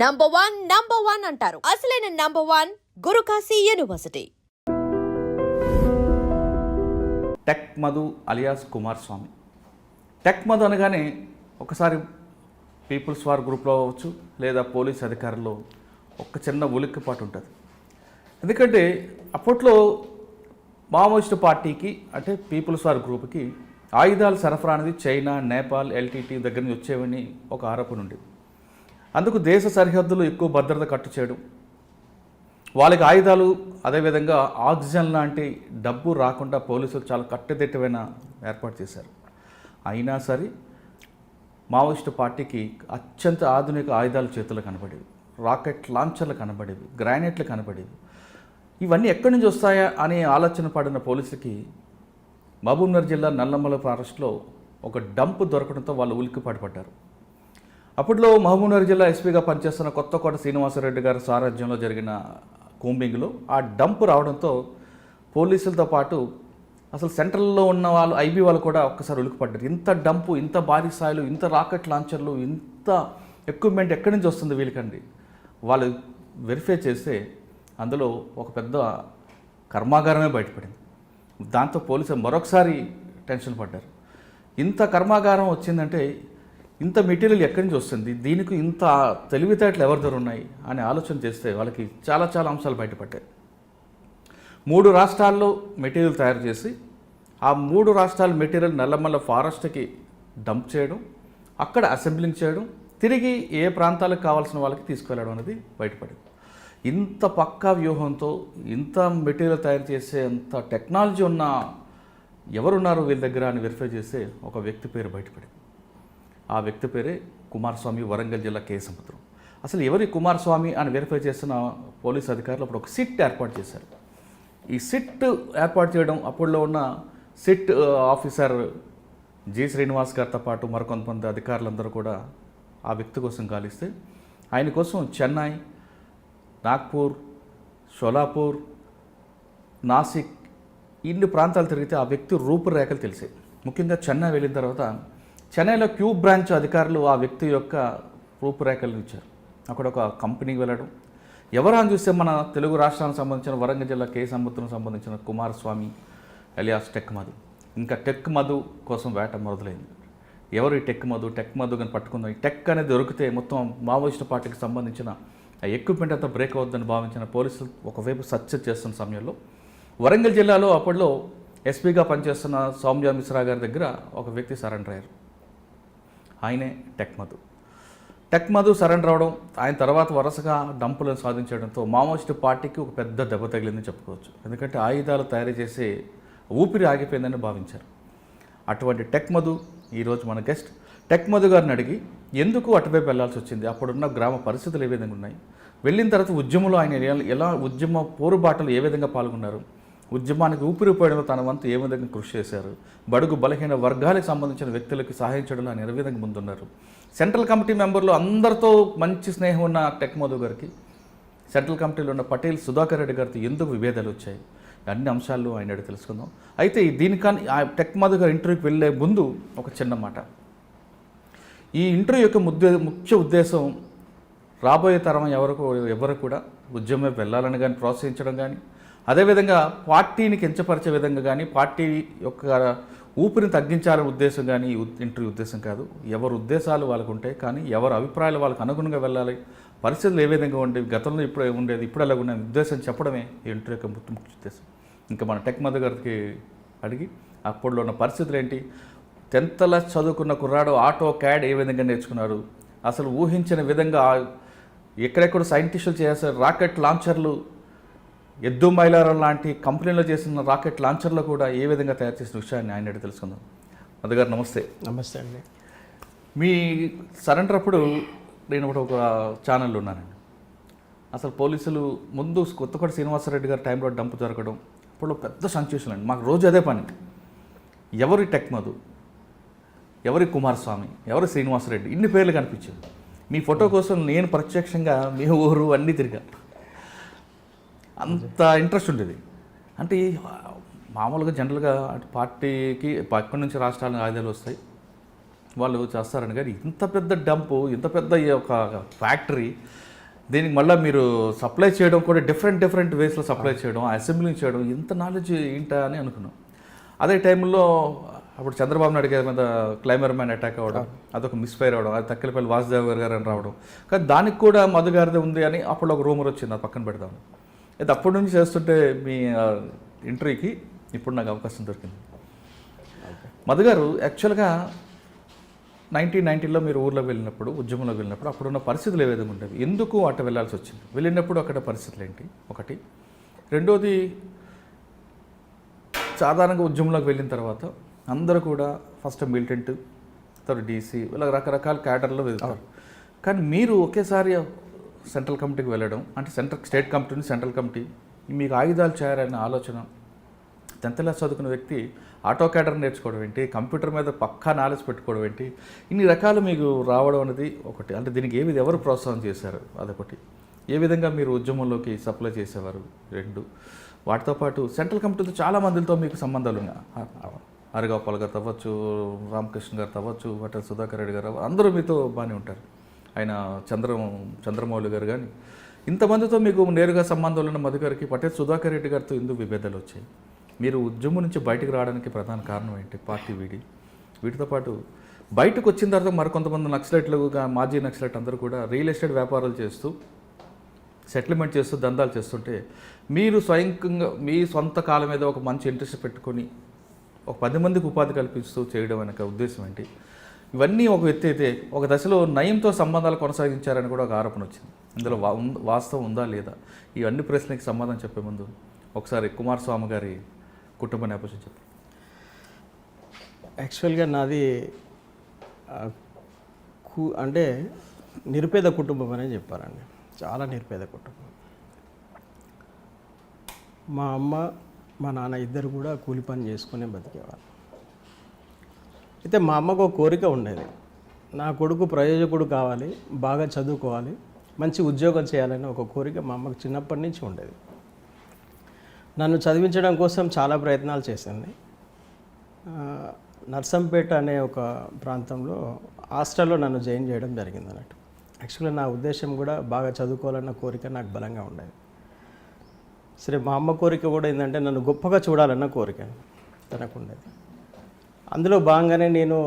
Number one అంటారు. అసలైన number one Gurukashi university. Tech Madhu alias Kumaraswamy. Tech Madhu అనగానే ఒకసారి పీపుల్స్ వార్ గ్రూప్లో అవ్వచ్చు లేదా పోలీస్ అధికారుల్లో ఒక చిన్న ఉలిక్కిపాటు ఉంటుంది. ఎందుకంటే అప్పట్లో మావోయిస్టు పార్టీకి అంటే పీపుల్స్ వార్ గ్రూప్కి ఆయుధాలు సరఫరా అనేది చైనా, నేపాల్, ఎల్టీటీ దగ్గర నుంచి వచ్చేవని ఒక ఆరోపణ ఉండేది. అందుకు దేశ సరిహద్దులు ఎక్కువ భద్రత కట్టు చేయడం, వాళ్ళకి ఆయుధాలు అదేవిధంగా ఆక్సిజన్ లాంటి డబ్బు రాకుండా పోలీసులు చాలా కట్టుదిట్టమైన ఏర్పాటు చేశారు. అయినా సరే మావోయిస్టు పార్టీకి అత్యంత ఆధునిక ఆయుధాలు చేతులు కనబడేవి, రాకెట్ లాంచర్లు కనబడేవి, గ్రానైట్లు కనబడేవి. ఇవన్నీ ఎక్కడి నుంచి వస్తాయా అనే ఆలోచన పడిన పోలీసులకి మహబూబ్నగర్ జిల్లా నల్లమల ఫారెస్ట్లో ఒక డంప్ దొరకడంతో వాళ్ళు ఉలిక్కిపడ్డారు. అప్పట్లో మహబూబ్నగర్ జిల్లా ఎస్పీగా పనిచేస్తున్న కొత్తకోట శ్రీనివాసరెడ్డి గారి సారథ్యంలో జరిగిన కూంబింగ్లో ఆ డంప్ రావడంతో పోలీసులతో పాటు అసలు సెంట్రల్లో ఉన్న వాళ్ళు ఐబీ వాళ్ళు కూడా ఒక్కసారి ఉలిక్కిపడ్డారు. ఇంత డంపు, ఇంత భారీ స్థాయిలో, ఇంత రాకెట్ లాంచర్లు, ఇంత ఎక్విప్మెంట్ ఎక్కడి నుంచి వస్తుంది వీళ్ళకండి? వాళ్ళు వెరిఫై చేస్తే అందులో ఒక పెద్ద కర్మాగారమే బయటపడింది. దాంతో పోలీసులు మరొకసారి టెన్షన్ పడ్డారు. ఇంత కర్మాగారం వచ్చిందంటే ఇంత మెటీరియల్ ఎక్కడి నుంచి వస్తుంది, దీనికి ఇంత తెలివితేటలు ఎవరి దగ్గర ఉన్నాయి అని ఆలోచన చేస్తే వాళ్ళకి చాలా అంశాలు బయటపడ్డాయి. 3 రాష్ట్రాల్లో మెటీరియల్ తయారు చేసి ఆ 3 రాష్ట్రాల మెటీరియల్ నల్లమల్ల ఫారెస్ట్కి డంప్ చేయడం, అక్కడ అసెంబ్లింగ్ చేయడం, తిరిగి ఏ ప్రాంతాలకు కావాల్సిన వాళ్ళకి తీసుకెళ్ళడం అనేది బయటపడింది. ఇంత పక్కా వ్యూహంతో ఇంత మెటీరియల్ తయారు చేసే అంత టెక్నాలజీ ఉన్న ఎవరున్నారు వీళ్ళ దగ్గర అని వెరిఫై చేస్తే ఒక వ్యక్తి పేరు బయటపడింది. ఆ వ్యక్తి పేరే కుమారస్వామి, వరంగల్ జిల్లా కే సముద్రం. అసలు ఎవరి కుమారస్వామి అని వెరిఫై చేస్తున్న పోలీస్ అధికారులు అప్పుడు ఒక సిట్ ఏర్పాటు చేశారు. ఈ సిట్ ఏర్పాటు చేయడం అప్పుడులో ఉన్న సిట్ ఆఫీసర్ జి శ్రీనివాస్ గారితో పాటు మరికొంతమంది అధికారులందరూ కూడా ఆ వ్యక్తి కోసం గాలిస్తే ఆయన కోసం చెన్నై, నాగ్పూర్, షోలాపూర్, నాసిక్ ఇన్ని ప్రాంతాలు తిరిగితే ఆ వ్యక్తి రూపురేఖలు తెలిసాయి. ముఖ్యంగా చెన్నై వెళ్ళిన తర్వాత చెన్నైలో క్యూబ్ బ్రాంచ్ అధికారులు ఆ వ్యక్తి యొక్క రూపురేఖలు ఇచ్చారు. అక్కడ ఒక కంపెనీకి వెళ్ళడం, ఎవరని చూస్తే మన తెలుగు రాష్ట్రానికి సంబంధించిన వరంగల్ జిల్లా కే సముద్రం సంబంధించిన కుమారస్వామి అలియాస్ టెక్ మధు. ఇంకా టెక్ మధు కోసం వేట మొదలైంది. ఎవరు ఈ టెక్ మధు కానీ పట్టుకుందాం, ఈ టెక్ అనేది దొరికితే మొత్తం మావోయిస్టు పార్టీకి సంబంధించిన ఎక్విప్మెంట్ అంతా బ్రేక్ అవుద్దని భావించిన పోలీసులు ఒకవైపు సర్చ్ చేస్తున్న సమయంలో వరంగల్ జిల్లాలో అప్పట్లో ఎస్పీగా పనిచేస్తున్న సౌమ్య మిశ్రా గారి దగ్గర ఒక వ్యక్తి సరెండర్ అయ్యారు. ఆయనే టెక్ మధు సరెండర్ అవడం, ఆయన తర్వాత వరుసగా డంపులను సాధించడంతో మావోయిస్టు పార్టీకి ఒక పెద్ద దెబ్బ తగిలిందని చెప్పుకోవచ్చు. ఎందుకంటే ఆయుధాలు తయారు చేసే ఊపిరి ఆగిపోయిందని భావించారు. అటువంటి టెక్ మధు ఈరోజు మన గెస్ట్. టెక్ మధు గారిని అడిగి ఎందుకు అటువైపు వెళ్లాల్సి వచ్చింది, అప్పుడున్న గ్రామ పరిస్థితులు ఏ విధంగా ఉన్నాయి, వెళ్ళిన తర్వాత ఉద్యమంలో ఆయన ఎలా ఉద్యమ పోరుబాటలు ఏ విధంగా పాల్గొన్నారు, ఉద్యమానికి ఊపిరిపోయడంలో తన వంతు ఏ విధంగా కృషి చేశారు, బడుగు బలహీన వర్గాలకు సంబంధించిన వ్యక్తులకి సహాయం చేయడంలో ఆయన ఏ విధంగా ముందున్నారు, సెంట్రల్ కమిటీ మెంబర్లు అందరితో మంచి స్నేహం ఉన్న టెక్ మధు గారికి సెంట్రల్ కమిటీలో ఉన్న పటేల్ సుధాకర్ రెడ్డి గారితో ఎందుకు విభేదాలు వచ్చాయి, అన్ని అంశాలు ఆయన అడిగి తెలుసుకుందాం. అయితే దీనికని ఆ టెక్ మధు గారి ఇంటర్వ్యూకి వెళ్ళే ముందు ఒక చిన్న మాట. ఈ ఇంటర్వ్యూ యొక్క ముఖ్య ఉద్దేశం రాబోయే తరం ఎవరు కూడా ఉద్యమం వెళ్ళాలని కానీ ప్రోత్సహించడం కానీ, అదేవిధంగా పార్టీని కించపరిచే విధంగా కానీ, పార్టీ యొక్క ఊపిరిని తగ్గించాలనే ఉద్దేశం కానీ ఇంటర్వ్యూ ఉద్దేశం కాదు. ఎవరి ఉద్దేశాలు వాళ్ళకు ఉంటాయి, కానీ ఎవరి అభిప్రాయాలు వాళ్ళకు అనుగుణంగా వెళ్ళాలి, పరిస్థితులు ఏ విధంగా ఉండేవి, గతంలో ఇప్పుడు ఉండేది ఇప్పుడు ఎలాగ ఉన్న ఉద్దేశం చెప్పడమే ఈ ఇంటర్వ్యూ యొక్క ముఖ్య ఉద్దేశం. ఇంకా మన టెక్ మధు గారికి అడిగి అప్పుడులో ఉన్న పరిస్థితులు ఏంటి, 10th క్లాస్ చదువుకున్న కుర్రాడు ఆటో క్యాడ్ ఏ విధంగా నేర్చుకున్నారు, అసలు ఊహించిన విధంగా ఎక్కడెక్కడ సైంటిస్టులు చేశారు, రాకెట్ లాంచర్లు ఎద్దు మైలారం లాంటి కంపెనీలో చేసిన రాకెట్ లాంచర్లు కూడా ఏ విధంగా తయారు చేసిన విషయాన్ని ఆయన అడిగి తెలుసుకుందాం. మధు గారు నమస్తే. నమస్తే అండి. మీ సరెండర్ అప్పుడు నేను ఇప్పుడు ఒక ఛానల్లో ఉన్నానండి. అసలు పోలీసులు ముందు కొత్తకోట శ్రీనివాసరెడ్డి గారి టైంలో డంప్ జరగడం అప్పుడు పెద్ద సంచలనం అండి. మాకు రోజు అదే పని. ఎవరి టెక్ మధు, ఎవరి కుమారస్వామి, ఎవరి శ్రీనివాసరెడ్డి, ఇన్ని పేర్లు కనిపించింది. మీ ఫోటో కోసం నేను ప్రత్యక్షంగా మీ ఊరు అన్నీ తిరిగా. అంత ఇంట్రెస్ట్ ఉండేది. అంటే మామూలుగా జనరల్గా పార్టీకి పక్క నుంచి రాష్ట్రాలకు ఆయుధాలు వస్తాయి, వాళ్ళు చేస్తారని, కానీ ఇంత పెద్ద డంపు, ఇంత పెద్ద ఈ ఒక ఫ్యాక్టరీ, దీనికి మళ్ళీ మీరు సప్లై చేయడం కూడా డిఫరెంట్ వేస్లో సప్లై చేయడం, అసెంబ్లింగ్ చేయడం, ఇంత నాలెడ్జ్ ఏంటా అని అనుకున్నాం. అదే టైంలో అప్పుడు చంద్రబాబు నాయుడు గారి మీద క్లైమర్ మ్యాన్ అటాక్ అవ్వడం, అదొక మిస్ఫైర్ అవ్వడం, అది తక్కిలపల్లి వాసుదేవ్ గారు అని రావడం, కానీ దానికి కూడా మధు గారిదే ఉంది అని అప్పుడు ఒక రూమర్ వచ్చింది, అది పక్కన పెడదాం. అయితే అప్పటి నుంచి చేస్తుంటే మీ ఇంటర్వ్యూకి ఇప్పుడు నాకు అవకాశం దొరికింది. మధు గారు యాక్చువల్గా 1990లో మీరు ఊర్లోకి వెళ్ళినప్పుడు, ఉద్యమంలోకి వెళ్ళినప్పుడు అప్పుడున్న పరిస్థితులు ఏ విధంగా ఉండేవి, ఎందుకు అటు వెళ్ళాల్సి వచ్చింది, వెళ్ళినప్పుడు అక్కడ పరిస్థితులు ఏంటి ఒకటి. రెండోది, సాధారణంగా ఉద్యమంలోకి వెళ్ళిన తర్వాత అందరూ కూడా ఫస్ట్ మిలిటెంట్, తర్వాత డీసీ, ఇలా రకరకాల క్యాడర్లో వెళ్తారు. కానీ మీరు ఒకేసారి సెంట్రల్ కమిటీకి వెళ్ళడం, అంటే స్టేట్ కమిటీ నుంచి సెంట్రల్ కమిటీ, మీకు ఆయుధాలు చేయాలనే ఆలోచన, 10th క్లాస్ చదువుకున్న వ్యక్తి ఆటో క్యాడర్ నేర్చుకోవడం ఏంటి, కంప్యూటర్ మీద పక్కా నాలెడ్జ్ పెట్టుకోవడం ఏంటి, ఇన్ని రకాలు మీకు రావడం అనేది ఒకటి. అంటే దీనికి ఎవరు ప్రోత్సాహం చేశారు, అదొకటి. ఏ విధంగా మీరు ఉద్యమంలోకి సప్లై చేసేవారు, రెండు. వాటితో పాటు సెంట్రల్ కమిటీతో చాలా మందితో మీకు సంబంధాలు ఉన్నాయి, హరిగోపాల్ గారు అవ్వచ్చు, రామకృష్ణ గారు అవ్వచ్చు, వటల్ సుధాకర్ రెడ్డి గారు, అందరూ మీతో బాగానే ఉంటారు. ఆయన చంద్రమౌళి గారు, కానీ ఇంతమందితో మీకు నేరుగా సంబంధాలు ఉన్న మధు గారికి పటేల్ సుధాకర్ రెడ్డి గారితో ఎందుకు విభేదాలు వచ్చాయి, మీరు ఉద్యమం నుంచి బయటకు రావడానికి ప్రధాన కారణం ఏంటి, పార్టీ వీటితో పాటు బయటకు వచ్చిన తర్వాత మరికొంతమంది నక్సలైట్లుగా, మాజీ నక్సలైట్ అందరూ కూడా రియల్ ఎస్టేట్ వ్యాపారాలు చేస్తూ, సెటిల్మెంట్ చేస్తూ, దందాలు చేస్తుంటే, మీరు స్వయంగా మీ సొంత కాలం మీద ఒక మంచి ఇంట్రెస్ట్ పెట్టుకొని ఒక 10 మందికి ఉపాధి కల్పిస్తూ చేయడం వెనక ఉద్దేశం ఏంటి, ఇవన్నీ ఒక ఎత్తు అయితే ఒక దశలో నయంతో సంబంధాలు కొనసాగించారని కూడా ఒక ఆరోపణ వచ్చింది. ఇందులో వాస్తవం ఉందా లేదా, ఇవన్నీ ప్రశ్నకి సమాధానం చెప్పే ముందు ఒకసారి కుమారస్వామి గారి కుటుంబ నేపథ్యం చెప్పండి. యాక్చువల్గా నాది అంటే నిరుపేద కుటుంబం అనే చెప్పారండి, చాలా నిరుపేద కుటుంబం. మా అమ్మ మా నాన్న ఇద్దరు కూడా కూలి పని చేసుకునే బతికేవాళ్ళు. అయితే మా అమ్మకు ఒక కోరిక ఉండేది, నా కొడుకు ప్రయోజకుడు కావాలి, బాగా చదువుకోవాలి, మంచి ఉద్యోగం చేయాలని ఒక కోరిక మా అమ్మకు చిన్నప్పటి నుంచి ఉండేది. నన్ను చదివించడం కోసం చాలా ప్రయత్నాలు చేసింది. నర్సంపేట అనే ఒక ప్రాంతంలో హాస్టల్లో నన్ను జాయిన్ చేయడం జరిగింది అన్నట్టు. యాక్చువల్గా నా ఉద్దేశం కూడా బాగా చదువుకోవాలన్న కోరిక నాకు బలంగా ఉండేది. సరే, మా అమ్మ కోరిక కూడా ఏంటంటే నన్ను గొప్పగా చూడాలన్న కోరిక తనకు ఉండేది. అందులో భాగంగానే నేను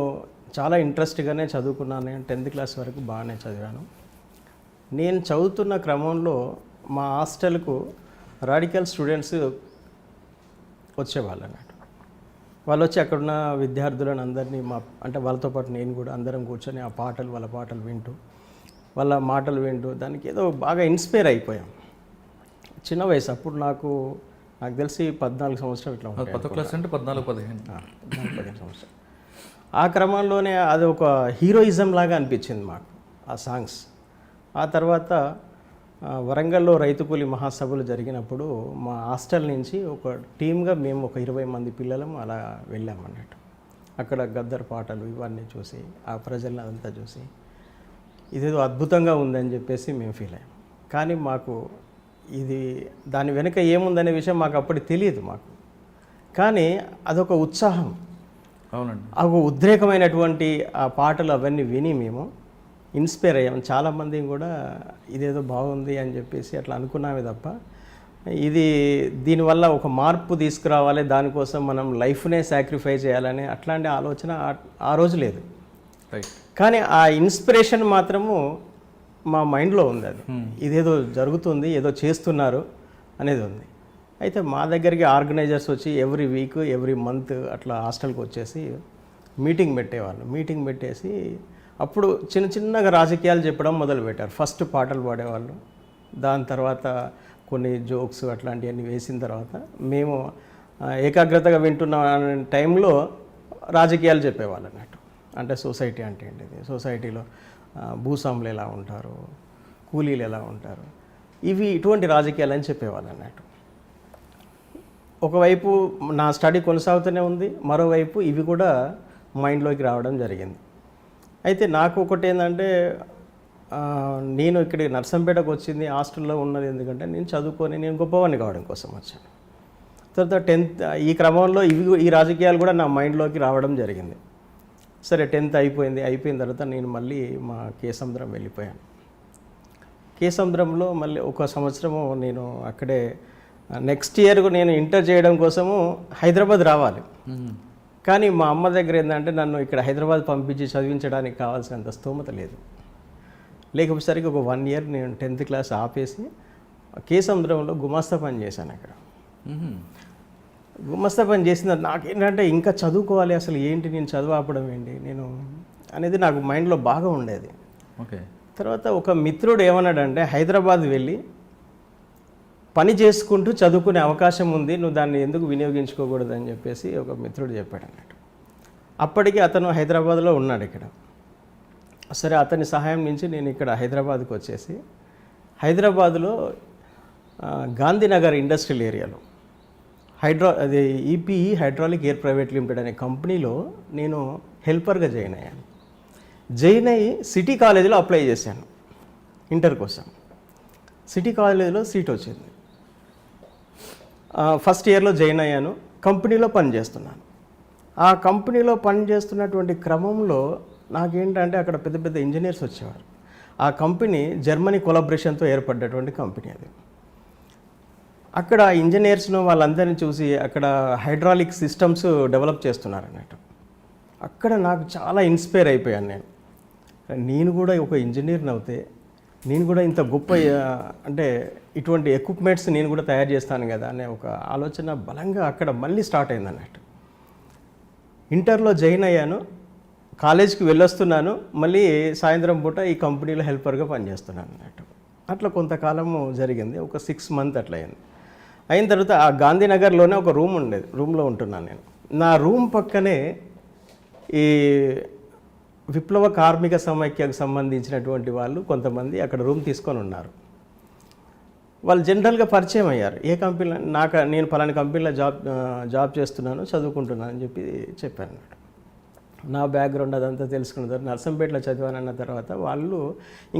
చాలా ఇంట్రెస్ట్గానే చదువుకున్నాను. 10th క్లాస్ వరకు బాగానే చదివాను. నేను చదువుతున్న క్రమంలో మా హాస్టల్కు రాడికల్ స్టూడెంట్స్ వచ్చేవాళ్ళు అన్నట్టు. వాళ్ళు వచ్చి అక్కడున్న విద్యార్థులను అందరినీ అంటే వాళ్ళతో పాటు నేను కూడా అందరం కూర్చొని వాళ్ళ పాటలు వింటూ, వాళ్ళ మాటలు వింటూ దానికి ఏదో బాగా ఇన్స్పైర్ అయిపోయాం. చిన్న వయసు అప్పుడు నాకు తెలిసి 14 సంవత్సరాలు ఇట్లా ఉంటాయి. 10th క్లాస్ అంటే 14-15 సంవత్సరాలు. ఆ క్రమంలోనే అది ఒక హీరోయిజం లాగా అనిపించింది మాకు ఆ సాంగ్స్. ఆ తర్వాత వరంగల్లో రైతు కూలి మహాసభలు జరిగినప్పుడు మా హాస్టల్ నుంచి ఒక టీమ్గా మేము ఒక 20 మంది పిల్లలం అలా వెళ్ళామన్నట్టు. అక్కడ గద్దర్ పాటలు ఇవన్నీ చూసి, ఆ ప్రజలను అదంతా చూసి ఇదేదో అద్భుతంగా ఉందని చెప్పేసి మేము ఫీల్ అయ్యాం. కానీ మాకు దాని వెనుక ఏముందనే విషయం మాకు అప్పుడు తెలియదు మాకు. కానీ అదొక ఉత్సాహం, అవునండి, ఒక ఉద్రేకమైనటువంటి ఆ పాటలు అవన్నీ విని మేము ఇన్స్పైర్ అయ్యాం. చాలామంది కూడా ఇదేదో బాగుంది అని చెప్పేసి అట్లా అనుకున్నామే తప్ప దీనివల్ల ఒక మార్పు తీసుకురావాలి, దానికోసం మనం లైఫ్నే సాక్రిఫై చేయాలని అట్లాంటి ఆలోచన ఆ రోజు లేదు. కానీ ఆ ఇన్స్పిరేషన్ మాత్రము మా మైండ్లో ఉంది. అది ఇదేదో జరుగుతుంది, ఏదో చేస్తున్నారు అనేది ఉంది. అయితే మా దగ్గరికి ఆర్గనైజర్స్ వచ్చి ఎవ్రీ వీక్ ఎవ్రీ మంత్ అట్లా హాస్టల్కి వచ్చేసి మీటింగ్ పెట్టేవాళ్ళు. మీటింగ్ పెట్టేసి అప్పుడు చిన్నగా రాజకీయాలు చెప్పడం మొదలుపెట్టారు. ఫస్ట్ పాటలు పాడేవాళ్ళు, దాని తర్వాత కొన్ని జోక్స్ అట్లాంటివన్నీ వేసిన తర్వాత మేము ఏకాగ్రతగా వింటున్న టైంలో రాజకీయాలు చెప్పేవాళ్ళు అన్నట్టు. అంటే సొసైటీ అంటే ఏంటిది, సొసైటీలో భూస్వాములు ఎలా ఉంటారు, కూలీలు ఎలా ఉంటారు, ఇటువంటి రాజకీయాలు అని చెప్పేవాళ్ళు అన్నట్టు. ఒకవైపు నా స్టడీ కొనసాగుతూనే ఉంది, మరోవైపు ఇవి కూడా మైండ్లోకి రావడం జరిగింది. అయితే నాకు ఒకటి ఏంటంటే, నేను ఇక్కడికి నర్సంపేటకు వచ్చింది, హాస్టల్లో ఉన్నది ఎందుకంటే నేను చదువుకొని నేను గొప్పవాడిని కావడం కోసం వచ్చాను. తర్వాత 10th ఈ క్రమంలో ఈ రాజకీయాలు కూడా నా మైండ్లోకి రావడం జరిగింది. సరే 10th అయిపోయిన తర్వాత నేను మళ్ళీ మా కేసముద్రం వెళ్ళిపోయాను. కేసముద్రంలో మళ్ళీ ఒక సంవత్సరము నేను అక్కడే నెక్స్ట్ ఇయర్ నేను ఇంటర్ చేయడం కోసము హైదరాబాద్ రావాలి. కానీ మా అమ్మ దగ్గర ఏంటంటే నన్ను ఇక్కడ హైదరాబాద్ పంపించి చదివించడానికి కావాల్సినంత స్తోమత లేదు. లేకపోయేసరికి ఒక 1 year నేను 10th class ఆపేసి కేసముద్రంలో గుమాస్తా పని చేశాను. అక్కడ గుమస్తా పని చేసిన నాకేంటంటే ఇంకా చదువుకోవాలి, అసలు ఏంటి నేను చదువు ఆపడం ఏంటి నేను అనేది నాకు మైండ్లో బాగా ఉండేది. ఓకే. తర్వాత ఒక మిత్రుడు ఏమన్నాడంటే హైదరాబాద్ వెళ్ళి పని చేసుకుంటూ చదువుకునే అవకాశం ఉంది, నువ్వు దాన్ని ఎందుకు వినియోగించుకోకూడదు అని చెప్పేసి ఒక మిత్రుడు చెప్పాడు అన్నట్టు. అప్పటికి అతను హైదరాబాద్లో ఉన్నాడు ఇక్కడ. సరే అతని సహాయం నుంచి నేను ఇక్కడ హైదరాబాద్కి వచ్చేసి హైదరాబాద్లో గాంధీనగర్ ఇండస్ట్రియల్ ఏరియాలో అది ఈపీఈ హైడ్రాలిక్ ఎయిర్ ప్రైవేట్ లిమిటెడ్ అనే కంపెనీలో నేను హెల్పర్గా జాయిన్ అయ్యాను. జాయిన్ అయ్యి సిటీ కాలేజీలో అప్లై చేశాను ఇంటర్ కోసం. సిటీ కాలేజీలో సీట్ వచ్చింది. ఫస్ట్ ఇయర్లో జాయిన్ అయ్యాను. కంపెనీలో పనిచేస్తున్నాను. ఆ కంపెనీలో పనిచేస్తున్నటువంటి క్రమంలో నాకేంటంటే అక్కడ పెద్ద పెద్ద ఇంజనీర్స్ వచ్చేవారు. ఆ కంపెనీ జర్మనీ కొలాబరేషన్తో ఏర్పడ్డటువంటి కంపెనీ అది. అక్కడ ఇంజనీర్స్ను వాళ్ళందరినీ చూసి అక్కడ హైడ్రాలిక్ సిస్టమ్స్ డెవలప్ చేస్తున్నారు అన్నట్టు. అక్కడ నాకు చాలా ఇన్స్పైర్ అయిపోయాను. నేను కూడా ఒక ఇంజనీర్ని అవుతే నేను కూడా ఇంత గొప్ప అంటే ఇటువంటి ఎక్విప్మెంట్స్ నేను కూడా తయారు చేస్తాను కదా అనే ఒక ఆలోచన బలంగా అక్కడ మళ్ళీ స్టార్ట్ అయింది అన్నట్టు. ఇంటర్లో జాయిన్ అయ్యాను, కాలేజ్కి వెళ్ళొస్తున్నాను, మళ్ళీ సాయంత్రం పూట ఈ కంపెనీలో హెల్పర్గా పనిచేస్తున్నాను అన్నట్టు. అట్లా కొంతకాలము జరిగింది. ఒక 6 months అట్లా అయింది. అయిన తర్వాత ఆ గాంధీనగర్లోనే ఒక రూమ్ ఉండేది, రూమ్లో ఉంటున్నాను నేను. నా రూమ్ పక్కనే ఈ విప్లవ కార్మిక సమైక్యకు సంబంధించినటువంటి వాళ్ళు కొంతమంది అక్కడ రూమ్ తీసుకొని ఉన్నారు. వాళ్ళు జనరల్గా పరిచయం అయ్యారు. ఏ కంపెనీలో నేను పలానా కంపెనీలో జాబ్ చేస్తున్నాను, చదువుకుంటున్నాను అని చెప్పాను అన్నమాట. నా బ్యాక్గ్రౌండ్ అదంతా తెలుసుకున్న తర్వాత నర్సంపేటలో చదివానన్న తర్వాత వాళ్ళు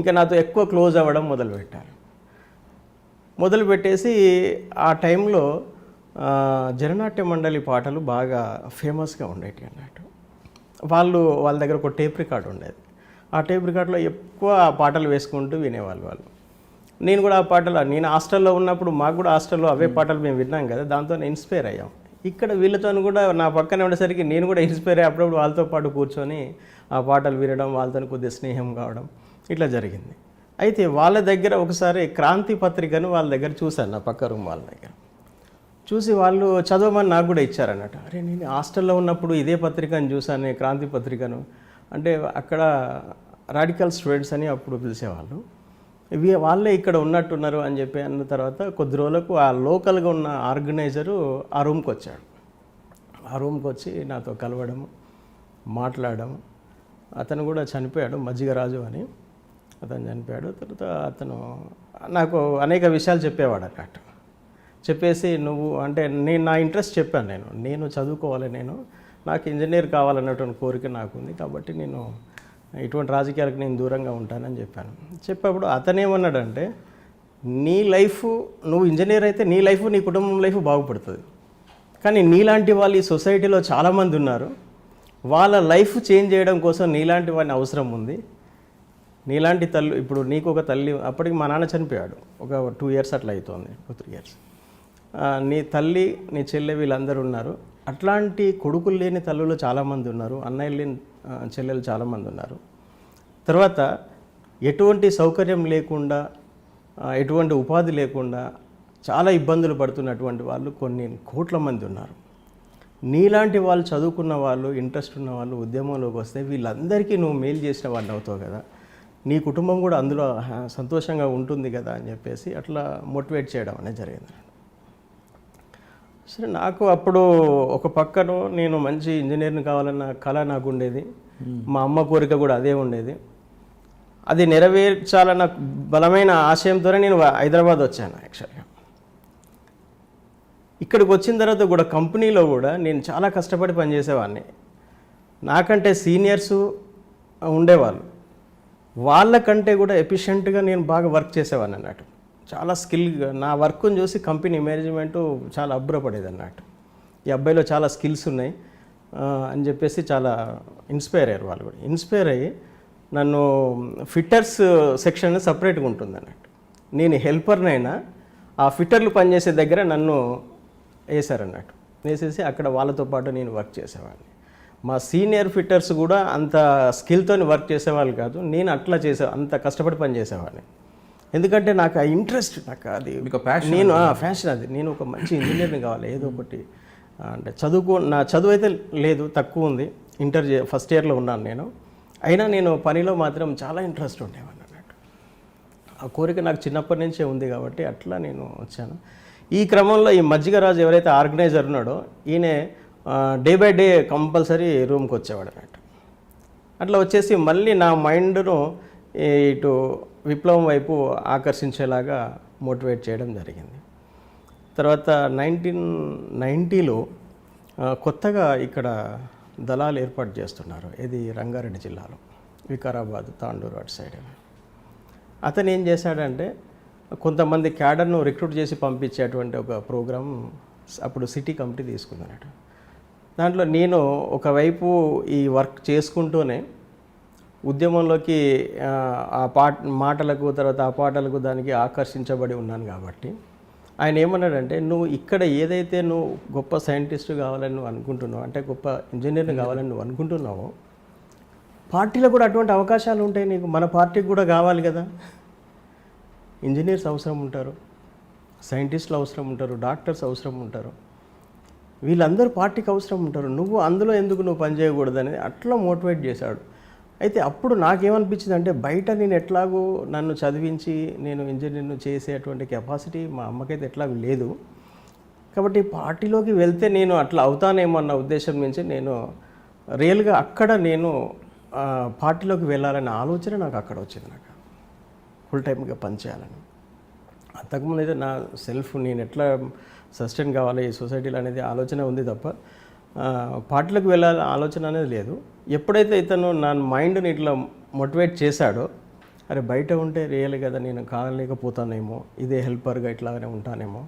ఇంకా నాతో ఎక్కువ క్లోజ్ అవ్వడం మొదలుపెట్టేసి ఆ టైంలో జననాట్య మండలి పాటలు బాగా ఫేమస్గా ఉండేవి అన్నట్టు. వాళ్ళ దగ్గర ఒక టేప్ రికార్డ్ ఉండేది. ఆ టేప్ రికార్డులో ఎక్కువ పాటలు వేసుకుంటూ వినేవాళ్ళు వాళ్ళు. నేను కూడా ఆ పాటలు నేను హాస్టల్లో ఉన్నప్పుడు మాకు కూడా హాస్టల్లో అవే పాటలు మేము విన్నాం కదా, దాంతో ఇన్స్పైర్ అయ్యాం. ఇక్కడ వీళ్ళతో కూడా నా పక్కనే ఉండేసరికి నేను కూడా ఇన్స్పైర్ అయ్యి అప్పుడప్పుడు వాళ్ళతో పాటు కూర్చొని ఆ పాటలు వినడం, వాళ్ళతో కొద్దిగా స్నేహం కావడం ఇట్లా జరిగింది. అయితే వాళ్ళ దగ్గర ఒకసారి క్రాంతి పత్రికను వాళ్ళ దగ్గర చూశాను, నా పక్క రూమ్ వాళ్ళ దగ్గర చూసి వాళ్ళు చదవమని నాకు కూడా ఇచ్చారన్నట్టు. అరే నేను హాస్టల్లో ఉన్నప్పుడు ఇదే పత్రికను చూశాను, క్రాంతి పత్రికను. అంటే అక్కడ రాడికల్ స్టూడెంట్స్ అని అప్పుడు పిలిచేవాళ్ళు. వాళ్ళే ఇక్కడ ఉన్నట్టున్నారు అని చెప్పి అన్న తర్వాత కొద్ది రోజులకు ఆ లోకల్గా ఉన్న ఆర్గనైజరు ఆ రూమ్కి వచ్చాడు. ఆ రూమ్కి వచ్చి నాతో కలవడము, మాట్లాడము. అతను కూడా చనిపోయాడు, మజ్జిగరాజు అని అతను చనిపోయాడు. తర్వాత అతను నాకు అనేక విషయాలు చెప్పేవాడు అన్నట్టు. చెప్పేసి నువ్వు అంటే నా ఇంట్రెస్ట్ చెప్పాను. నేను చదువుకోవాలి, నాకు ఇంజనీర్ కావాలన్నటువంటి కోరిక నాకుంది, కాబట్టి నేను ఇటువంటి రాజకీయాలకు నేను దూరంగా ఉంటానని చెప్పాను. చెప్పేప్పుడు అతనేమన్నాడంటే నీ లైఫ్, నువ్వు ఇంజనీర్ అయితే నీ లైఫ్, నీ కుటుంబం లైఫ్ బాగుపడుతుంది. కానీ నీలాంటి వాళ్ళు ఈ సొసైటీలో చాలామంది ఉన్నారు, వాళ్ళ లైఫ్ చేంజ్ చేయడం కోసం నీలాంటి వాడిని అవసరం ఉంది. నీలాంటి తల్లి, ఇప్పుడు నీకు ఒక తల్లి, అప్పటికి మా నాన్న చనిపోయాడు, ఒక 2 years అట్లా అవుతుంది, 3 years. నీ తల్లి, నీ చెల్లె వీళ్ళందరూ ఉన్నారు. అట్లాంటి కొడుకులు లేని తల్లులు చాలామంది ఉన్నారు, అన్నయ్యలు లేని చెల్లెలు చాలామంది ఉన్నారు. తర్వాత ఎటువంటి సౌకర్యం లేకుండా, ఎటువంటి ఉపాధి లేకుండా చాలా ఇబ్బందులు పడుతున్నటువంటి వాళ్ళు కొన్ని కోట్ల మంది ఉన్నారు. నీలాంటి వాళ్ళు, చదువుకున్న వాళ్ళు, ఇంట్రెస్ట్ ఉన్న వాళ్ళు ఉద్యమంలోకి వస్తే వీళ్ళందరికీ నువ్వు మేలు చేసిన వాడిని అవుతావు కదా, నీ కుటుంబం కూడా అందులో సంతోషంగా ఉంటుంది కదా అని చెప్పేసి అట్లా మోటివేట్ చేయడం అనేది జరిగింది. సరే నాకు అప్పుడు ఒక పక్కన నేను మంచి ఇంజనీర్ని కావాలన్న కళ నాకు ఉండేది, మా అమ్మ కోరిక కూడా అదే ఉండేది. అది నెరవేర్చాలన్న బలమైన ఆశయంతోనే నేను హైదరాబాద్ వచ్చాను. యాక్చువల్గా ఇక్కడికి వచ్చిన తర్వాత కూడా కంపెనీలో కూడా నేను చాలా కష్టపడి పనిచేసేవాడిని. నాకంటే సీనియర్స్ ఉండేవాళ్ళు, వాళ్ళకంటే కూడా ఎఫిషియెంట్గా నేను బాగా వర్క్ చేసేవాడిని అన్నట్టు. చాలా స్కిల్గా నా వర్క్ని చూసి కంపెనీ మేనేజ్మెంటు చాలా అబ్బురపడేది అన్నట్టు. ఈ అబ్బాయిలో చాలా స్కిల్స్ ఉన్నాయి, అని చెప్పేసి చాలా ఇన్స్పైర్ అయ్యారు వాళ్ళు కూడా. ఇన్స్పైర్ అయ్యి నన్ను ఫిట్టర్స్ సెక్షన్ సపరేట్గా ఉంటుంది అన్నట్టు. నేను హెల్పర్నైనా ఆ ఫిట్టర్లు పనిచేసే దగ్గర నన్ను వేశారన్నట్టు. వేసేసి అక్కడ వాళ్ళతో పాటు నేను వర్క్ చేసేవాడిని. మా సీనియర్ ఫిట్టర్స్ కూడా అంత స్కిల్తో వర్క్ చేసేవాళ్ళు కాదు, నేను అట్లా అంత కష్టపడి పని చేసేవాడిని. ఎందుకంటే నాకు ఆ ఇంట్రెస్ట్, నాకు అది నేను ఫ్యాషన్, అది నేను ఒక మంచి ఇంజనీర్ని కావాలి, ఏదో ఒకటి అంటే నా చదువు అయితే లేదు, తక్కువ ఉంది, ఇంటర్ ఫస్ట్ ఇయర్లో ఉన్నాను నేను. అయినా నేను పనిలో మాత్రం చాలా ఇంట్రెస్ట్ ఉండేవాడిని అన్నట్టు. ఆ కోరిక నాకు చిన్నప్పటి నుంచే ఉంది కాబట్టి అట్లా నేను వచ్చాను. ఈ క్రమంలో ఈ మజ్జిగరాజు ఎవరైతే ఆర్గనైజర్ ఉన్నాడో ఈయన డే బై డే కంపల్సరీ రూమ్కి వచ్చేవాడు అన్నట్టు. అట్లా వచ్చేసి మళ్ళీ నా మైండ్ను ఇటు విప్లవం వైపు ఆకర్షించేలాగా మోటివేట్ చేయడం జరిగింది. తర్వాత 1990లో కొత్తగా ఇక్కడ దళాలు ఏర్పాటు చేస్తున్నారు. ఇది రంగారెడ్డి జిల్లాలో, వికారాబాద్, తాండూరు అటు సైడ్. అతను ఏం చేశాడంటే కొంతమంది క్యాడర్ను రిక్రూట్ చేసి పంపించేటువంటి ఒక ప్రోగ్రాం అప్పుడు సిటీ కమిటీ తీసుకుందన్నట్టు. దాంట్లో నేను ఒకవైపు ఈ వర్క్ చేసుకుంటూనే ఉద్యమంలోకి ఆ మాటలకు తర్వాత ఆ పాటలకు దానికి ఆకర్షించబడి ఉన్నాను కాబట్టి ఆయన ఏమన్నాడంటే, నువ్వు ఇక్కడ ఏదైతే నువ్వు గొప్ప సైంటిస్ట్ కావాలని నువ్వు అనుకుంటున్నావు, అంటే గొప్ప ఇంజనీర్ని కావాలని నువ్వు అనుకుంటున్నావో, పార్టీలో కూడా అటువంటి అవకాశాలు ఉంటాయి నీకు. మన పార్టీకి కూడా కావాలి కదా, ఇంజనీర్స్ అవసరం ఉంటారు, సైంటిస్టులు అవసరం ఉంటారు, డాక్టర్స్ అవసరం ఉంటారు, వీళ్ళందరూ పార్టీకి అవసరం ఉంటారు, నువ్వు అందులో ఎందుకు నువ్వు పనిచేయకూడదని అట్లా మోటివేట్ చేశాడు. అయితే అప్పుడు నాకేమనిపించింది అంటే, బయట నేను ఎట్లాగో నన్ను చదివించి నేను ఇంజనీర్ను చేసేటువంటి కెపాసిటీ మా అమ్మకైతే ఎట్లాగూ లేదు, కాబట్టి పార్టీలోకి వెళ్తే నేను అట్లా అవుతానేమో అన్న ఉద్దేశం నుంచి నేను రియల్గా అక్కడ నేను పార్టీలోకి వెళ్ళాలనే ఆలోచన నాకు అక్కడ వచ్చింది. నాకు ఫుల్ టైమ్గా పనిచేయాలని. అంతకుముందు అయితే నా సెల్ఫ్ నేను ఎట్లా సస్టైన్ కావాలి ఈ సొసైటీలో అనేది ఆలోచన ఉంది తప్ప పార్టీలకు వెళ్ళాలి ఆలోచన అనేది లేదు. ఎప్పుడైతే ఇతను నా మైండ్ని ఇట్లా మోటివేట్ చేశాడో, అరే బయట ఉంటే రియల్ కదా నేను కాలేకపోతానేమో, ఇదే హెల్పర్గా ఇట్లాగానే ఉంటానేమో,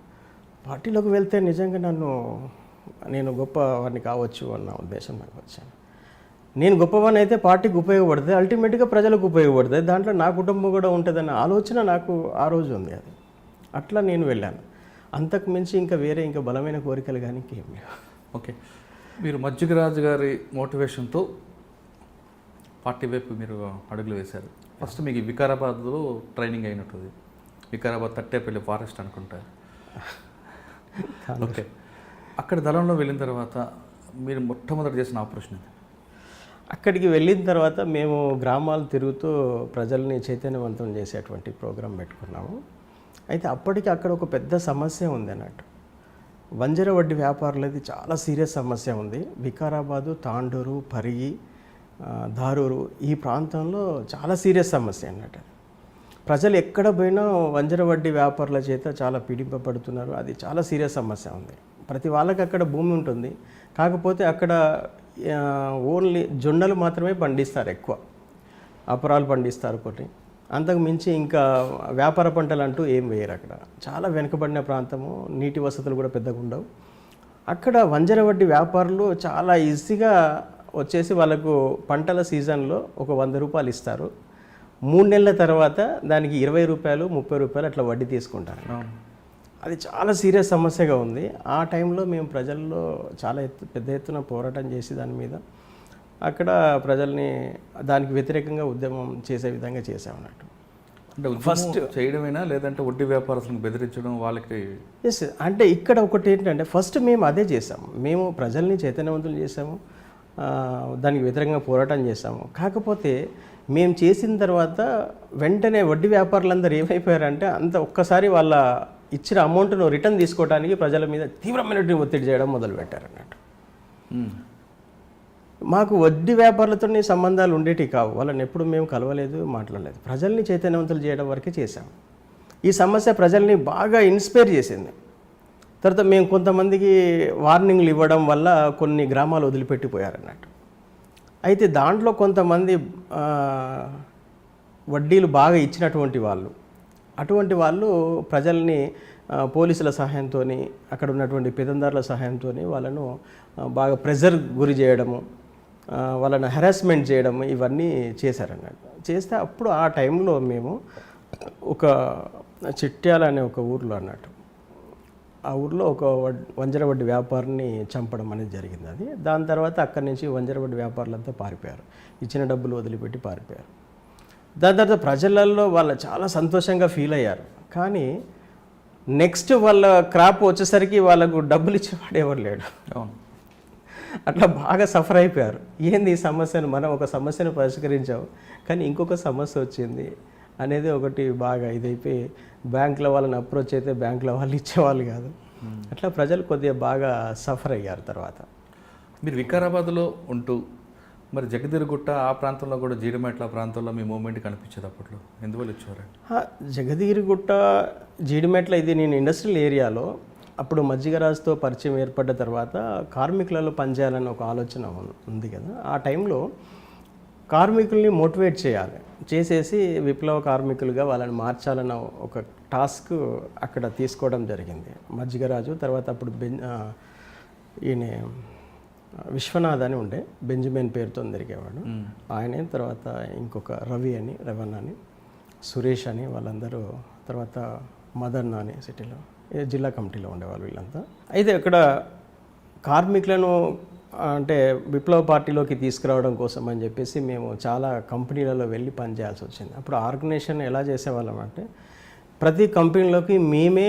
పార్టీలోకి వెళ్తే నిజంగా నేను గొప్పవాడిని కావచ్చు అన్న ఉద్దేశం నాకు వచ్చాను. నేను గొప్పవాడిని అయితే పార్టీకి ఉపయోగపడుతుంది, అల్టిమేట్గా ప్రజలకు ఉపయోగపడుతుంది, దాంట్లో నా కుటుంబం కూడా ఉంటుందన్న ఆలోచన నాకు ఆ రోజు ఉంది. అది అట్లా నేను వెళ్ళాను. అంతకు మించి ఇంకా వేరే ఇంకా బలమైన కోరికలు కానీ ఇంకేం లేవు. ఓకే, మీరు మజ్జిగరాజు గారి మోటివేషన్తో పార్టీ వైపు మీరు అడుగులు వేశారు. ఫస్ట్ మీకు వికారాబాద్లో ట్రైనింగ్ అయినట్టుంది, వికారాబాద్ తట్టేపల్లి ఫారెస్ట్ అనుకుంటారు. ఓకే, అక్కడ దళంలో వెళ్ళిన తర్వాత మీరు మొట్టమొదటి చేసిన ఆపరేషన్? అక్కడికి వెళ్ళిన తర్వాత మేము గ్రామాలు తిరుగుతూ ప్రజల్ని చైతన్యవంతం చేసేటువంటి ప్రోగ్రాం పెట్టుకున్నాము. అయితే అప్పటికి అక్కడ ఒక పెద్ద సమస్య ఉంది అన్నట్టు. వంజర వడ్డీ వ్యాపారులది చాలా సీరియస్ సమస్య ఉంది. వికారాబాదు, తాండూరు, పరిగి, ధారూరు ఈ ప్రాంతంలో చాలా సీరియస్ సమస్య అన్నట్టు. ప్రజలు ఎక్కడ పోయినా వంజర వడ్డీ వ్యాపారుల చేత చాలా పీడింపబడుతున్నారు. అది చాలా సీరియస్ సమస్య ఉంది. ప్రతి వాళ్ళకి అక్కడ భూమి ఉంటుంది, కాకపోతే అక్కడ ఓన్లీ జొన్నలు మాత్రమే పండిస్తారు, ఎక్కువ అపరాలు పండిస్తారు కొన్ని, అంతకు మించి ఇంకా వ్యాపార పంటలు అంటూ ఏం వేయరు. అక్కడ చాలా వెనుకబడిన ప్రాంతము, నీటి వసతులు కూడా పెద్దగా ఉండవు. అక్కడ వంజర వడ్డీ వ్యాపారులు చాలా ఈజీగా వచ్చేసి వాళ్ళకు పంటల సీజన్లో ఒక 100 రూపాయలు ఇస్తారు, 3 నెలల తర్వాత దానికి 20 రూపాయలు 30 రూపాయలు అట్లా వడ్డీ తీసుకుంటారు. అది చాలా సీరియస్ సమస్యగా ఉంది. ఆ టైంలో మేము ప్రజల్లో చాలా పెద్ద ఎత్తున పోరాటం చేసి దాని మీద అక్కడ ప్రజల్ని దానికి వ్యతిరేకంగా ఉద్యమం చేసే విధంగా చేసామన్నట్టు. అంటే ఫస్ట్ చేయడమేనా, లేదంటే వడ్డీ వ్యాపారస్తులను బెదిరించడం వాళ్ళకి? ఎస్, అంటే ఇక్కడ ఒకటి ఏంటంటే ఫస్ట్ మేము అదే చేసాము, మేము ప్రజల్ని చైతన్యవంతులు చేసాము, దానికి వ్యతిరేకంగా పోరాటం చేసాము. కాకపోతే మేము చేసిన తర్వాత వెంటనే వడ్డీ వ్యాపారులందరూ ఏమైపోయారంటే అంత ఒక్కసారి వాళ్ళ ఇచ్చిన అమౌంట్ను రిటర్న్ తీసుకోవడానికి ప్రజల మీద తీవ్రమైనటువంటి ఒత్తిడి చేయడం మొదలుపెట్టారన్నట్టు. మాకు వడ్డీ వ్యాపారులతో సంబంధాలు ఉండేటివి కావు, వాళ్ళని ఎప్పుడు మేము కలవలేదు, మాట్లాడలేదు. ప్రజల్ని చైతన్యవంతులు చేయడం వరకే చేశాము. ఈ సమస్య ప్రజల్ని బాగా ఇన్స్పైర్ చేసింది. తర్వాత మేము కొంతమందికి వార్నింగ్లు ఇవ్వడం వల్ల కొన్ని గ్రామాలు వదిలిపెట్టిపోయారన్నట్టు. అయితే దాంట్లో కొంతమంది వడ్డీలు బాగా ఇచ్చినటువంటి వాళ్ళు, అటువంటి వాళ్ళు ప్రజల్ని పోలీసుల సహాయంతో, అక్కడ ఉన్నటువంటి పెదందారుల సహాయంతో వాళ్ళను బాగా ప్రెజర్ గురి చేయడము, వాళ్ళని హెరాస్మెంట్ చేయడము ఇవన్నీ చేశారన్నట్టు. చేస్తే అప్పుడు ఆ టైంలో మేము ఒక చిట్యాల అనే ఒక ఊర్లో అన్నట్టు, ఆ ఊర్లో ఒక వంజరవడ్డీ వ్యాపారిని చంపడం అనేది జరిగింది. అది దాని తర్వాత అక్కడి నుంచి వంజరవడ్డీ వ్యాపారులంతా పారిపోయారు, ఇచ్చిన డబ్బులు వదిలిపెట్టి పారిపోయారు. దాని తర్వాత ప్రజలలో వాళ్ళు చాలా సంతోషంగా ఫీల్ అయ్యారు. కానీ నెక్స్ట్ వాళ్ళ క్రాప్ వచ్చేసరికి వాళ్ళకు డబ్బులు ఇచ్చేవాడు ఎవరు లేడు. అట్లా బాగా సఫర్ అయిపోయారు. ఏంది ఈ సమస్యను, మనం ఒక సమస్యను పరిష్కరించాము కానీ ఇంకొక సమస్య వచ్చింది అనేది ఒకటి బాగా ఇదైపోయి బ్యాంకుల వాళ్ళని అప్రోచ్ అయితే బ్యాంకుల వాళ్ళు ఇచ్చేవాళ్ళు కాదు. అట్లా ప్రజలు కొద్దిగా బాగా సఫర్ అయ్యారు. తర్వాత మీరు వికారాబాద్లో ఉంటూ మరి జగదీరుగుట్ట ఆ ప్రాంతంలో కూడా జీడిమెట్ల ప్రాంతంలో మీ మూమెంట్ కనిపించేది అప్పట్లో, ఎందువల్ల వచ్చేవారు? జగదీరుగుట్ట, జీడిమెట్ల ఇది నేను ఇండస్ట్రియల్ ఏరియాలో అప్పుడు మజ్జిగరాజుతో పరిచయం ఏర్పడ్డ తర్వాత కార్మికులలో పనిచేయాలని ఒక ఆలోచన ఉంది కదా. ఆ టైంలో కార్మికుల్ని మోటివేట్ చేయాలి, చేసేసి విప్లవ కార్మికులుగా వాళ్ళని మార్చాలన్న ఒక టాస్క్ అక్కడ తీసుకోవడం జరిగింది. మజ్జిగరాజు తర్వాత అప్పుడు ఈయన విశ్వనాథ్ అని ఉండే, బెంజమిన్ పేరుతో తిరిగేవాడు ఆయన, తర్వాత ఇంకొక రవణ అని, సురేష్ అని, వాళ్ళందరూ, తర్వాత మదన్ అని సిటీలో జిల్లా కమిటీలో ఉండేవాళ్ళు వీళ్ళంతా. అయితే అక్కడ కార్మికులను అంటే విప్లవ పార్టీలోకి తీసుకురావడం కోసం అని చెప్పేసి మేము చాలా కంపెనీలలో వెళ్ళి పనిచేయాల్సి వచ్చింది. అప్పుడు ఆర్గనైజేషన్ ఎలా చేసేవాళ్ళం అంటే ప్రతి కంపెనీలోకి మేమే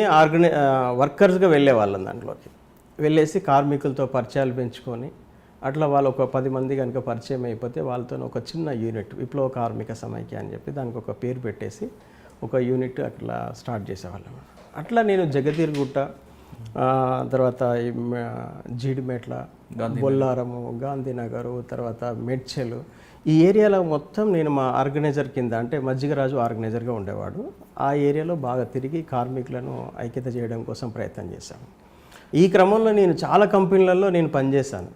వర్కర్స్గా వెళ్ళేవాళ్ళం, దాంట్లోకి వెళ్ళేసి కార్మికులతో పరిచయాలు పెంచుకొని అట్లా వాళ్ళు ఒక 10 మంది కనుక పరిచయం అయిపోతే వాళ్ళతో ఒక చిన్న యూనిట్ విప్లవ కార్మిక సమైక్య అని చెప్పి దానికి ఒక పేరు పెట్టేసి ఒక యూనిట్ అట్లా స్టార్ట్ చేసేవాళ్ళం. అట్లా నేను జగదీరుగుట్ట, తర్వాత జీడిమెట్ల, బొల్లారము, గాంధీనగరు, తర్వాత మెడ్చెలు, ఈ ఏరియాలో మొత్తం నేను మా ఆర్గనైజర్ కింద, అంటే మజ్జిగరాజు ఆర్గనైజర్గా ఉండేవాడు. ఆ ఏరియాలో బాగా తిరిగి కార్మికులను ఐక్యత చేయడం కోసం ప్రయత్నం చేశాను. ఈ క్రమంలో నేను చాలా కంపెనీలలో నేను పనిచేశాను.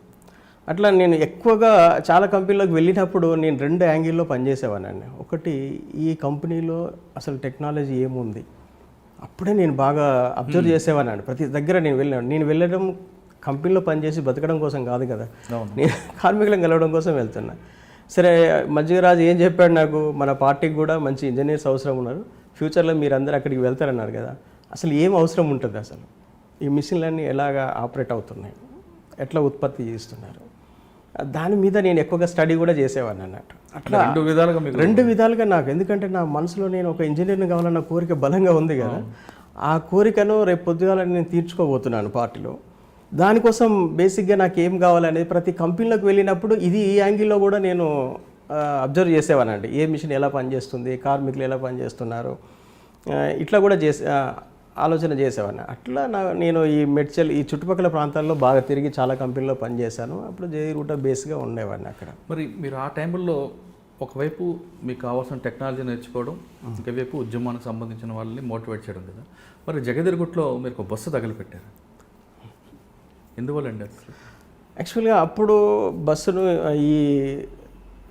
అట్లా నేను ఎక్కువగా చాలా కంపెనీలోకి వెళ్ళినప్పుడు నేను 2 యాంగిల్లో పనిచేసేవాడిని. ఒకటి, ఈ కంపెనీలో అసలు టెక్నాలజీ ఏముంది అప్పుడే నేను బాగా అబ్జర్వ్ చేసేవాడిని. ప్రతి దగ్గర నేను వెళ్ళడం కంపెనీలో పనిచేసి బతకడం కోసం కాదు కదా, నేను కార్మికులను కలవడం కోసం వెళ్తున్నా. సరే, మజ్జిగరాజు ఏం చెప్పాడు నాకు, మన పార్టీకి కూడా మంచి ఇంజనీర్స్ అవసరం ఉన్నారు, ఫ్యూచర్లో మీరందరూ అక్కడికి వెళ్తారన్నారు కదా, అసలు ఏం అవసరం ఉంటుంది, అసలు ఈ మిషన్లన్నీ ఎలాగా ఆపరేట్ అవుతున్నాయి, ఎట్లా ఉత్పత్తి చేస్తున్నారు, దాని మీద నేను ఎక్కువగా స్టడీ కూడా చేసేవాడిని అన్నట్టు. అట్లా 2 విధాలుగా నాకు, ఎందుకంటే నా మనసులో నేను ఒక ఇంజనీర్ని కావాలన్న కోరిక బలంగా ఉంది కదా, ఆ కోరికను రేపు పొద్దుగాల నేను తీర్చుకోబోతున్నాను పార్టీలో. దానికోసం బేసిక్గా నాకు ఏం కావాలనేది ప్రతి కంపెనీలోకి వెళ్ళినప్పుడు ఇది ఈ యాంగిల్లో కూడా నేను అబ్జర్వ్ చేసేవానండి. ఏ మిషన్ ఎలా పనిచేస్తుంది, కార్మికులు ఎలా పనిచేస్తున్నారు, ఇట్లా కూడా ఆలోచన చేసేవాడిని. అట్లా నేను ఈ మెడ్చల్, ఈ చుట్టుపక్కల ప్రాంతాల్లో బాగా తిరిగి చాలా కంపెనీలో పనిచేశాను. అప్పుడు జగదీరుగుట్ట బేస్గా ఉండేవాడిని అక్కడ. మరి మీరు ఆ టైంలో ఒకవైపు మీకు కావాల్సిన టెక్నాలజీ నేర్చుకోవడం, ఇంకోవైపు ఉద్యమానికి సంబంధించిన వాళ్ళని మోటివేట్ చేయడం కదా. మరి జగదీరుగుట్టలో మీరు ఒక బస్సు తగలపెట్టారు, ఎందువల్ల అండి? అసలు యాక్చువల్గా అప్పుడు బస్సును ఈ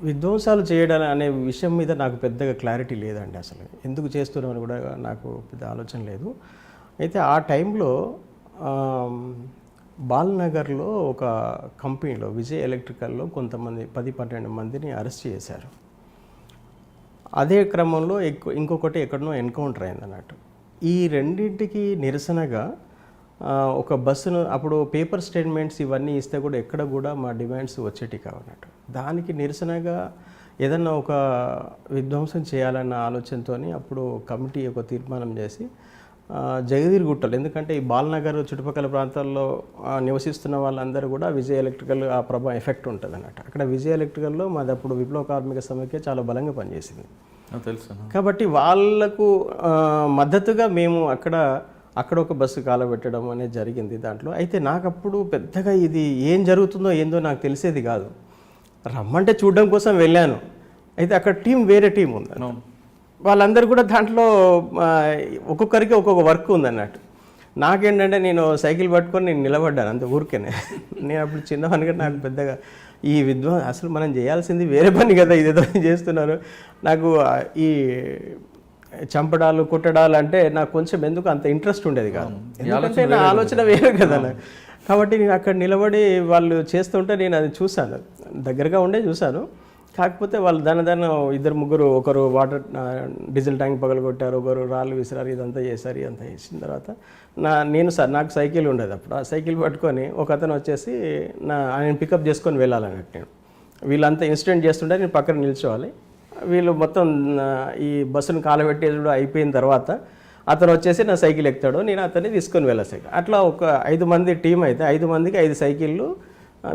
విధ్వంసాలు చేయడం అనే విషయం మీద నాకు పెద్దగా క్లారిటీ లేదండి. అసలు ఎందుకు చేస్తున్నామని కూడా నాకు పెద్ద ఆలోచన లేదు. అయితే ఆ టైంలో బాల్నగర్లో ఒక కంపెనీలో, విజయ్ ఎలక్ట్రికల్లో కొంతమంది 10-12 మందిని అరెస్ట్ చేశారు. అదే క్రమంలో ఇంకొకటి ఎక్కడనో ఎన్కౌంటర్ అయింది అన్నట్టు. ఈ రెండింటికి నిరసనగా ఒక బస్సును, అప్పుడు పేపర్ స్టేట్మెంట్స్ ఇవన్నీ ఇస్తే కూడా ఎక్కడ కూడా మా డిమాండ్స్ వచ్చేటి కావన్నట్టు. దానికి నిరసనగా ఏదన్నా ఒక విధ్వంసం చేయాలన్న ఆలోచనతో అప్పుడు కమిటీ ఒక తీర్మానం చేసి జగదీరుగుట్టలు, ఎందుకంటే ఈ బాల్నగర్ చుట్టుపక్కల ప్రాంతాల్లో నివసిస్తున్న వాళ్ళందరూ కూడా విజయ్ ఎలక్ట్రికల్ ఆ ప్రభావం ఎఫెక్ట్ ఉంటుంది అన్నట్టు. అక్కడ విజయ్ ఎలక్ట్రికల్లో మాది అప్పుడు విప్లవ కార్మిక సమైక్య చాలా బలంగా పనిచేసింది తెలుసు. కాబట్టి వాళ్లకు మద్దతుగా మేము అక్కడ ఒక బస్సు కాలబెట్టడం అనేది జరిగింది దాంట్లో. అయితే నాకు అప్పుడు పెద్దగా ఇది ఏం జరుగుతుందో ఏందో నాకు తెలిసేది కాదు. రమ్మంటే చూడడం కోసం వెళ్ళాను. అయితే అక్కడ వేరే టీం ఉంది, వాళ్ళందరూ కూడా దాంట్లో ఒక్కొక్కరికి ఒక్కొక్క వర్క్ ఉందన్నట్టు. నాకేంటంటే నేను సైకిల్ పట్టుకొని నేను నిలబడ్డాను అంత ఊరికేనే. నేను అప్పుడు చిన్నవానిగా నాకు పెద్దగా ఈ అసలు మనం చేయాల్సింది వేరే పని కదా, ఇదేదో చేస్తున్నారు. నాకు ఈ చంపడాలు కొట్టడాలు అంటే నాకు కొంచెం ఎందుకు అంత ఇంట్రెస్ట్ ఉండేది కాదు, ఎందుకంటే నా ఆలోచన వేరే కదా నాకు. కాబట్టి నేను అక్కడ నిలబడి వాళ్ళు చేస్తుంటే నేను అది చూశాను, దగ్గరగా ఉండే చూశాను. కాకపోతే వాళ్ళు దాని ఇద్దరు ముగ్గురు, ఒకరు వాటర్ డీజిల్ ట్యాంక్ పగలగొట్టారు, ఒకరు రాళ్ళు విసిరారు, ఇదంతా చేసిన తర్వాత నాకు సైకిల్ ఉండేది అప్పుడు. ఆ సైకిల్ పట్టుకొని ఒక అతను వచ్చేసి ఆయన పికప్ చేసుకొని వెళ్ళాలన్నట్టు. నేను వీళ్ళంతా ఇన్సిడెంట్ చేస్తుంటే నేను పక్కన నిల్చోవాలి. వీళ్ళు మొత్తం ఈ బస్సును కాలబెట్టేది కూడా అయిపోయిన తర్వాత అతను వచ్చేసి నా సైకిల్ ఎక్కుతాడు, నేను అతన్ని తీసుకొని వెళ్ళాను. అట్లా ఒక 5 మంది టీం అయితే 5 మందికి 5 సైకిళ్ళు,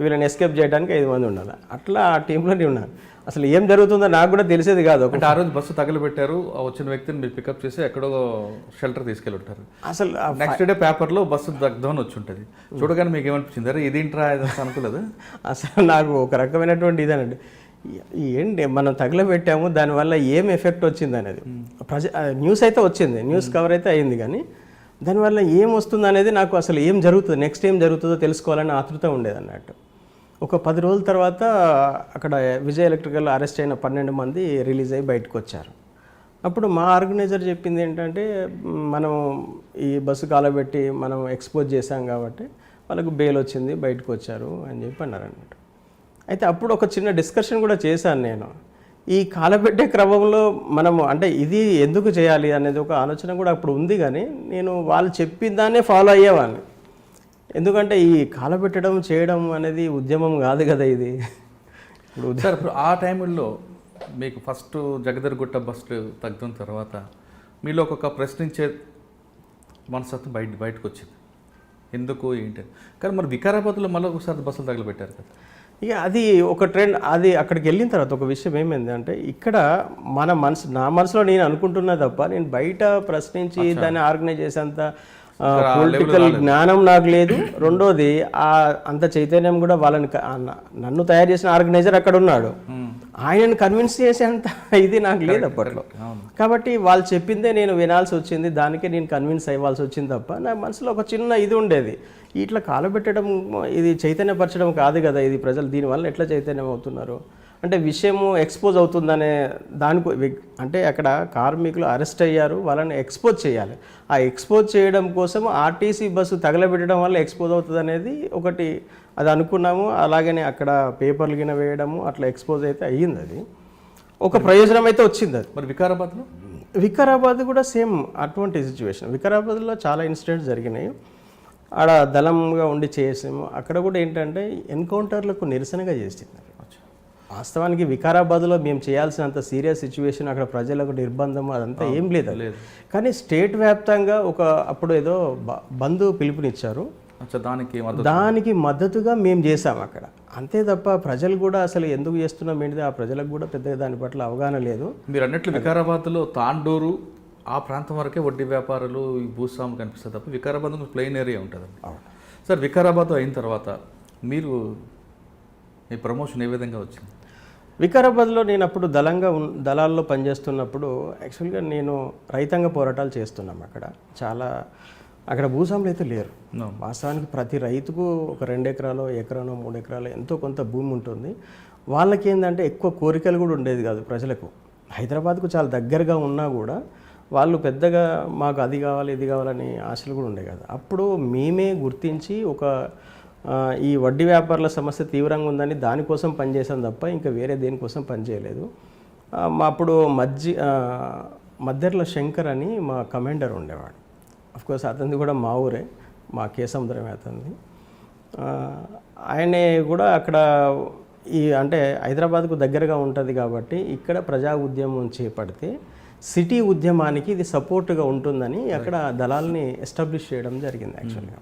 వీళ్ళని ఎస్కేప్ చేయడానికి 5 మంది ఉండాలి. అట్లా ఆ టీంలో నేను ఉన్నాను. అసలు ఏం జరుగుతుందో నాకు కూడా తెలిసేది కాదు. అంటే ఆ రోజు బస్సు తగలబెట్టారు, వచ్చిన వ్యక్తిని మీరు పికప్ చేసి ఎక్కడో షెల్టర్ తీసుకెళ్ళి ఉంటారు. అసలు నెక్స్ట్ డే పేపర్లో బస్సు దగ్ధం వచ్చి ఉంటుంది. చూడగానే మీకు ఏమనిపించింది, అరే ఇదేంట్రా ఇదంతా అనుకోలేదు? అసలు నాకు ఒక రకమైనటువంటి ఇదేనండి, ఏంటి మనం తగలబెట్టాము, దానివల్ల ఏం ఎఫెక్ట్ వచ్చింది అనేది న్యూస్ అయితే వచ్చింది, న్యూస్ కవర్ అయితే అయింది, కానీ దానివల్ల ఏం వస్తుంది అనేది నాకు అసలు ఏం జరుగుతుంది, నెక్స్ట్ ఏం జరుగుతుందో తెలుసుకోవాలని ఆతృత ఉండేది అన్నట్టు. ఒక 10 రోజుల తర్వాత అక్కడ విజయ్ ఎలక్ట్రికల్ అరెస్ట్ అయిన 12 మంది రిలీజ్ అయ్యి బయటకు వచ్చారు. అప్పుడు మా ఆర్గనైజర్ చెప్పింది ఏంటంటే, మనం ఈ బస్సు కాలబెట్టి మనం ఎక్స్పోజ్ చేశాం కాబట్టి వాళ్ళకు బెయిల్ వచ్చింది, బయటకు వచ్చారు అని చెప్పి అన్నారు అన్నట్టు. అయితే అప్పుడు ఒక చిన్న డిస్కషన్ కూడా చేశాను నేను. ఈ కాలబెట్టే క్రమంలో మనము అంటే ఇది ఎందుకు చేయాలి అనేది ఒక ఆలోచన కూడా అప్పుడు ఉంది, కానీ నేను వాళ్ళు చెప్పిన దాన్నే ఫాలో అయ్యేవాడిని. ఎందుకంటే ఈ కాలబెట్టడం చేయడం అనేది ఉద్యమం కాదు కదా ఇది. ఇప్పుడు ఆ టైంలో మీకు ఫస్ట్ జగదర్గుట్ట బస్సు తగ్గిన తర్వాత మీలో ఒక ప్రశ్నించే మనస్తత్వం బయటకు వచ్చింది, ఎందుకు ఏంటి. కానీ మరి వికారాబాద్లో మళ్ళీ ఒకసారి బస్సులు తగలబెట్టారు కదా. ఇక అది ఒక ట్రెండ్. అది అక్కడికి వెళ్ళిన తర్వాత ఒక విషయం ఏమైంది అంటే, ఇక్కడ నా మనసులో నేను అనుకుంటున్నా తప్ప నేను బయట ప్రశ్నించి దాన్ని ఆర్గనైజ్ చేసేంత పొలిటికల్ జ్ఞానం నాకు లేదు. రెండోది అంత చైతన్యం కూడా నన్ను తయారు చేసిన ఆర్గనైజర్ అక్కడ ఉన్నాడు, ఆయనను కన్విన్స్ చేసేంత ఇది నాకు లేదు అప్పట్లో. కాబట్టి వాళ్ళు చెప్పిందే నేను వినాల్సి వచ్చింది, దానికే నేను కన్విన్స్ అవ్వాల్సి వచ్చింది తప్ప నా మనసులో ఒక చిన్న ఇది ఉండేది, ఇట్లా కాలబెట్టడం ఇది చైతన్యపరచడం కాదు కదా, ఇది ప్రజలు దీనివల్ల ఎట్లా చైతన్యం అవుతున్నారు అంటే విషయము ఎక్స్పోజ్ అవుతుందనే దానికి. అంటే అక్కడ కార్మికులు అరెస్ట్ అయ్యారు, వాళ్ళని ఎక్స్పోజ్ చేయాలి. ఆ ఎక్స్పోజ్ చేయడం కోసం ఆర్టీసీ బస్సు తగలబెట్టడం వల్ల ఎక్స్పోజ్ అవుతుంది అనేది ఒకటి, అది అనుకున్నాము. అలాగనే అక్కడ పేపర్లు గిన వేయడము అట్లా ఎక్స్పోజ్ అయితే అయ్యింది, అది ఒక ప్రయోజనం అయితే వచ్చింది. అది మరి వికారాబాద్ కూడా సేమ్ అటువంటి సిచ్యువేషన్. వికారాబాద్లో చాలా ఇన్సిడెంట్స్ జరిగినాయి, ఆడ దళంగా ఉండి చేసాము. అక్కడ కూడా ఏంటంటే ఎన్కౌంటర్లకు నిరసనగా చేసింది. వాస్తవానికి వికారాబాద్లో మేము చేయాల్సినంత సీరియస్ సిచ్యువేషన్, అక్కడ ప్రజలకు నిర్బంధం అదంతా ఏం లేదు. కానీ స్టేట్ వ్యాప్తంగా అప్పుడు ఏదో బంద్ పిలుపునిచ్చారు, దానికి మద్దతుగా మేము చేసాం అక్కడ. అంతే తప్ప ప్రజలు కూడా అసలు ఎందుకు చేస్తున్నాం ఏంటిది ఆ ప్రజలకు కూడా పెద్దగా దాని పట్ల అవగాహన లేదు. మీరు అన్నట్లు వికారాబాద్లో తాండూరు ఆ ప్రాంతం వరకే వడ్డీ వ్యాపారులు భూస్వాములు కనిపిస్తుంది తప్ప వికారాబాద్ ప్లెయిన్ ఏరియా ఉంటుంది. సార్, వికారాబాద్ అయిన తర్వాత మీరు మీ ప్రమోషన్ ఏ విధంగా వచ్చింది? వికారాబాద్లో నేను అప్పుడు దళాల్లో పనిచేస్తున్నప్పుడు యాక్చువల్గా నేను రైతాంగ పోరాటాలు చేస్తున్నాం. అక్కడ భూస్వాములు అయితే లేరు. వాస్తవానికి ప్రతి రైతుకు ఒక 2 ఎకరాలు, ఎకరానో 3 ఎకరాలు ఎంతో కొంత భూమి ఉంటుంది. వాళ్ళకి ఏంటంటే ఎక్కువ కోరికలు కూడా ఉండేది కాదు ప్రజలకు. హైదరాబాద్కు చాలా దగ్గరగా ఉన్నా కూడా వాళ్ళు పెద్దగా మాకు అది కావాలి ఇది కావాలని ఆశలు కూడా ఉండే కదా. అప్పుడు మేమే గుర్తించి ఈ వడ్డీ వ్యాపారుల సమస్య తీవ్రంగా ఉందని దానికోసం పనిచేసాం తప్ప ఇంకా వేరే దేనికోసం పనిచేయలేదు. అప్పుడు మద్దెర్ల శంకర్ అని మా కమాండర్ ఉండేవాడు. అఫ్కోర్స్ అతనిది కూడా మా ఊరే, మా కేసముద్రమే అతనిది. ఆయనే కూడా అక్కడ అంటే హైదరాబాద్కు దగ్గరగా ఉంటుంది కాబట్టి ఇక్కడ ప్రజా ఉద్యమం చేపడితే సిటీ ఉద్యమానికి ఇది సపోర్ట్గా ఉంటుందని అక్కడ దళాలని ఎస్టాబ్లిష్ చేయడం జరిగింది యాక్చువల్గా.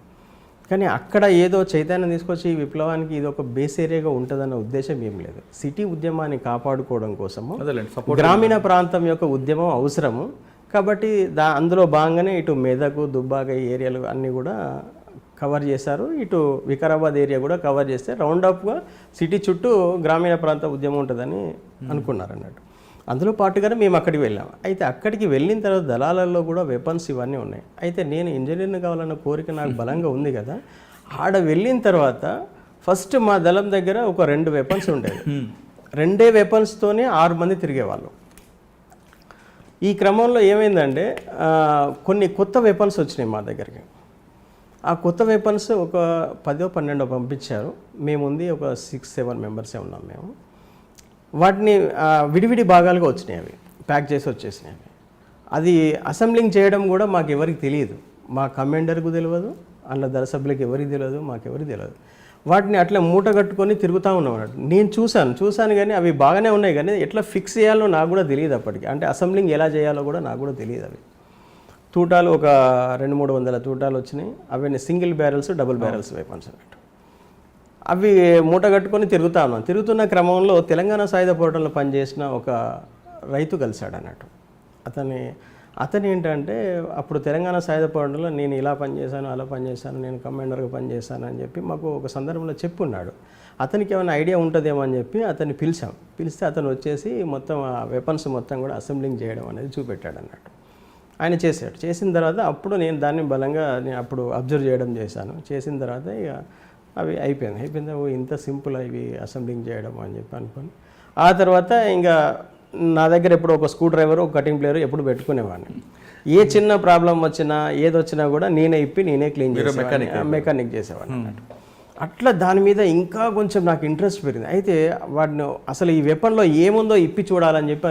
కానీ అక్కడ ఏదో చైతన్యం తీసుకొచ్చి ఈ విప్లవానికి ఇది ఒక బేస్ ఏరియాగా ఉంటుందన్న ఉద్దేశం ఏం లేదు. సిటీ ఉద్యమాన్ని కాపాడుకోవడం కోసము గ్రామీణ ప్రాంతం యొక్క ఉద్యమం అవసరము కాబట్టి అందులో భాగంగానే ఇటు మెదక్, దుబ్బాక ఏరియాలు అన్నీ కూడా కవర్ చేశారు. ఇటు వికారాబాద్ ఏరియా కూడా కవర్ చేస్తే రౌండప్గా సిటీ చుట్టూ గ్రామీణ ప్రాంత ఉద్యమం ఉంటుందని అనుకున్నారు అన్నట్టు. అందులో పాటుగానే మేము అక్కడికి వెళ్ళాము. అయితే అక్కడికి వెళ్ళిన తర్వాత దళాలలో కూడా వెపన్స్ ఇవన్నీ ఉన్నాయి. అయితే నేను ఇంజనీర్ని కావాలన్న కోరిక నాకు బలంగా ఉంది కదా. ఆడ వెళ్ళిన తర్వాత ఫస్ట్ మా దళం దగ్గర ఒక 2 వెపన్స్ ఉండేవి. 2 వెపన్స్తోనే 6 మంది తిరిగేవాళ్ళు. ఈ క్రమంలో ఏమైందంటే కొన్ని కొత్త వెపన్స్ వచ్చినాయి మా దగ్గరికి. ఆ కొత్త వెపన్స్ ఒక 10-12 పంపించారు. మేముంది ఒక 6-7 మెంబర్సే ఉన్నాం మేము. వాటిని విడివిడి భాగాలుగా వచ్చినాయి, అవి ప్యాక్ చేసి వచ్చేసినాయి. అది అసెంబ్లింగ్ చేయడం కూడా మాకు ఎవరికి తెలియదు, మా కమాండర్కు తెలియదు, అందులో దళ సభ్యులకు ఎవరికి తెలియదు, మాకెవరికి తెలియదు. వాటిని అట్లా మూట కట్టుకొని తిరుగుతూ ఉన్నాం అన్నట్టు. నేను చూశాను కానీ అవి బాగానే ఉన్నాయి, కానీ ఎట్లా ఫిక్స్ చేయాలో నాకు కూడా తెలియదు అప్పటికి. అంటే అసెంబ్లింగ్ ఎలా చేయాలో కూడా నాకు కూడా తెలియదు. అవి తూటాలు ఒక 200-300 తూటాలు వచ్చినాయి. అవన్నీ single barrels, double barrels weapons అన్నట్టు. అవి మూట కట్టుకొని తిరుగుతా ఉన్నాం. తిరుగుతున్న క్రమంలో తెలంగాణ సాయుధ పోరాటంలో పనిచేసిన ఒక రైతు కలిశాడు అన్నట్టు. అతను ఏంటంటే అప్పుడు తెలంగాణ సాయుధ పోరాటంలో నేను ఇలా పనిచేశాను, అలా పనిచేశాను, నేను కమాండర్గా పనిచేశాను అని చెప్పి మాకు ఒక సందర్భంలో చెప్పున్నాడు. అతనికి ఏమైనా ఐడియా ఉంటుందేమో అని చెప్పి అతన్ని పిలిస్తే అతను వచ్చేసి మొత్తం ఆ వెపన్స్ మొత్తం కూడా అసెంబ్లింగ్ చేయడం అనేది చూపెట్టాడు అన్నట్టు. ఆయన చేశాడు. చేసిన తర్వాత అప్పుడు నేను దాన్ని బలంగా అప్పుడు అబ్జర్వ్ చేయడం చేసిన తర్వాత ఇక అవి అయిపోయింది. ఇంత సింపుల్ ఇవి అసెంబ్లింగ్ చేయడం అని చెప్పి అనుకోని ఆ తర్వాత ఇంకా నా దగ్గర ఎప్పుడు ఒక స్క్రూ డ్రైవర్, ఒక కటింగ్ ప్లేయర్ ఎప్పుడు పెట్టుకునేవాడిని. ఏ చిన్న ప్రాబ్లం వచ్చినా ఏది వచ్చినా కూడా నేనే క్లీన్ చేసేవాడిని, మెకానిక్ చేసేవాడిని అన్నట్టు. అట్లా దాని మీద ఇంకా కొంచెం నాకు ఇంట్రెస్ట్ పెరిగింది. అయితే వాటిని అసలు ఈ వెపన్లో ఏముందో ఇప్పి చూడాలని చెప్పి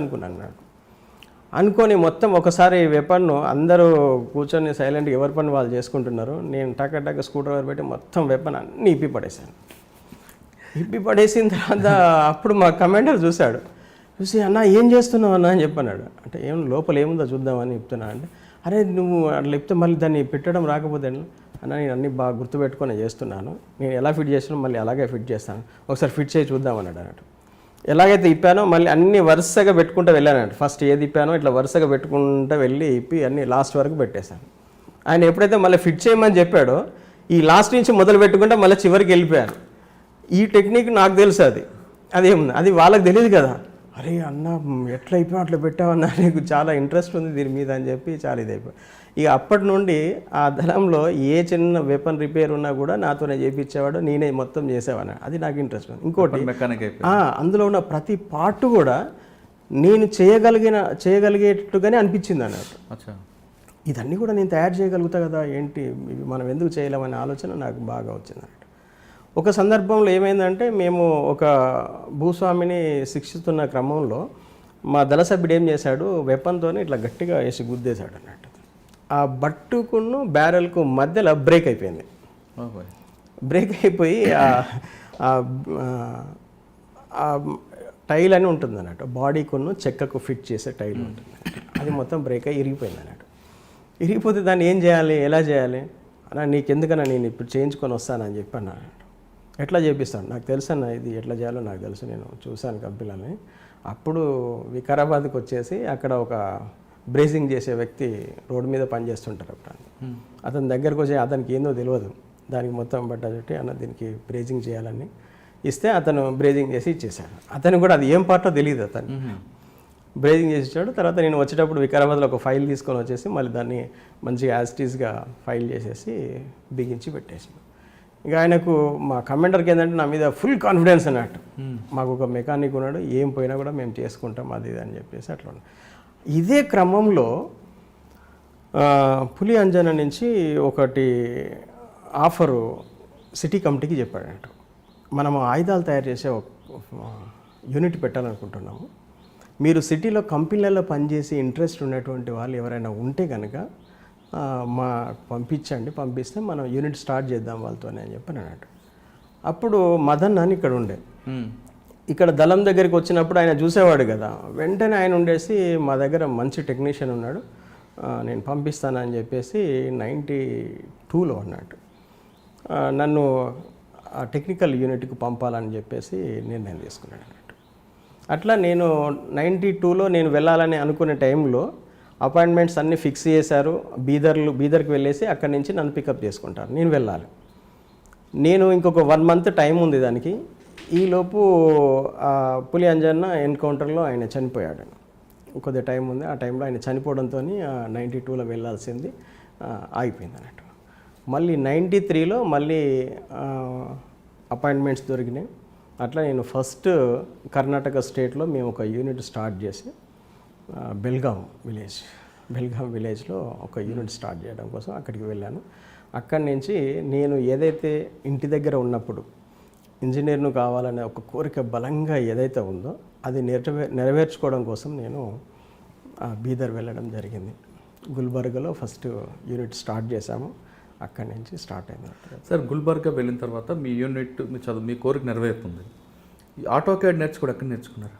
అనుకొని మొత్తం ఒకసారి వెపన్ను అందరూ కూర్చొని సైలెంట్గా ఎవరి పని వాళ్ళు చేసుకుంటున్నారు. నేను టక్క స్క్రూ డ్రైవర్ పెట్టి మొత్తం వెపన్ అన్నీ ఇప్పి పడేసిన తర్వాత అప్పుడు మా కమాండర్ చూసి అన్న ఏం చేస్తున్నావు అన్న అని చెప్పన్నాడు. అంటే లోపల ఏముందో చూద్దామని చెప్తున్నా. అంటే అరే నువ్వు అట్లా చెప్తే మళ్ళీ దాన్ని పెట్టడం రాకపోతే అన్న నేను అన్నీ బాగా గుర్తుపెట్టుకొని చేస్తున్నాను, నేను ఎలా ఫిట్ చేసినా మళ్ళీ అలాగే ఫిట్ చేస్తాను, ఒకసారి ఫిట్ చేసి చూద్దామన్నాడు అన్నట్టు. ఎలాగైతే ఇప్పానో మళ్ళీ అన్ని వరుసగా పెట్టుకుంటూ వెళ్ళానంట. ఫస్ట్ ఏది ఇప్పానో ఇట్లా వరుసగా పెట్టుకుంటూ వెళ్ళి ఇప్పి అన్ని లాస్ట్ వరకు పెట్టేశాను. ఆయన ఎప్పుడైతే మళ్ళీ ఫిట్ చేయమని చెప్పాడో ఈ లాస్ట్ నుంచి మొదలు పెట్టుకుంటే మళ్ళీ చివరికి వెళ్ళిపోయాను. ఈ టెక్నిక్ నాకు తెలుసు, అదేముంది అది వాళ్ళకి తెలియదు కదా. అరే అన్న ఎట్లా అయిపోయావు అట్లా పెట్టావన్నా, నీకు చాలా ఇంట్రెస్ట్ ఉంది దీని మీద అని చెప్పి చాలా ఇదైపోయి ఇక అప్పటి నుండి ఆ దళంలో ఏ చిన్న వెపన్ రిపేర్ ఉన్నా కూడా నాతోనే చేయించేవాడు, నేనే మొత్తం చేసేవాడిని. అది నాకు ఇంట్రెస్ట్ ఉంది. ఇంకోటి అందులో ఉన్న ప్రతి పార్ట్ కూడా నేను చేయగలిగేట్టుగానే అనిపించింది అన్నట్టు. ఇదన్నీ కూడా నేను తయారు చేయగలుగుతా కదా, ఏంటి ఇవి మనం ఎందుకు చేయలేమనే ఆలోచన నాకు బాగా వచ్చింది అన్నట్టు. ఒక సందర్భంలో ఏమైందంటే మేము ఒక భూస్వామిని శిక్షిస్తున్న క్రమంలో మా దళ సభ్యుడు ఏం చేశాడు, వెపన్తో ఇట్లా గట్టిగా వేసి గుద్దేశాడు అన్నట్టు. ఆ బట్టుకును బ్యారెల్కు మధ్యలో బ్రేక్ అయిపోయింది. బ్రేక్ అయిపోయి ఆ టైల్ అని ఉంటుంది అన్నట్టు, బాడీకును చెక్కకు ఫిట్ చేసే టైల్ ఉంటుంది, అది మొత్తం బ్రేక్ అయ్యి ఇరిగిపోయింది అన్నట్టు. ఇరిగిపోతే దాన్ని ఏం చేయాలి, ఎలా చేయాలి అన్న, నీకెందుకన్నా నేను ఇప్పుడు చేయించుకొని వస్తానని చెప్పి అన్నాడు. ఎట్లా చేపిస్తాను నాకు తెలుసు అన్న, ఇది ఎట్లా చేయాలో నాకు తెలుసు, నేను చూశాను కంపెనీలని. అప్పుడు వికారాబాద్కి వచ్చేసి అక్కడ ఒక బ్రేజింగ్ చేసే వ్యక్తి రోడ్డు మీద పనిచేస్తుంటారు అప్పుడు. అతని దగ్గరకు వచ్చి అతనికి ఏందో తెలియదు, దానికి మొత్తం బట్ట చుట్టి అన్న దీనికి బ్రేజింగ్ చేయాలని ఇస్తే అతను బ్రేజింగ్ చేసి ఇచ్చేసాడు. అతను కూడా అది ఏం పార్టో తెలియదు, అతను బ్రేజింగ్ చేసి ఇచ్చాడు. తర్వాత నేను వచ్చేటప్పుడు వికారాబాద్లో ఒక ఫైల్ తీసుకొని వచ్చేసి మళ్ళీ దాన్ని మంచిగా యాజిటీస్గా ఫైల్ చేసేసి బిగించి పెట్టేసి, ఇక ఆయనకు మా కమాండర్కి ఏంటంటే నా మీద ఫుల్ కాన్ఫిడెన్స్ అన్నట్టు. మాకు ఒక మెకానిక్ ఉన్నాడు, ఏం పోయినా కూడా మేము చేసుకుంటాం అది ఇది అని చెప్పేసి అట్లా. ఇదే క్రమంలో పులి అంజన నుంచి ఒకటి ఆఫరు సిటీ కమిటీకి చెప్పాడంట, మనము ఆయుధాలు తయారు చేసే యూనిట్ పెట్టాలనుకుంటున్నాము, మీరు సిటీలో కంపెనీలలో పనిచేసి ఇంట్రెస్ట్ ఉన్నటువంటి వాళ్ళు ఎవరైనా ఉంటే కనుక పంపిస్తే మనం యూనిట్ స్టార్ట్ చేద్దాం వాళ్ళతోనే అని చెప్పి అన్నట్టు. అప్పుడు మదన్ అని ఇక్కడ ఉండే, ఇక్కడ దళం దగ్గరికి వచ్చినప్పుడు ఆయన చూసేవాడు కదా, వెంటనే ఆయన ఉండేసి మా దగ్గర మంచి టెక్నీషియన్ ఉన్నాడు, నేను పంపిస్తానని చెప్పేసి 92లో అన్నట్టు నన్ను ఆ టెక్నికల్ యూనిట్కి పంపాలని చెప్పేసి నిర్ణయం తీసుకున్నాడు అన్నట్టు. అట్లా నేను 92లో నేను వెళ్ళాలని అనుకునే టైంలో అపాయింట్మెంట్స్ అన్నీ ఫిక్స్ చేశారు. బీదర్కి వెళ్ళేసి అక్కడి నుంచి నన్ను పికప్ చేసుకుంటారు, నేను వెళ్ళాలి. నేను ఇంకొక 1 మంత్ టైం ఉంది దానికి. ఈలోపు పులి అంజన్న ఎన్కౌంటర్లో ఆయన చనిపోయాడు. కొద్దిగా టైం ఉంది, ఆ టైంలో ఆయన చనిపోవడంతో 92లో వెళ్ళాల్సింది ఆగిపోయింది అన్నట్టు. మళ్ళీ 93లో మళ్ళీ అపాయింట్మెంట్స్ దొరికినాయి. అట్లా నేను ఫస్ట్ కర్ణాటక స్టేట్లో మేము ఒక యూనిట్ స్టార్ట్ చేసి బెల్గాం విలేజ్లో ఒక యూనిట్ స్టార్ట్ చేయడం కోసం అక్కడికి వెళ్ళాను. అక్కడి నుంచి నేను ఏదైతే ఇంటి దగ్గర ఉన్నప్పుడు ఇంజనీర్ను కావాలనే ఒక కోరిక బలంగా ఏదైతే ఉందో అది నెరవేర్చుకోవడం కోసం నేను బీదర్ వెళ్ళడం జరిగింది. గుల్బర్గాలో ఫస్ట్ యూనిట్ స్టార్ట్ చేశాము. అక్కడి నుంచి స్టార్ట్ అయింది. సార్, గుల్బర్గా వెళ్ళిన తర్వాత మీ యూనిట్ మీ చదువు మీ కోరిక నెరవేరుతుంది. ఈ ఆటోకేడ్ నేర్చుకోవడం ఎక్కడ నేర్చుకున్నారు?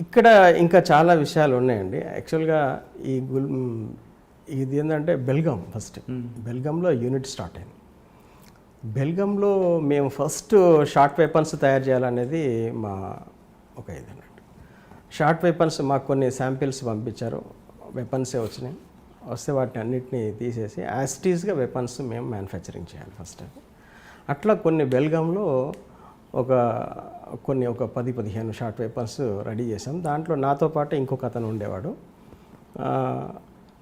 ఇక్కడ ఇంకా చాలా విషయాలు ఉన్నాయండి. యాక్చువల్గా ఇది ఏంటంటే బెల్గాంలో యూనిట్ స్టార్ట్ అయింది. బెల్గాంలో మేము ఫస్ట్ షార్ట్ వెపన్స్ తయారు చేయాలనేది మా ఒక ఇది అన్నట్టు. షార్ట్ వెపన్స్ మాకు కొన్ని శాంపిల్స్ పంపించారు. వెపన్సే వచ్చినాయి. వస్తే వాటిని అన్నిటినీ తీసేసి యాస్టీస్గా వెపన్స్ మేము మ్యానుఫ్యాక్చరింగ్ చేయాలి ఫస్ట్. అట్లా కొన్ని బెల్గాంలో ఒక 10-15 షార్ట్ వెపన్స్ రెడీ చేసాం. దాంట్లో నాతో పాటు ఇంకొక అతను ఉండేవాడు.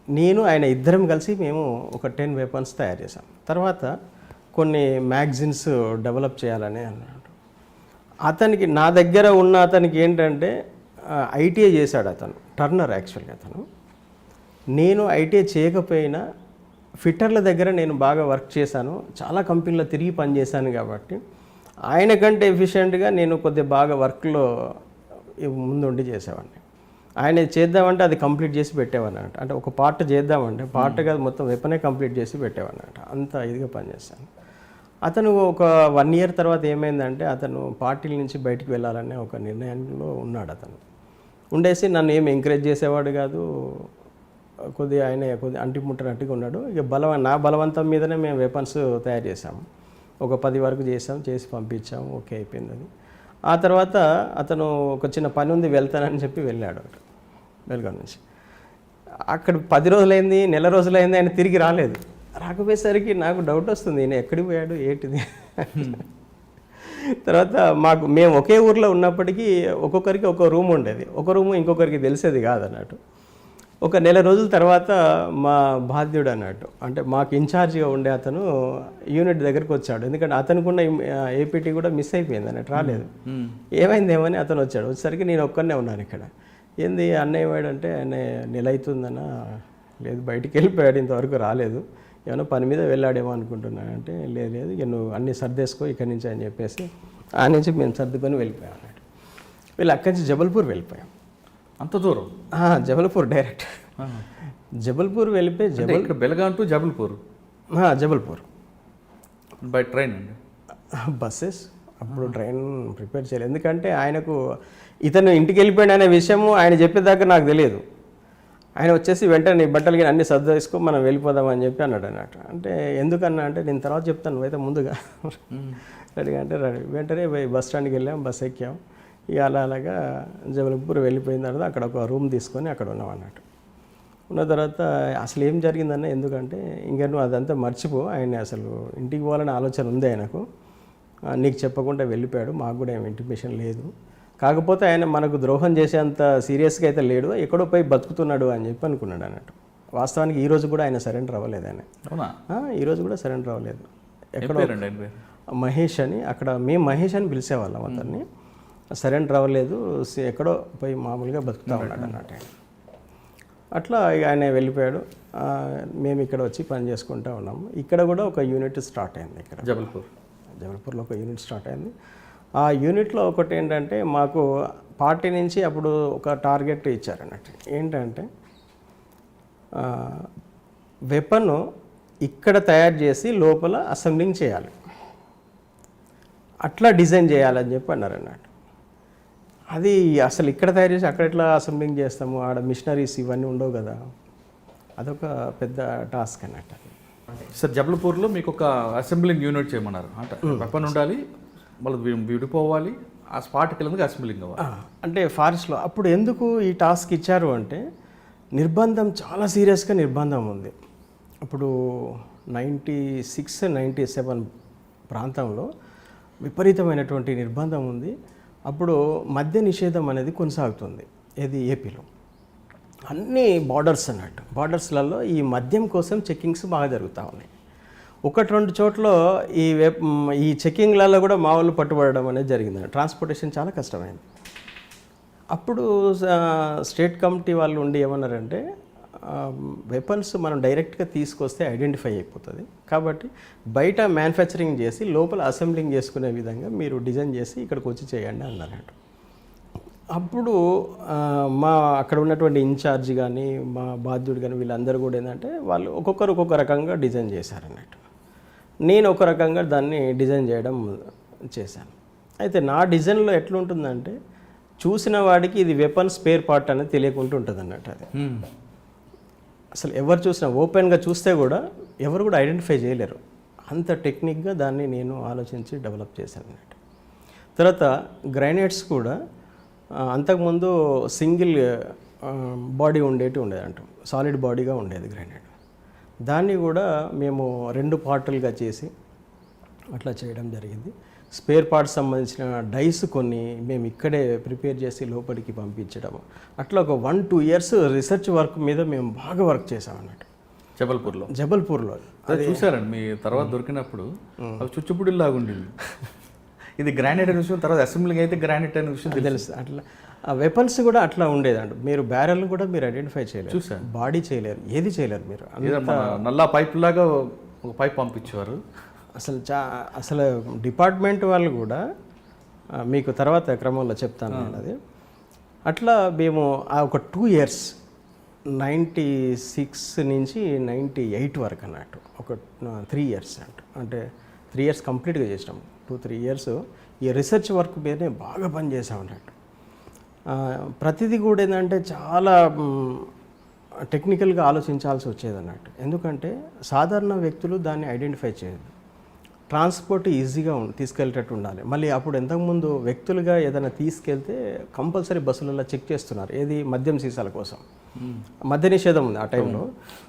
నేను ఆయన ఇద్దరం కలిసి మేము ఒక 10 వెపన్స్ తయారు చేసాం. తర్వాత కొన్ని మ్యాగజిన్స్ డెవలప్ చేయాలని అన్నాడు. అతనికి నా దగ్గర ఉన్న అతనికి ఏంటంటే ఐటీఐ చేశాడు అతను, టర్నర్ యాక్చువల్గా అతను. నేను ఐటీఐ చేయకపోయినా ఫిట్టర్ల దగ్గర నేను బాగా వర్క్ చేశాను, చాలా కంపెనీలో తిరిగి పనిచేశాను కాబట్టి ఆయన కంటే ఎఫిషియెంట్గా నేను కొద్దిగా బాగా వర్క్లో ముందుండి చేసేవాడిని. ఆయన చేద్దామంటే అది కంప్లీట్ చేసి పెట్టేవాడిని అన్నట్టు. అంటే ఒక పార్ట్ చేద్దామంటే పార్ట్ కాదు మొత్తం వెపనే కంప్లీట్ చేసి పెట్టేవాడిని అన్నట్టు. అంత ఇదిగా పనిచేస్తాను. అతను ఒక 1 year తర్వాత ఏమైందంటే అతను పార్టీల నుంచి బయటికి వెళ్ళాలనే ఒక నిర్ణయంలో ఉన్నాడు. అతను ఉండేసి నన్ను ఏమి ఎంకరేజ్ చేసేవాడు కాదు. కొద్దిగా ఆయన కొద్దిగా అంటిముట్టనట్టుగా ఉన్నాడు. ఇక నా బలవంతం మీదనే మేము వెపన్స్ తయారు చేసాము. ఒక 10 వరకు చేసి పంపించాము. ఓకే అయిపోయింది అది. ఆ తర్వాత అతను ఒక చిన్న పని ఉంది వెళ్తానని చెప్పి వెళ్ళాడు బెల్గాం నుంచి. అక్కడ 10 రోజులైంది, నెల రోజులైంది, ఆయన తిరిగి రాలేదు. రాకపోయేసరికి నాకు డౌట్ వస్తుంది, ఈయన ఎక్కడికి పోయాడు ఏంటిది. తర్వాత మేము ఒకే ఊర్లో ఉన్నప్పటికీ ఒక్కొక్కరికి ఒక రూమ్ ఉండేది. ఒక రూము ఇంకొకరికి తెలిసేది కాదన్నట్టు. ఒక నెల రోజుల తర్వాత మా బాధ్యుడు అన్నట్టు, అంటే మాకు ఇన్ఛార్జిగా ఉండే అతను యూనిట్ దగ్గరికి వచ్చాడు. ఎందుకంటే అతనుకున్న ఏపీటీ కూడా మిస్ అయిపోయింది అన్నట్టు, రాలేదు. ఏమైందేమని అతను వచ్చాడు. వచ్చేసరికి నేను ఒక్కనే ఉన్నాను ఇక్కడ. ఏంది అన్నయ్య వాడంటే ఆయన నెల అవుతుందన్న, లేదు బయటికి వెళ్ళిపోయాడు, ఇంతవరకు రాలేదు, ఏమైనా పని మీద వెళ్ళాడేమో అనుకుంటున్నాను అంటే లేదు ఇక నువ్వు అన్నీ సర్దేసుకో ఇక్కడి నుంచి అని చెప్పేసి ఆ నుంచి మేము సర్దుకొని వెళ్ళిపోయాం అన్నట్టు. వీళ్ళు అక్కడి నుంచి జబల్పూర్ వెళ్ళిపోయాం. అంత దూరం? జబల్పూర్ డైరెక్ట్. జబల్పూర్ వెళ్ళిపోయి Belgaum to Jabalpur by train అండి? బస్సెస్. అప్పుడు ట్రైన్ ప్రిపేర్ చేయలేదు, ఎందుకంటే ఆయనకు ఇతను ఇంటికి వెళ్ళిపోయాడు అనే విషయము ఆయన చెప్పేదాకా నాకు తెలియదు. ఆయన వచ్చేసి వెంటనే బట్టలకి అన్ని సర్దు వేసుకో మనం వెళ్ళిపోదామని చెప్పి అన్నాడు అన్నట్టు. అంటే ఎందుకన్నా అంటే నేను తర్వాత చెప్తాను, నువ్వైతే ముందుగా రెడీగా అంటే రెడీ. వెంటనే బస్ స్టాండ్కి వెళ్ళాం, బస్ ఎక్కాం. ఇక అలాగా జబల్పూర్ వెళ్ళిపోయిన తర్వాత అక్కడ ఒక రూమ్ తీసుకొని అక్కడ ఉన్నాం అన్నట్టు. ఉన్న తర్వాత అసలు ఏం జరిగిందన్న, ఎందుకంటే ఇంకా నువ్వు అదంతా మర్చిపో, ఆయన అసలు ఇంటికి పోవాలనే ఆలోచన ఉంది ఆయనకు, నీకు చెప్పకుండా వెళ్ళిపోయాడు, మాకు కూడా ఏం ఇంటిమేషన్ లేదు, కాకపోతే ఆయన మనకు ద్రోహం చేసేంత సీరియస్గా అయితే లేడు, ఎక్కడో పోయి బతుకుతున్నాడు అని చెప్పి అనుకున్నాడు అన్నట్టు. వాస్తవానికి ఈరోజు కూడా ఆయన సరెండర్ అవ్వలేదు. ఆయన ఈరోజు కూడా సరెండర్ అవ్వలేదు. ఎక్కడో మహేష్ అని, అక్కడ మేము మహేష్ అని పిలిచేవాళ్ళం అతన్ని. సరెండర్ అవ్వలేదు, ఎక్కడో పోయి మామూలుగా బతుకుతూ ఉన్నాడు అన్నట్టు. అట్లా ఆయన వెళ్ళిపోయాడు. మేము ఇక్కడ వచ్చి పని చేసుకుంటూ ఉన్నాము. ఇక్కడ కూడా ఒక యూనిట్ స్టార్ట్ అయింది. ఇక్కడ జబల్పూర్లో ఒక యూనిట్ స్టార్ట్ అయింది. ఆ యూనిట్లో ఒకటి ఏంటంటే మాకు పార్టీ నుంచి అప్పుడు ఒక టార్గెట్ ఇచ్చారన్నట్టు. ఏంటంటే వెపన్ ఇక్కడ తయారు చేసి లోపల అసెంబ్లింగ్ చేయాలి, అట్లా డిజైన్ చేయాలని చెప్పి అన్నారు అన్నట్టు. అది అసలు ఇక్కడ తయారు చేసి అక్కడ ఎట్లా అసెంబ్లింగ్ చేస్తాము, ఆడ మిషనరీస్ ఇవన్నీ ఉండవు కదా, అదొక పెద్ద టాస్క్ అన్నట్టు. సార్, జబల్పూర్లో మీకు ఒక అసెంబ్లింగ్ యూనిట్ చేయమన్నారు. అంటే వెపన్ ఉండాలి, మళ్ళీ విడిపోవాలి, ఆ స్పాట్కి వెళ్ళేందుకు అసెంబ్లింగ్ అవ్వాలి. అంటే ఫారెస్ట్లో అప్పుడు ఎందుకు ఈ టాస్క్ ఇచ్చారు అంటే నిర్బంధం, చాలా సీరియస్గా నిర్బంధం ఉంది. అప్పుడు 96-97 ప్రాంతంలో విపరీతమైనటువంటి నిర్బంధం ఉంది. అప్పుడు మద్య నిషేధం అనేది కొనసాగుతుంది. ఇది ఏపీలో అన్ని బార్డర్స్ అన్నట్టు. బార్డర్స్లలో ఈ మద్యం కోసం చెక్కింగ్స్ బాగా జరుగుతూ ఉన్నాయి. 1-2 చోట్ల ఈ చెక్కింగ్లలో కూడా మా వాళ్ళు పట్టుబడడం అనేది జరిగింది. ట్రాన్స్పోర్టేషన్ చాలా కష్టమైంది. అప్పుడు స్టేట్ కమిటీ వాళ్ళు ఉండి ఏమన్నారంటే వెపన్స్ మనం డైరెక్ట్గా తీసుకొస్తే ఐడెంటిఫై అయిపోతుంది, కాబట్టి బయట మ్యానుఫ్యాక్చరింగ్ చేసి లోపల అసెంబ్లింగ్ చేసుకునే విధంగా మీరు డిజైన్ చేసి ఇక్కడికి వచ్చి చేయండి అన్నారంట. అప్పుడు మా అక్కడ ఉన్నటువంటి ఇన్ఛార్జ్ కానీ మా బాధ్యుడు కానీ వీళ్ళందరూ కూడా ఏంటంటే వాళ్ళు ఒక్కొక్కరు ఒక్కొక్క రకంగా డిజైన్ చేశారన్నట్టు. నేను ఒక రకంగా దాన్ని డిజైన్ చేయడం చేశాను. అయితే నా డిజైన్లో ఎట్లుంటుందంటే చూసిన వాడికి ఇది వెపన్ స్పేర్ పార్ట్ అనేది తెలియకుండా ఉంటుంది అన్నట్టు. అది అసలు ఎవరు చూసినా ఓపెన్గా చూస్తే కూడా ఎవరు కూడా ఐడెంటిఫై చేయలేరు, అంత టెక్నిక్గా దాన్ని నేను ఆలోచించి డెవలప్ చేశాను అన్నట్టు. తర్వాత గ్రైనేట్స్ కూడా అంతకుముందు సింగిల్ బాడీ ఉండేదంట, సాలిడ్ బాడీగా ఉండేది గ్రైనేట్. దాన్ని కూడా మేము 2 పార్టులుగా చేసి అట్లా చేయడం జరిగింది. స్పేర్ పార్ట్స్ సంబంధించిన డైస్ కొన్ని మేము ఇక్కడే ప్రిపేర్ చేసి లోపలికి పంపించడము, అట్లా ఒక 1-2 ఇయర్స్ రీసెర్చ్ వర్క్ మీద మేము బాగా వర్క్ చేసాం అన్నట్టు జబల్పూర్లో. అది చూసారండి మీ తర్వాత దొరికినప్పుడు అవి చుచ్చుపుడిలాగా ఉండేది. ఇది గ్రానైట్ అనే విషయం, తర్వాత అసెంబ్లింగ్ అయితే గ్రానైట్ అనే విషయం తెలుసు. అట్లా ఆ వెపన్స్ కూడా అట్లా ఉండేదంట. మీరు బ్యారెల్ కూడా మీరు ఐడెంటిఫై చేయలేరు, చూసారు, బాడీ చేయలేరు, ఏది చేయలేరు మీరు. నల్లా పైప్ లాగా ఒక పైప్ పంపించేవారు. అసలు డిపార్ట్మెంట్ వాళ్ళు కూడా మీకు తర్వాత క్రమంలో చెప్తాను నేను అది. అట్లా మేము ఆ ఒక 2 ఇయర్స్ 96 నుంచి 98 వరకు అన్నట్టు ఒక 3 ఇయర్స్ అంటే 3 ఇయర్స్ కంప్లీట్గా చేసినాం. 2-3 ఇయర్స్ ఈ రీసెర్చ్ వర్క్ మీదనే బాగా పనిచేసాం అన్నట్టు. ప్రతిదీ కూడా ఏంటంటే చాలా టెక్నికల్గా ఆలోచించాల్సి వచ్చేది అన్నట్టు. ఎందుకంటే సాధారణ వ్యక్తులు దాన్ని ఐడెంటిఫై చేయదు. ట్రాన్స్పోర్ట్ ఈజీగా తీసుకెళ్ళేటట్టు ఉండాలి. మళ్ళీ అప్పుడు ఇంతకుముందు వ్యక్తులుగా ఏదైనా తీసుకెళ్తే కంపల్సరీ బస్సులలో చెక్ చేస్తున్నారు, ఏది మద్యం సీసాల కోసం. మద్య నిషేధం ఉంది ఆ టైంలో,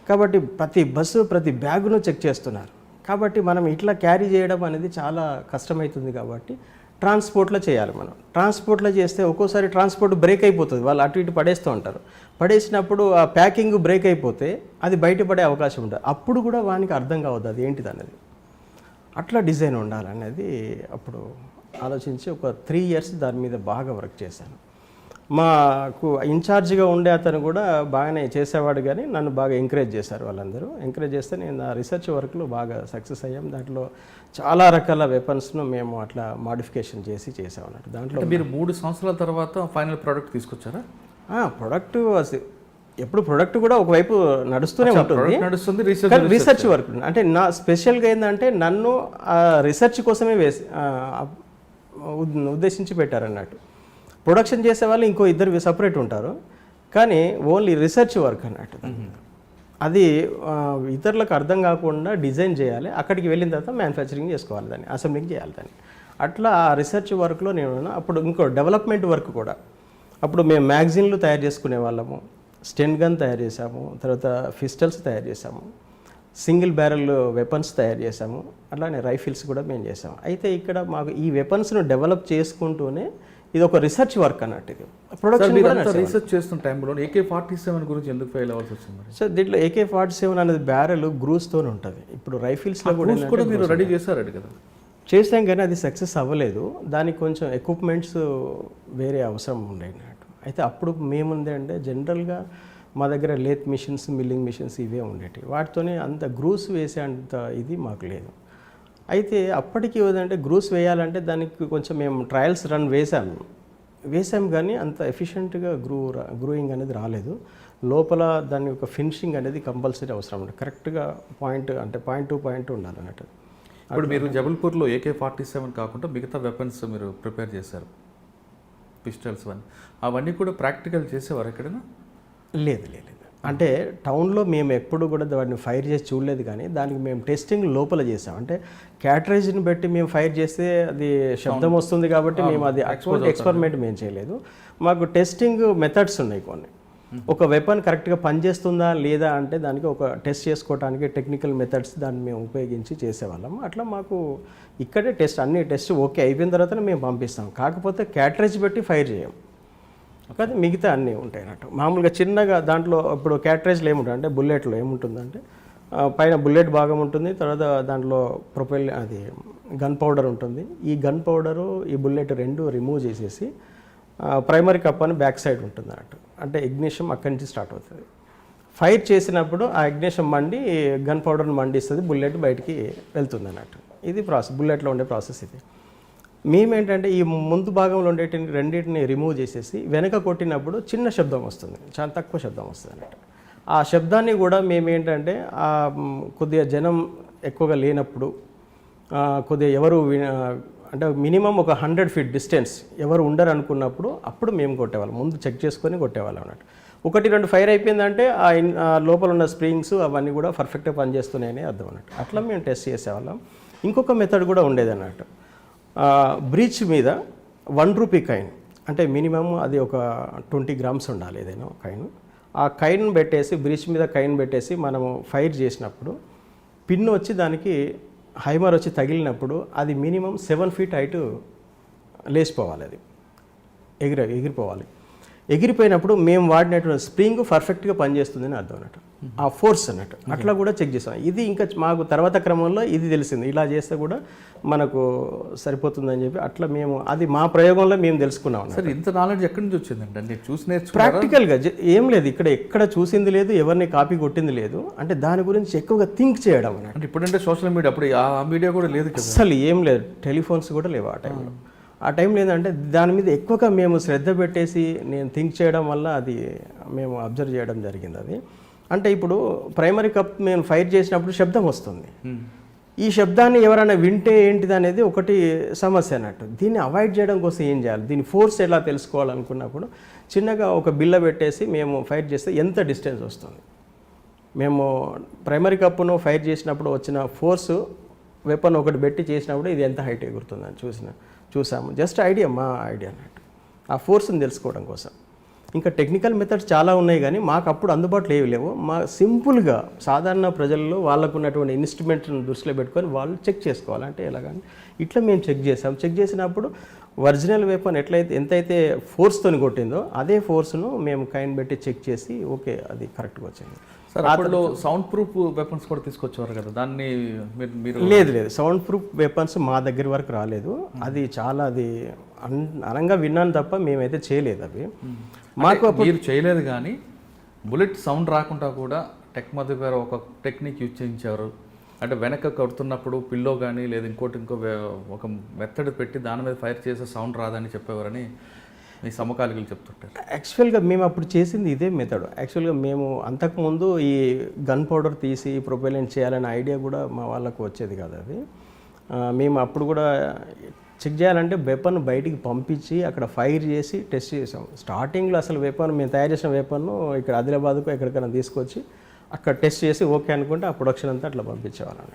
కాబట్టి ప్రతి బస్సు ప్రతి బ్యాగును చెక్ చేస్తున్నారు. కాబట్టి మనం ఇట్లా క్యారీ చేయడం అనేది చాలా కష్టమవుతుంది. కాబట్టి ట్రాన్స్పోర్ట్లో చేయాలి. మనం ట్రాన్స్పోర్ట్లో చేస్తే ఒక్కోసారి ట్రాన్స్పోర్ట్ బ్రేక్ అయిపోతుంది, వాళ్ళు అటు ఇటు పడేస్తూ ఉంటారు. పడేసినప్పుడు ఆ ప్యాకింగ్ బ్రేక్ అయిపోతే అది బయటపడే అవకాశం ఉంటుంది. అప్పుడు కూడా వానికి అర్థం కావద్దు అది ఏంటిది అనేది. అట్లా డిజైన్ ఉండాలనేది అప్పుడు ఆలోచించి ఒక 3 ఇయర్స్ దాని మీద బాగా వర్క్ చేశాను. మాకు ఇన్ఛార్జ్గా ఉండే అతను కూడా బాగానే చేసేవాడు, కానీ నన్ను బాగా ఎంకరేజ్ చేశారు వాళ్ళందరూ. ఎంకరేజ్ చేస్తే నేను ఆ రీసెర్చ్ వర్క్లో బాగా సక్సెస్ అయ్యాం. దాంట్లో చాలా రకాల వెపన్స్ను మేము అట్లా మాడిఫికేషన్ చేసి చేసామన్నట్టు. దాంట్లో మీరు 3 సంవత్సరాల తర్వాత ఫైనల్ ప్రోడక్ట్ తీసుకొచ్చారా? ప్రొడక్ట్ ఎప్పుడు ప్రొడక్ట్ కూడా ఒకవైపు నడుస్తూనే ఉంటుంది, రీసెర్చ్ వర్క్. అంటే నా స్పెషల్గా ఏంటంటే నన్ను ఆ రీసెర్చ్ కోసమే ఉద్దేశించి పెట్టారన్నట్టు. ప్రొడక్షన్ చేసే వాళ్ళు ఇంకో 2 సపరేట్ ఉంటారు, కానీ ఓన్లీ రీసెర్చ్ వర్క్ అన్నట్టు. అది ఇతరులకు అర్థం కాకుండా డిజైన్ చేయాలి, అక్కడికి వెళ్ళిన తర్వాత మ్యానుఫ్యాక్చరింగ్ చేసుకోవాలి, దాన్ని అసెంబ్లింగ్ చేయాలి దాన్ని. అట్లా ఆ రీసెర్చ్ వర్క్లో నేను అప్పుడు ఇంకో డెవలప్మెంట్ వర్క్ కూడా. అప్పుడు మేము మ్యాగజైన్లు తయారు చేసుకునే వాళ్ళము, స్టెన్ గన్ తయారు చేసాము, తర్వాత పిస్టల్స్ తయారు చేసాము, సింగిల్ బ్యారెల్ వెపన్స్ తయారు చేసాము, అట్లానే రైఫిల్స్ కూడా మేము చేసాము. అయితే ఇక్కడ మాకు ఈ వెపన్స్ను డెవలప్ చేసుకుంటూనే ఇది ఒక రీసెర్చ్ వర్క్ అన్నట్టు. ఇది ప్రొడక్షన్ రీసెర్చ్ చేస్తున్న టైంలో AK-47 గురించి ఎందుకు ఫెయిల్ అవ్వాల్సి వచ్చింది? సార్ దీంట్లో AK-47 అనేది బ్యారెల్ గ్రూస్తో ఉంటుంది. ఇప్పుడు రైఫిల్స్లో కూడా మీరు రెడీ చేశారు కదా? చేసాం, కానీ అది సక్సెస్ అవ్వలేదు. దానికి కొంచెం ఎక్విప్మెంట్స్ వేరే అవసరం ఉండేనట్టు. అయితే అప్పుడు మేముందంటే జనరల్గా మా దగ్గర లేత్ మిషన్స్, మిల్లింగ్ మిషన్స్ ఇవే ఉండేవి. వాటితోనే అంత గ్రూస్ వేసే అంత ఇది మాకు లేదు. అయితే అప్పటికి ఏదంటే గ్రూస్ వేయాలంటే దానికి కొంచెం మేము ట్రయల్స్ రన్ వేసాం కానీ అంత ఎఫిషియెంట్గా గ్రూయింగ్ అనేది రాలేదు. లోపల దాని యొక్క ఫినిషింగ్ అనేది కంపల్సరీ అవసరం ఉంటుంది, కరెక్ట్గా పాయింట్ టు పాయింట్ ఉండాలన్నట్టు. ఇప్పుడు మీరు జబల్పూర్లో AK-47 కాకుండా మిగతా వెపన్స్ మీరు ప్రిపేర్ చేశారు, పిస్టల్స్ అవన్నీ కూడా ప్రాక్టికల్ చేసేవారు ఎక్కడైనా? లేదు, అంటే టౌన్లో మేము ఎప్పుడు కూడా వాటిని ఫైర్ చేసి చూడలేదు, కానీ దానికి మేము టెస్టింగ్ లోపల చేసాం. అంటే క్యాటరేజ్ని బట్టి మేము ఫైర్ చేస్తే అది శబ్దం వస్తుంది కాబట్టి మేము అది ఎక్స్పెరిమెంట్ మేము చేయలేదు. మాకు టెస్టింగ్ మెథడ్స్ ఉన్నాయి కొన్ని. ఒక వెపన్ కరెక్ట్గా పనిచేస్తుందా లేదా అంటే దానికి ఒక టెస్ట్ చేసుకోవడానికి టెక్నికల్ మెథడ్స్ దాన్ని మేము ఉపయోగించి చేసేవాళ్ళం. అట్లా మాకు ఇక్కడే అన్ని టెస్ట్ ఓకే అయిపోయిన తర్వాతనే మేము పంపిస్తాం. కాకపోతే క్యాటరేజ్ పెట్టి ఫైర్ చేయం, కానీ మిగతా అన్నీ ఉంటాయి అన్నట్టు. మామూలుగా చిన్నగా దాంట్లో ఇప్పుడు క్యాటరేజ్లో ఏముంటుంది అంటే బుల్లెట్లో ఏముంటుందంటే పైన బుల్లెట్ భాగం ఉంటుంది, తర్వాత దాంట్లో గన్ పౌడర్ ఉంటుంది. ఈ గన్ పౌడరు ఈ బుల్లెట్ 2 రిమూవ్ చేసేసి ప్రైమరీ కప్ అని బ్యాక్ సైడ్ ఉంటుంది అన్నట్టు. అంటే ఇగ్నిషన్ అక్కడి నుంచి స్టార్ట్ అవుతుంది. ఫైర్ చేసినప్పుడు ఆ ఇగ్నిషన్ మండి గన్ పౌడర్ని మండిస్తుంది, బుల్లెట్ బయటికి వెళ్తుంది అన్నట్టు. ఇది ప్రాసెస్, బుల్లెట్లో ఉండే ప్రాసెస్ ఇది. మేమేంటంటే ఈ ముందు భాగంలో ఉండేటిని రెండింటిని రిమూవ్ చేసేసి వెనక కొట్టినప్పుడు చిన్న శబ్దం వస్తుంది, చాలా తక్కువ శబ్దం వస్తుంది అన్నట్టు. ఆ శబ్దాన్ని కూడా మేమేంటంటే కొద్దిగా జనం ఎక్కువగా లేనప్పుడు, కొద్దిగా ఎవరు అంటే మినిమం ఒక 100 feet డిస్టెన్స్ ఎవరు ఉండరు అనుకున్నప్పుడు అప్పుడు మేము కొట్టేవాళ్ళం, ముందు చెక్ చేసుకొని కొట్టేవాళ్ళం అన్నట్టు. 1-2 ఫైర్ అయిపోయిందంటే ఆ లోపల ఉన్న స్ప్రింగ్స్ అవన్నీ కూడా పర్ఫెక్ట్గా పనిచేస్తున్నాయని అర్థం అన్నట్టు. అట్లా మేము టెస్ట్ చేసేవాళ్ళం. ఇంకొక మెథడ్ కూడా ఉండేది అన్నట్టు. బ్రీచ్ మీద 1 రూపీ కాయిన్, అంటే మినిమం అది ఒక 20 grams ఉండాలి ఏదైనా కాయిన్. ఆ కాయిన్ పెట్టేసి బ్రీచ్ మీద కాయిన్ పెట్టేసి మనము ఫైర్ చేసినప్పుడు పిన్ వచ్చి దానికి హైమర్ వచ్చి తగిలినప్పుడు అది మినిమం 7 feet హైట్ లేచిపోవాలి, అది ఎగిరిపోవాలి. ఎగిరిపోయినప్పుడు మేము వాడినటువంటి స్ప్రింగ్ పర్ఫెక్ట్గా పనిచేస్తుందని అర్థం అన్నట్టు, ఆ ఫోర్స్ అన్నట్టు. అట్లా కూడా చెక్ చేసాం. ఇది ఇంకా మాకు తర్వాత క్రమంలో ఇది తెలిసింది, ఇలా చేస్తే కూడా మనకు సరిపోతుందని చెప్పి అట్లా మేము అది మా ప్రయోగంలో మేము తెలుసుకున్నాం. సార్ ఇంత నాలెడ్జ్ ఎక్కడి నుంచి వచ్చిందంటే అంటే చూసి నేర్చుకున్నారా? ప్రాక్టికల్గా ఏం లేదు, ఎక్కడ చూసింది లేదు, ఎవరిని కాపీ కొట్టింది లేదు. అంటే దాని గురించి ఎక్కువగా థింక్ చేయడం అన్నట్టు. అంటే ఇప్పుడంటే సోషల్ మీడియా, అప్పుడు ఆ మీడియా కూడా లేదు కదా, అసలు ఏం లేదు, టెలిఫోన్స్ కూడా లేవు ఆ టైంలో. ఆ టైంలో ఏంటంటే దాని మీద ఎక్కువగా మేము శ్రద్ధ పెట్టేసి నేను థింక్ చేయడం వల్ల అది మేము అబ్జర్వ్ చేయడం జరిగింది. అది అంటే ఇప్పుడు ప్రైమరీ కప్ మేము ఫైర్ చేసినప్పుడు శబ్దం వస్తుంది. ఈ శబ్దాన్ని ఎవరైనా వింటే ఏంటిది అనేది ఒకటి సమస్య అన్నట్టు. దీన్ని అవాయిడ్ చేయడం కోసం ఏం చేయాలి, దీని ఫోర్స్ ఎలా తెలుసుకోవాలనుకున్నప్పుడు చిన్నగా ఒక బిల్ల పెట్టేసి మేము ఫైర్ చేస్తే ఎంత డిస్టెన్స్ వస్తుంది, మేము ప్రైమరీ కప్పును ఫైర్ చేసినప్పుడు వచ్చిన ఫోర్సు వెపన్ ఒకటి పెట్టి చేసినప్పుడు ఇది ఎంత హైట్ ఎగురుతుందని చూసాము. జస్ట్ ఐడియా, మా ఐడియా అన్నట్టు, ఆ ఫోర్స్ని తెలుసుకోవడం కోసం. ఇంకా టెక్నికల్ మెథడ్స్ చాలా ఉన్నాయి కానీ మాకు అప్పుడు అందుబాటులో ఏవి లేవు. మా సింపుల్గా సాధారణ ప్రజల్లో వాళ్ళకు ఉన్నటువంటి ఇన్స్ట్రుమెంట్లను దృష్టిలో పెట్టుకొని వాళ్ళు చెక్ చేసుకోవాలంటే ఎలాగంటే ఇట్లా మేము చెక్ చేసాం. చెక్ చేసినప్పుడు ఒరిజినల్ వెపన్ ఎంతైతే ఫోర్స్తో కొట్టిందో అదే ఫోర్స్ను మేము కైన్ పెట్టి చెక్ చేసి ఓకే అది కరెక్ట్గా వచ్చింది. సార్ అప్పుడు సౌండ్ ప్రూఫ్ వెపన్స్ కూడా తీసుకొచ్చేవారు కదా, దాన్ని మీరు లేదు సౌండ్ ప్రూఫ్ వెపన్స్ మా దగ్గర వరకు రాలేదు. అది చాలా అనంగా విన్నాను తప్ప మేమైతే చేయలేదు. అవి మాకు మీరు చేయలేదు కానీ బుల్లెట్ సౌండ్ రాకుండా కూడా టెక్ మధు గారు ఒక టెక్నిక్ యూజ్ చేయించారు. అంటే వెనక కొడుతున్నప్పుడు పిల్లో కానీ లేదా ఇంకో ఒక మెథడ్ పెట్టి దాని మీద ఫైర్ చేసే సౌండ్ రాదని చెప్పేవారని మీ సమకాలికలు చెప్తుంటారు. యాక్చువల్గా మేము అప్పుడు చేసింది ఇదే మెథడ్. యాక్చువల్గా మేము అంతకుముందు ఈ గన్ పౌడర్ తీసి ప్రొపెలెంట్ చేయాలనే ఐడియా కూడా మా వాళ్ళకు వచ్చేది కాదు. అది మేము అప్పుడు కూడా చెక్ చేయాలంటే వెపన్ బయటికి పంపించి అక్కడ ఫైర్ చేసి టెస్ట్ చేసాం. స్టార్టింగ్లో అసలు వెపన్ మేము తయారు చేసిన వెపన్ను ఇక్కడ ఆదిలాబాద్కు ఎక్కడికైనా తీసుకొచ్చి అక్కడ టెస్ట్ చేసి ఓకే అనుకుంటే ఆ ప్రొడక్షన్ అంతా అట్లా పంపించేవాళ్ళం.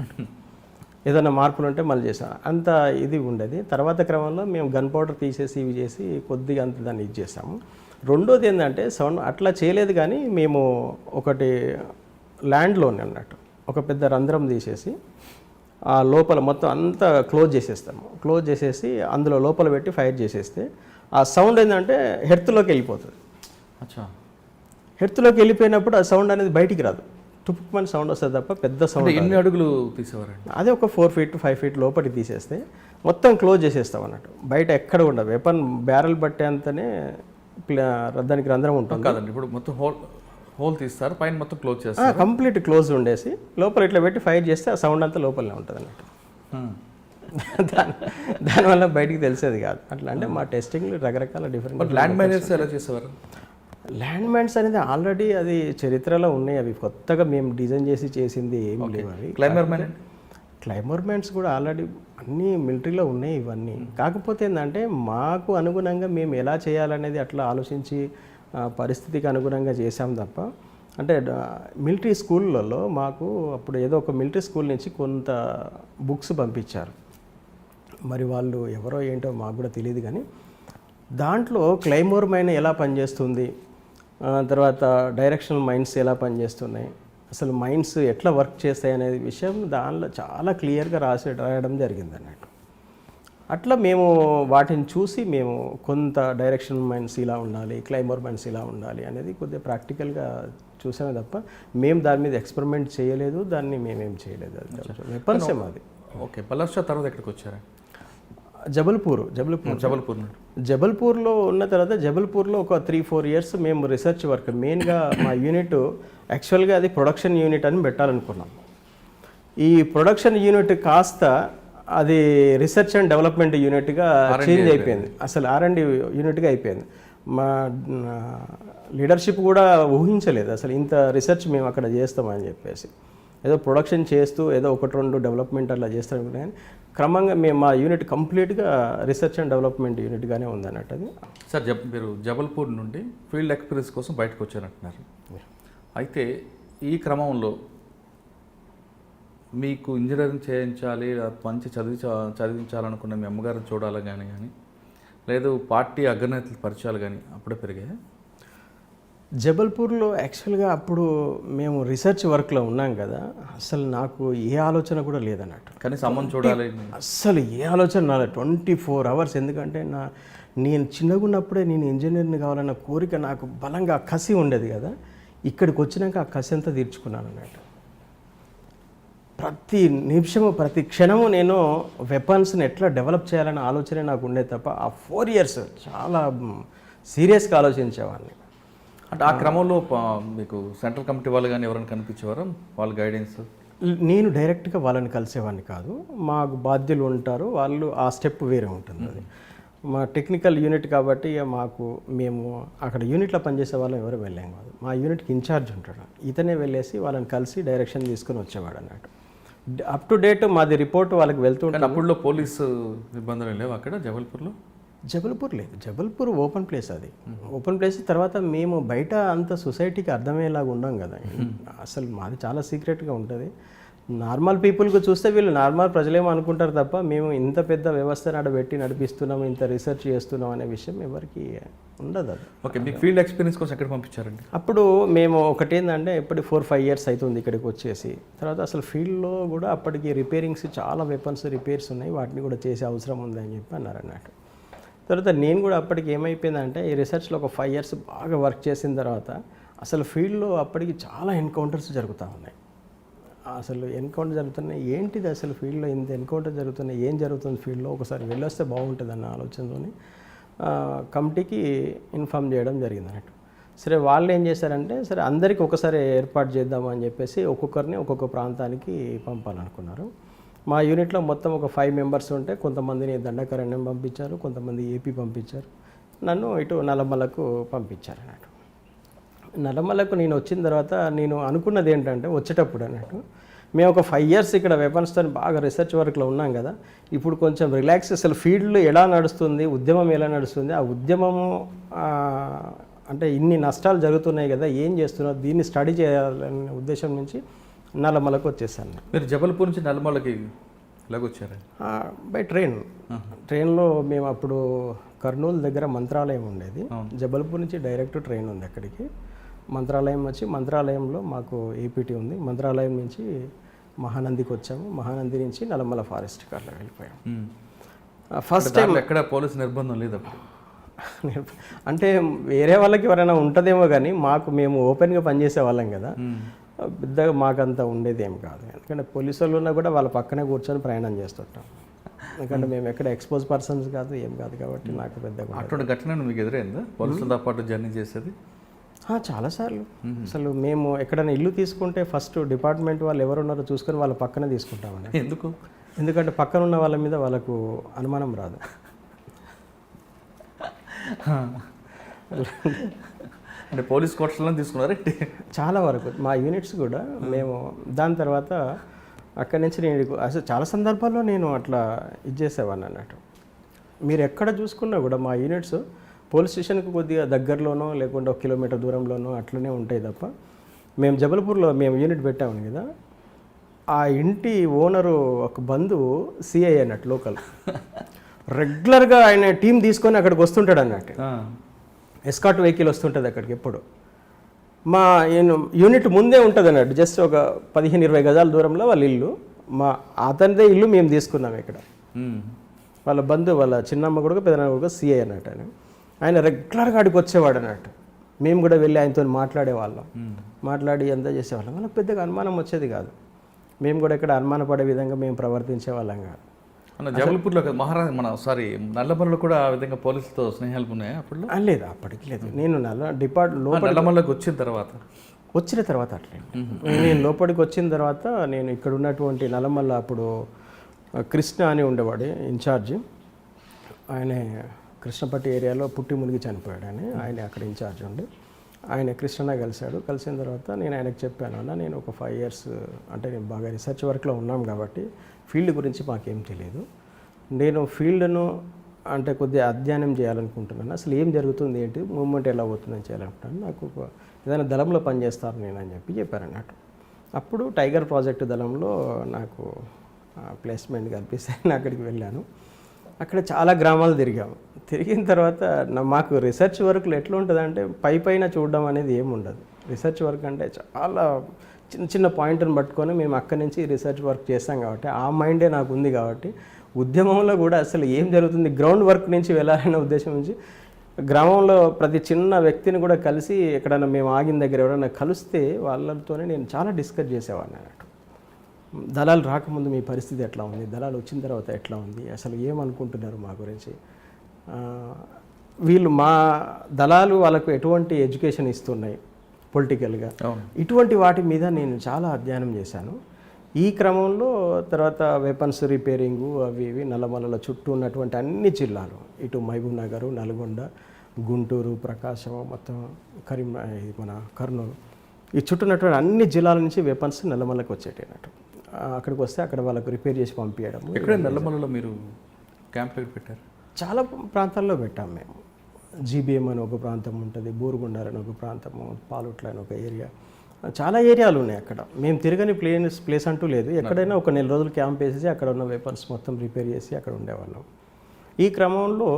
ఏదైనా మార్పులు ఉంటే మళ్ళీ చేసాం, అంత ఇది ఉండేది. తర్వాత క్రమంలో మేము గన్ పౌడర్ తీసేసి ఇవి చేసి కొద్దిగా అంత దాన్ని ఇది చేసాము. రెండోది ఏంటంటే సౌండ్ అట్లా చేయలేదు కానీ మేము ఒకటి ల్యాండ్లోనే అన్నట్టు ఒక పెద్ద రంధ్రం తీసేసి ఆ లోపల మొత్తం అంతా క్లోజ్ చేసేస్తాము. క్లోజ్ చేసేసి అందులో లోపల పెట్టి ఫైర్ చేసేస్తే ఆ సౌండ్ ఏంటంటే హెర్త్లోకి వెళ్ళిపోతుంది. అచ్చా, హెర్త్లోకి వెళ్ళిపోయినప్పుడు ఆ సౌండ్ అనేది బయటికి రాదు, టుపుక్మని సౌండ్ వస్తుంది తప్ప పెద్ద సౌండ్. ఎన్ని అడుగులు తీసేవారండి? అదే ఒక 4 feet 5 feet లోపలికి తీసేస్తే మొత్తం క్లోజ్ చేసేస్తాం అన్నట్టు. బయట ఎక్కడ ఉండదు, వెపన్ బ్యారెల్ పట్టేంతనే దానికి రంధ్రం ఉంటుంది. కాదండి, ఇప్పుడు మొత్తం హోల్ తీస్తారు, పైన మొత్తం క్లోజ్ చేస్తారు, కంప్లీట్ క్లోజ్ ఉండేసి లోపల ఇట్లా పెట్టి ఫైర్ చేస్తే ఆ సౌండ్ అంతా లోపలనే ఉంటుంది అన్నట్టు. దానివల్ల బయటికి తెలిసేది కాదు. అట్లా అంటే మా టెస్టింగ్లు రకరకాల డిఫరెంట్. ల్యాండ్ మైనర్స్ ఎలా చేసేవారు? ల్యాండ్ మైన్స్ అనేది ఆల్రెడీ అది చరిత్రలో ఉన్నాయి, అవి కొత్తగా మేము డిజైన్ చేసింది ఏమి లేవు. అవి క్లైమర్ మైన్స్ కూడా ఆల్రెడీ అన్నీ మిలిటరీలో ఉన్నాయి ఇవన్నీ. కాకపోతే ఏంటంటే మాకు అనుగుణంగా మేము ఎలా చేయాలనేది అట్లా ఆలోచించి పరిస్థితికి అనుగుణంగా చేసాం తప్ప. అంటే మిలిటరీ స్కూళ్ళలో మాకు అప్పుడు ఏదో ఒక మిలిటరీ స్కూల్ నుంచి కొంత బుక్స్ పంపించారు. మరి వాళ్ళు ఎవరో ఏంటో మాకు కూడా తెలియదు కానీ దాంట్లో క్లైమోర్ మైన్ ఎలా పనిచేస్తుంది, తర్వాత డైరెక్షనల్ మైన్స్ ఎలా పనిచేస్తున్నాయి, అసలు మైన్స్ ఎట్లా వర్క్ చేస్తాయి అనేది విషయం దానిలో చాలా క్లియర్గా రాయడం జరిగింది అన్నట్టు. అట్లా మేము వాటిని చూసి మేము కొంత డైరెక్షనల్ మైన్స్ ఇలా ఉండాలి, క్లైమోర్ మైన్స్ ఇలా ఉండాలి అనేది కొద్దిగా ప్రాక్టికల్గా చూసామే తప్ప మేము దాని మీద ఎక్స్పెరిమెంట్ చేయలేదు, దాన్ని మేమేం చేయలేదు. అది వెపన్స్ ఏమో అది. ఓకే, పలాషా తర్వాత ఎక్కడికి వచ్చారా? జబల్పూర్ జబల్పూర్ నుండి. జబల్పూర్లో ఉన్న తర్వాత జబల్పూర్లో ఒక 3-4 ఇయర్స్ మేము రీసెర్చ్ వర్క్ మెయిన్గా మా యూనిట్ యాక్చువల్గా అది ప్రొడక్షన్ యూనిట్ అని పెట్టాలనుకున్నాం. ఈ ప్రొడక్షన్ యూనిట్ కాస్త అది రీసెర్చ్ అండ్ డెవలప్మెంట్ యూనిట్గా చేంజ్ అయిపోయింది, అసలు R&D యూనిట్గా అయిపోయింది. మా లీడర్షిప్ కూడా ఊహించలేదు అసలు ఇంత రీసెర్చ్ మేము అక్కడ చేస్తామని చెప్పేసి. ఏదో ప్రొడక్షన్ చేస్తూ ఏదో 1-2 డెవలప్మెంట్ అలా చేస్తాం, కానీ క్రమంగా మేము మా యూనిట్ కంప్లీట్గా రీసెర్చ్ అండ్ డెవలప్మెంట్ యూనిట్గానే ఉందన్నట్టు అది. సార్ మీరు జబల్పూర్ నుండి ఫీల్డ్ ఎక్స్పీరియన్స్ కోసం బయటకు వచ్చారంటున్నారు. అయితే ఈ క్రమంలో మీకు ఇంజనీరింగ్ చేయించాలి, మంచి చదివించాలనుకున్న మీ అమ్మగారిని చూడాలి కానీ లేదు పార్టీ అగ్రనేతల పరిచయాలు కానీ అప్పుడే పెరిగాయి? జబల్పూర్లో యాక్చువల్గా అప్పుడు మేము రీసెర్చ్ వర్క్లో ఉన్నాం కదా, అసలు నాకు ఏ ఆలోచన కూడా లేదన్నట్టు. కానీ సంబంధం చూడాలి అస్సలు ఏ ఆలోచన రాలేదు 24 అవర్స్. ఎందుకంటే నేను చిన్నగా ఉన్నప్పుడే నేను ఇంజనీర్ని కావాలన్న కోరిక నాకు బలంగా కసి ఉండేది కదా. ఇక్కడికి వచ్చినాక ఆ కసి అంతా తీర్చుకున్నాను అన్నట్టు. ప్రతి నిమిషము ప్రతి క్షణము నేను వెపన్స్ని ఎట్లా డెవలప్ చేయాలన్న ఆలోచనే నాకు ఉండేది తప్ప ఆ 4 ఇయర్స్ చాలా సీరియస్గా ఆలోచించేవాడిని. అంటే ఆ క్రమంలో మీకు సెంట్రల్ కమిటీ వాళ్ళు కానీ ఎవరైనా కనిపించేవారు, వాళ్ళ గైడెన్స్? నేను డైరెక్ట్గా వాళ్ళని కలిసేవాడిని కాదు, మాకు బాధ్యులు ఉంటారు, వాళ్ళు ఆ స్టెప్ వేరే ఉంటుంది. అది మా టెక్నికల్ యూనిట్ కాబట్టి మేము అక్కడ యూనిట్లో పనిచేసే వాళ్ళం ఎవరు వెళ్ళాం కాదు. మా యూనిట్కి ఇన్ఛార్జ్ ఉంటాడు, ఇతనే వెళ్ళేసి వాళ్ళని కలిసి డైరెక్షన్ తీసుకొని వచ్చేవాడు అన్నట్టు. అప్ టు డేట్ మాది రిపోర్ట్ వాళ్ళకి వెళ్తుంటే. అప్పుడులో పోలీసు ఇబ్బందులు లేవు అక్కడ జబల్పూర్లో? జబల్పూర్ లేదు, జబల్పూర్ ఓపెన్ ప్లేస్, అది ఓపెన్ ప్లేస్. తర్వాత మేము బయట అంత సొసైటీకి అర్థమయ్యేలాగా ఉండం కదా, అసలు మాది చాలా సీక్రెట్గా ఉంటుంది. నార్మల్ పీపుల్కి చూస్తే వీళ్ళు నార్మల్ ప్రజలేమో అనుకుంటారు తప్ప మేము ఇంత పెద్ద వ్యవస్థ నడబెట్టి నడిపిస్తున్నాం, ఇంత రీసెర్చ్ చేస్తున్నాం అనే విషయం ఎవరికి ఉండదు. అది ఓకే. మీకు ఫీల్డ్ ఎక్స్పీరియన్స్ కోసం ఎక్కడ పంపించారండి? అప్పుడు మేము ఒకటి ఏంటంటే ఇప్పటి 4-5 ఇయర్స్ అవుతుంది ఇక్కడికి వచ్చేసి. తర్వాత అసలు ఫీల్డ్లో కూడా అప్పటికి రిపేరింగ్స్ చాలా వెపన్స్ రిపేర్స్ ఉన్నాయి, వాటిని కూడా చేసే అవసరం ఉందని చెప్పి అన్నారు అన్నట్టు. తర్వాత నేను కూడా అప్పటికి ఏమైపోయిందంటే ఈ రీసెర్చ్లో ఒక 5 ఇయర్స్ బాగా వర్క్ చేసిన తర్వాత అసలు ఫీల్డ్లో అప్పటికి చాలా ఎన్కౌంటర్స్ జరుగుతూ ఉన్నాయి. అసలు ఎన్కౌంటర్ జరుగుతున్నాయి, ఏంటిది అసలు ఫీల్డ్లో ఇంత ఎన్కౌంటర్ జరుగుతున్నాయి, ఏం జరుగుతుంది ఫీల్డ్లో, ఒకసారి వెళ్ళొస్తే బాగుంటుంది అన్న ఆలోచనతోని కమిటీకి ఇన్ఫామ్ చేయడం జరిగింది అన్నట్టు. సరే వాళ్ళు ఏం చేశారంటే సరే అందరికీ ఒకసారి ఏర్పాటు చేద్దామని చెప్పేసి ఒక్కొక్కరిని ఒక్కొక్క ప్రాంతానికి పంపాలనుకున్నారు. మా యూనిట్లో మొత్తం ఒక 5 మెంబర్స్ ఉంటే కొంతమందిని దండకారణ్యం పంపించారు, కొంతమంది ఏపీ పంపించారు, నన్ను ఇటు నల్లమలకు పంపించారు అన్నట్టు. నల్లమలకు నేను వచ్చిన తర్వాత నేను అనుకున్నది ఏంటంటే వచ్చేటప్పుడు అన్నట్టు మేము ఒక 5 ఇయర్స్ ఇక్కడ వెపన్స్తో బాగా రీసెర్చ్ వర్క్లో ఉన్నాం కదా, ఇప్పుడు కొంచెం రిలాక్స్, అసలు ఫీల్డ్ ఎలా నడుస్తుంది, ఉద్యమం ఎలా నడుస్తుంది, ఆ ఉద్యమము అంటే ఇన్ని నష్టాలు జరుగుతున్నాయి కదా, ఏం చేస్తున్నారు, దీన్ని స్టడీ చేయాలనే ఉద్దేశం నుంచి నల్లమలకు వచ్చేసాను. మీరు జబల్పూర్ నుంచి నల్లమలకి ఎలాగొచ్చారు? బై ట్రైన్లో మేము అప్పుడు కర్నూలు దగ్గర మంత్రాలయం ఉండేది, జబల్పూర్ నుంచి డైరెక్ట్ ట్రైన్ ఉంది అక్కడికి. మంత్రాలయం వచ్చి మంత్రాలయంలో మాకు ఏపీటీ ఉంది, మంత్రాలయం నుంచి మహానందికి వచ్చాము, మహానంది నుంచి నల్లమల ఫారెస్ట్ కార్లో వెళ్ళిపోయాము. ఫస్ట్ టైం ఎక్కడ పోలీసు నిర్బంధం లేదు అప్పుడు? అంటే వేరే వాళ్ళకి ఎవరైనా ఉంటుందేమో కానీ మేము ఓపెన్గా పనిచేసే వాళ్ళం కదా, పెద్దగా మాకంత ఉండేది ఏం కాదు. ఎందుకంటే పోలీసు వాళ్ళు ఉన్నా కూడా వాళ్ళ పక్కనే కూర్చొని ప్రయాణం చేస్తుంటాం, ఎందుకంటే మేము ఎక్కడ ఎక్స్పోజ్ పర్సన్స్ కాదు ఏం కాదు కాబట్టి నాకు పెద్దగా. అటువంటి ఘటన మీకు ఎదురైందా పోలీసులతో పాటు జర్నీ చేసేది? చాలాసార్లు. అసలు మేము ఎక్కడైనా ఇల్లు తీసుకుంటే ఫస్ట్ డిపార్ట్మెంట్ వాళ్ళు ఎవరున్నారో చూసుకొని వాళ్ళ పక్కనే తీసుకుంటామని. ఎందుకంటే పక్కన ఉన్న వాళ్ళ మీద వాళ్ళకు అనుమానం రాదు. అంటే పోలీస్ కోర్సులను తీసుకున్నారు చాలా వరకు మా యూనిట్స్ కూడా. మేము దాని తర్వాత అక్కడి నుంచి నేను అసలు చాలా సందర్భాల్లో నేను అట్లా చేసేవాడిని అన్నట్టు. మీరు ఎక్కడ చూసుకున్నా కూడా మా యూనిట్స్ పోలీస్ స్టేషన్కి కొద్దిగా దగ్గరలోనో లేకుంటే 1 కిలోమీటర్ దూరంలోనో అట్లనే ఉంటాయి తప్ప. మేము జబల్పూర్లో యూనిట్ పెట్టాము కదా, ఆ ఇంటి ఓనరు ఒక బంధువు సిఐ అన్నట్టు లోకల్, రెగ్యులర్గా ఆయన టీం తీసుకొని అక్కడికి వస్తుంటాడు అన్నట్టు. ఎస్కాట్ వెహికల్ వస్తుంటుంది అక్కడికి ఎప్పుడు. మా యూనిట్ ముందే ఉంటుంది అన్నట్టు, జస్ట్ ఒక 15-20 గజాల దూరంలో వాళ్ళ ఇల్లు. అతనిదే ఇల్లు మేము తీసుకున్నాం ఇక్కడ. వాళ్ళ బంధువు వాళ్ళ చిన్నమ్మ కొడుకు పెద్దమ్మ కొడుకు సిఐ అన్నట్టు. ఆయన రెగ్యులర్గా అడిగి వచ్చేవాడు అన్నట్టు. మేము కూడా వెళ్ళి ఆయనతో మాట్లాడేవాళ్ళం, మాట్లాడి ఎంత చేసేవాళ్ళం. మనకు పెద్దగా అనుమానం వచ్చేది కాదు, మేము కూడా ఇక్కడ అనుమానపడే విధంగా మేము ప్రవర్తించే వాళ్ళం కాదు. మన జబల్పూర్లో మహారాజా నల్లమల్లలో కూడా ఆ విధంగా పోలీసులతో స్నేహాలు ఉన్నాయా అప్పుడు? లేదు, అప్పటికి లేదు. నేను నల్లమల్లోకి వచ్చిన తర్వాత అట్లే నేను లోపలికి వచ్చిన తర్వాత నేను ఇక్కడ ఉన్నటువంటి నల్లమల్ల అప్పుడు కృష్ణ అని ఉండేవాడు ఇన్ఛార్జ్. ఆయన కృష్ణపట్టి ఏరియాలో పుట్టి మునిగి చనిపోయాడు. ఆయన అక్కడ ఇన్ఛార్జ్ ఉండి ఆయన కృష్ణ కలిసిన తర్వాత నేను ఆయనకు చెప్పాను, అన్న నేను ఒక 5 years అంటే నేను బాగా రీసెర్చ్ వర్క్లో ఉన్నాం కాబట్టి ఫీల్డ్ గురించి మాకేం తెలియదు, నేను ఫీల్డ్ను అంటే కొద్దిగా అధ్యయనం చేయాలనుకుంటున్నాను, అసలు ఏం జరుగుతుంది ఏంటి మూవ్మెంట్ ఎలా అవుతుందని చేయాలనుకుంటున్నాను, నాకు ఏదైనా దళంలో పనిచేస్తారు నేను అని చెప్పారు అన్నట్టు. అప్పుడు టైగర్ ప్రాజెక్టు దళంలో నాకు ప్లేస్మెంట్ కల్పిస్తే నేను అక్కడికి వెళ్ళాను. అక్కడ చాలా గ్రామాలు తిరిగిన తర్వాత మాకు రీసెర్చ్ వర్క్లు ఎట్లా ఉంటుందంటే పైన చూడడం అనేది ఏముండదు. రీసెర్చ్ వర్క్ అంటే చాలా చిన్న పాయింట్ని పట్టుకొని మేము అక్కడి నుంచి రీసెర్చ్ వర్క్ చేస్తాం కాబట్టి ఆ మైండే నాకు ఉంది కాబట్టి ఉద్యమంలో కూడా అసలు ఏం జరుగుతుంది గ్రౌండ్ వర్క్ నుంచి వెళ్ళాలనే ఉద్దేశం నుంచి గ్రామంలో ప్రతి చిన్న వ్యక్తిని కూడా కలిసి ఎక్కడైనా మేము ఆగిన దగ్గర ఎవరైనా కలిస్తే వాళ్ళతోనే నేను చాలా డిస్కస్ చేసేవాడిని అన్నట్టు. దళాలు రాకముందు మీ పరిస్థితి ఎట్లా ఉంది, దళాలు వచ్చిన తర్వాత ఎట్లా ఉంది, అసలు ఏమనుకుంటున్నారు మా గురించి, వీళ్ళు మా దళాలు వాళ్ళకు ఎటువంటి ఎడ్యుకేషన్ ఇస్తున్నాయి పొలిటికల్గా, ఇటువంటి వాటి మీద నేను చాలా అధ్యయనం చేశాను. ఈ క్రమంలో తర్వాత వెపన్స్ రిపేరింగు అవి ఇవి నల్లమల్ల చుట్టూ ఉన్నటువంటి అన్ని జిల్లాలు, ఇటు మహబూబ్ నగర్, నల్గొండ, గుంటూరు, ప్రకాశం, మొత్తం మన కర్నూలు, ఈ చుట్టూ ఉన్నటువంటి అన్ని జిల్లాల నుంచి వెపన్స్ నల్లమల్లకి వచ్చేటి అన్నట్టు. అక్కడికి వస్తే అక్కడ వాళ్ళకు రిపేర్ చేసి పంపించడం. ఎక్కడ నల్లమల్లలో మీరు క్యాంప్ పెట్టారు? చాలా ప్రాంతాల్లో పెట్టాం మేము. జీబీఎం అని ఒక ప్రాంతం ఉంటుంది, బూరుగుండార్ అని ఒక ప్రాంతము, పాలుట్ల అని ఒక ఏరియా, చాలా ఏరియాలు ఉన్నాయి అక్కడ. మేము తిరగని ప్లేస్ అంటూ లేదు. ఎక్కడైనా ఒక 4 రోజులు క్యాంప్ వేసేసి అక్కడ ఉన్న వెపన్స్ మొత్తం రిపేర్ చేసి అక్కడ ఉండేవాళ్ళం. ఈ క్రమంలో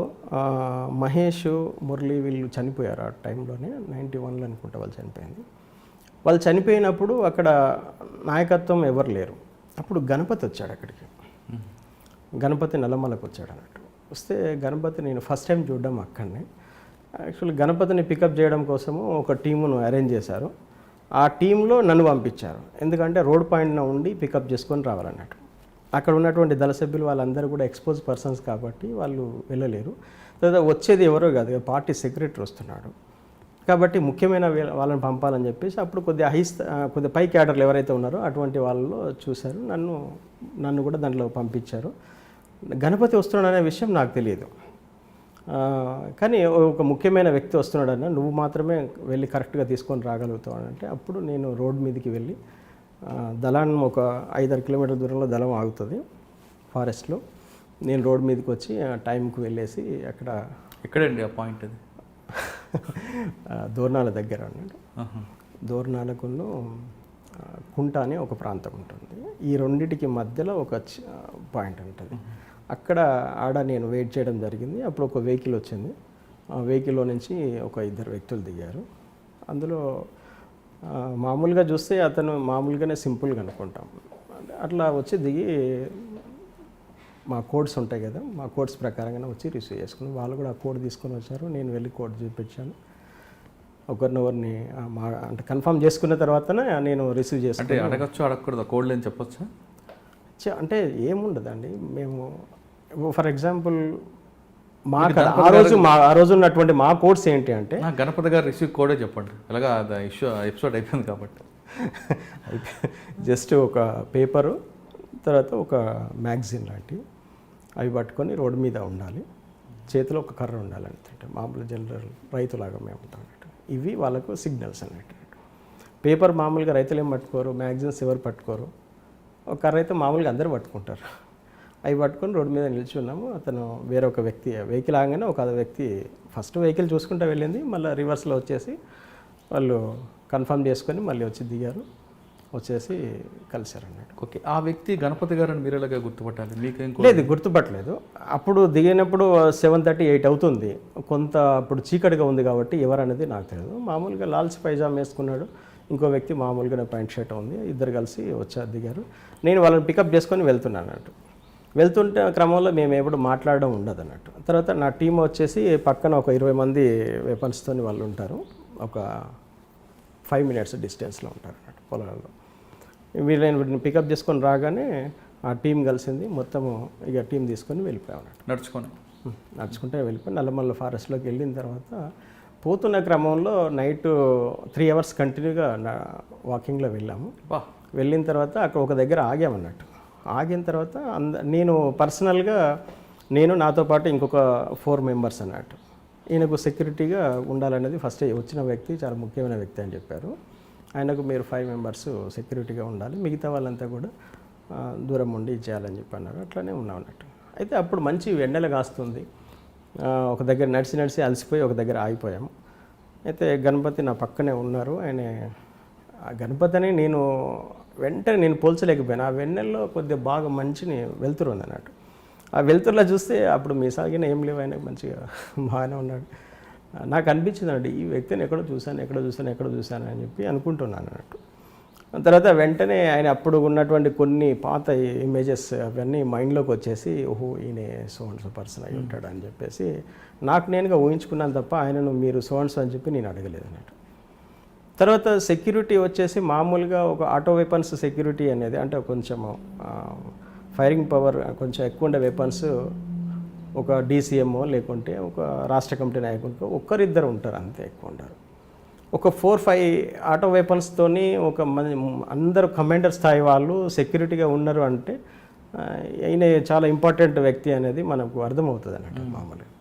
మహేష్, మురళి వీళ్ళు చనిపోయారు ఆ టైంలోనే, 91లో అనుకుంటా వాళ్ళు చనిపోయింది. వాళ్ళు చనిపోయినప్పుడు అక్కడ నాయకత్వం ఎవరు లేరు. అప్పుడు గణపతి వచ్చాడు అక్కడికి. గణపతి నల్లమల్లకు వచ్చాడు అన్నట్టు. వస్తే గణపతి నేను ఫస్ట్ టైం చూడడం అక్కడనే. యాక్చువల్లీ గణపతిని పికప్ చేయడం కోసము ఒక టీమును అరేంజ్ చేశారు. ఆ టీంలో నన్ను పంపించారు, ఎందుకంటే రోడ్ పాయింట్న ఉండి పికప్ చేసుకొని రావాలన్నట్టు. అక్కడ ఉన్నటువంటి దళ సభ్యులు వాళ్ళందరూ కూడా ఎక్స్పోజ్ పర్సన్స్ కాబట్టి వాళ్ళు వెళ్ళలేరు. తర్వాత వచ్చేది ఎవరో కాదు, పార్టీ సెక్రటరీ వస్తున్నాడు కాబట్టి ముఖ్యమైన వాళ్ళని పంపాలని చెప్పేసి అప్పుడు కొద్దిగా పై క్యాడర్లు ఎవరైతే ఉన్నారో అటువంటి వాళ్ళలో చూశారు. నన్ను కూడా దాంట్లో పంపించారు. గణపతి వస్తున్నాడనే విషయం నాకు తెలియదు, కానీ ఒక ముఖ్యమైన వ్యక్తి వస్తున్నాడన్న, నువ్వు మాత్రమే వెళ్ళి కరెక్ట్గా తీసుకొని రాగలుగుతావు అంటే అప్పుడు నేను రోడ్ మీదకి వెళ్ళి దళాన్ని ఒక 5-6 కిలోమీటర్ల దూరంలో దళం ఆగుతుంది ఫారెస్ట్లో. నేను రోడ్ మీదకి వచ్చి టైంకి వెళ్ళేసి అక్కడ ఎక్కడండి ఆ పాయింట్? అది దోర్నాల దగ్గర అన్నట్టు. దోర్నాలకును కుంట అని ఒక ప్రాంతం ఉంటుంది. ఈ రెండింటికి మధ్యలో ఒక పాయింట్ ఉంటుంది. అక్కడ నేను వెయిట్ చేయడం జరిగింది. అప్పుడు ఒక వెహికల్ వచ్చింది. ఆ వెహికల్లో నుంచి ఒక 2 వ్యక్తులు దిగారు. అందులో మామూలుగా చూస్తే అతను మామూలుగానే సింపుల్గా అనుకుంటాం, అట్లా వచ్చి దిగి మా కోడ్స్ ఉంటాయి కదా, మా కోడ్స్ ప్రకారంగానే వచ్చి రిసీవ్ చేసుకుని వాళ్ళు కూడా ఆ కోడ్ తీసుకొని వచ్చారు. నేను వెళ్ళి కోడ్ చూపించాను. ఒకరినొకరిని అంటే కన్ఫర్మ్ చేసుకున్న తర్వాతనే నేను రిసీవ్ చేసుకుని. అంటే అడగచ్చు అడగకూడదు కోడ్ లేని చెప్పొచ్చా? అంటే ఏముండదండి. మేము ఫర్ ఎగ్జాంపుల్ ఆ రోజు ఉన్నటువంటి మా కోడ్స్ ఏంటి అంటే, గణపతి గారు రిసీవ్ కోడే చెప్పండి. అలాగా ఎపిసోడ్ అయిపోయింది కాబట్టి జస్ట్ ఒక పేపరు, తర్వాత ఒక మ్యాగజైన్ లాంటివి అవి పట్టుకొని రోడ్డు మీద ఉండాలి, చేతిలో ఒక కర్ర ఉండాలి అంటే మామూలు జనరల్ రైతులాగా మేము ఉంటాం అన్నట్టు. ఇవి వాళ్ళకు సిగ్నల్స్ అన్నట్టు. పేపర్ మామూలుగా రైతులు ఏం పట్టుకోరు, మ్యాగజైన్స్ ఎవరు పట్టుకోరు, ఒక కర్ర అయితే మామూలుగా అందరూ పట్టుకుంటారు. అవి పట్టుకొని రోడ్డు మీద నిల్చున్నాము. అతను వేరే ఒక వ్యక్తి వెహికల్ ఆగానే ఒక వ్యక్తి ఫస్ట్ వెహికల్ చూసుకుంటూ వెళ్ళింది, మళ్ళీ రివర్స్లో వచ్చేసి వాళ్ళు కన్ఫర్మ్ చేసుకొని మళ్ళీ వచ్చి దిగారు, వచ్చేసి కలిశారు అన్నట్టు. ఓకే, ఆ వ్యక్తి గణపతి గారిని మీరు ఎలాగా గుర్తుపట్టాలి? మీకేం లేదు, గుర్తుపట్టలేదు. అప్పుడు దిగినప్పుడు 7:30, 8 అవుతుంది. కొంత అప్పుడు చీకటిగా ఉంది కాబట్టి ఎవరనేది నాకు తెలియదు. మామూలుగా లాల్చి పైజామా వేసుకున్నాడు, ఇంకో వ్యక్తి మామూలుగానే ప్యాంట్ షర్ట్ ఉంది. ఇద్దరు కలిసి వచ్చారు, దిగారు. నేను వాళ్ళని పికప్ చేసుకొని వెళ్తున్నాను అన్నట్టు. వెళ్తుంటే క్రమంలో మేము ఎప్పుడు మాట్లాడడం ఉండదు అన్నట్టు. తర్వాత నా టీం వచ్చేసి పక్కన ఒక 20 మంది వెపన్స్తో వాళ్ళు ఉంటారు, ఒక 5 minutes డిస్టెన్స్లో ఉంటారు అన్నట్టు పొలాల్లో. వీళ్ళని పికప్ చేసుకొని రాగానే ఆ టీం కలిసింది, మొత్తము ఇక టీం తీసుకొని వెళ్ళిపోయాం అన్నట్టు. నడుచుకుంటే వెళ్ళిపోయి నల్లమల్ల ఫారెస్ట్లోకి వెళ్ళిన తర్వాత పోతున్న క్రమంలో నైట్ 3 hours కంటిన్యూగా వాకింగ్లో వెళ్ళాము. వెళ్ళిన తర్వాత అక్కడ ఒక దగ్గర ఆగామన్నట్టు. ఆగిన తర్వాత నేను పర్సనల్గా నాతో పాటు ఇంకొక 4 members అన్నట్టు. ఈయనకు సెక్యూరిటీగా ఉండాలనేది ఫస్ట్ వచ్చిన వ్యక్తి చాలా ముఖ్యమైన వ్యక్తి అని చెప్పారు. ఆయనకు మీరు 5 members సెక్యూరిటీగా ఉండాలి, మిగతా వాళ్ళంతా కూడా దూరం ఉండి చేయాలని చెప్పి అన్నారు. అట్లనే ఉన్నాం అన్నట్టు. అయితే అప్పుడు మంచి ఎండలు కాస్తుంది. ఒక దగ్గర నడిచి అలసిపోయి ఒక దగ్గర ఆగిపోయాము. అయితే గణపతి నా పక్కనే ఉన్నారు. ఆ గణపతిని వెంటనే పోల్చలేకపోయాను. ఆ వెన్నెల్లో కొద్దిగా బాగా మంచిని వెళ్తురు ఉంది అన్నట్టు. ఆ వెళ్తురులో చూస్తే అప్పుడు మీ సాగిన ఏం లేవు, ఆయన మంచిగా బాగానే ఉన్నాడు. నాకు అనిపించిందండి, ఈ వ్యక్తిని ఎక్కడో చూశాను అని చెప్పి అనుకుంటున్నాను అన్నట్టు. తర్వాత వెంటనే ఆయన అప్పుడు ఉన్నటువంటి కొన్ని పాత ఇమేజెస్ అవన్నీ మైండ్లోకి వచ్చేసి, ఓహో ఈయన సో పర్సన్ అయి ఉంటాడు అని చెప్పేసి నాకు నేనుగా ఊహించుకున్నాను తప్ప ఆయనను మీరు సో అని చెప్పి నేను అడగలేదు అన్నట్టు. తర్వాత సెక్యూరిటీ వచ్చేసి మామూలుగా ఒక ఆటో వెపన్స్ సెక్యూరిటీ అనేది, అంటే కొంచెం ఫైరింగ్ పవర్ కొంచెం ఎక్కువ ఉండే వెపన్స్ ఒక డీసీఎంఓ లేకుంటే ఒక రాష్ట్ర కమిటీ నాయకుడికి ఒక్కరిద్దరు ఉంటారు, అంతే, ఎక్కువ ఉంటారు. ఒక 4-5 ఆటో వెపన్స్తోని అందరూ కమాండర్ స్థాయి వాళ్ళు సెక్యూరిటీగా ఉన్నారు అంటే ఈయన చాలా ఇంపార్టెంట్ వ్యక్తి అనేది మనకు అర్థమవుతుంది అన్నట్టు. మామూలుగా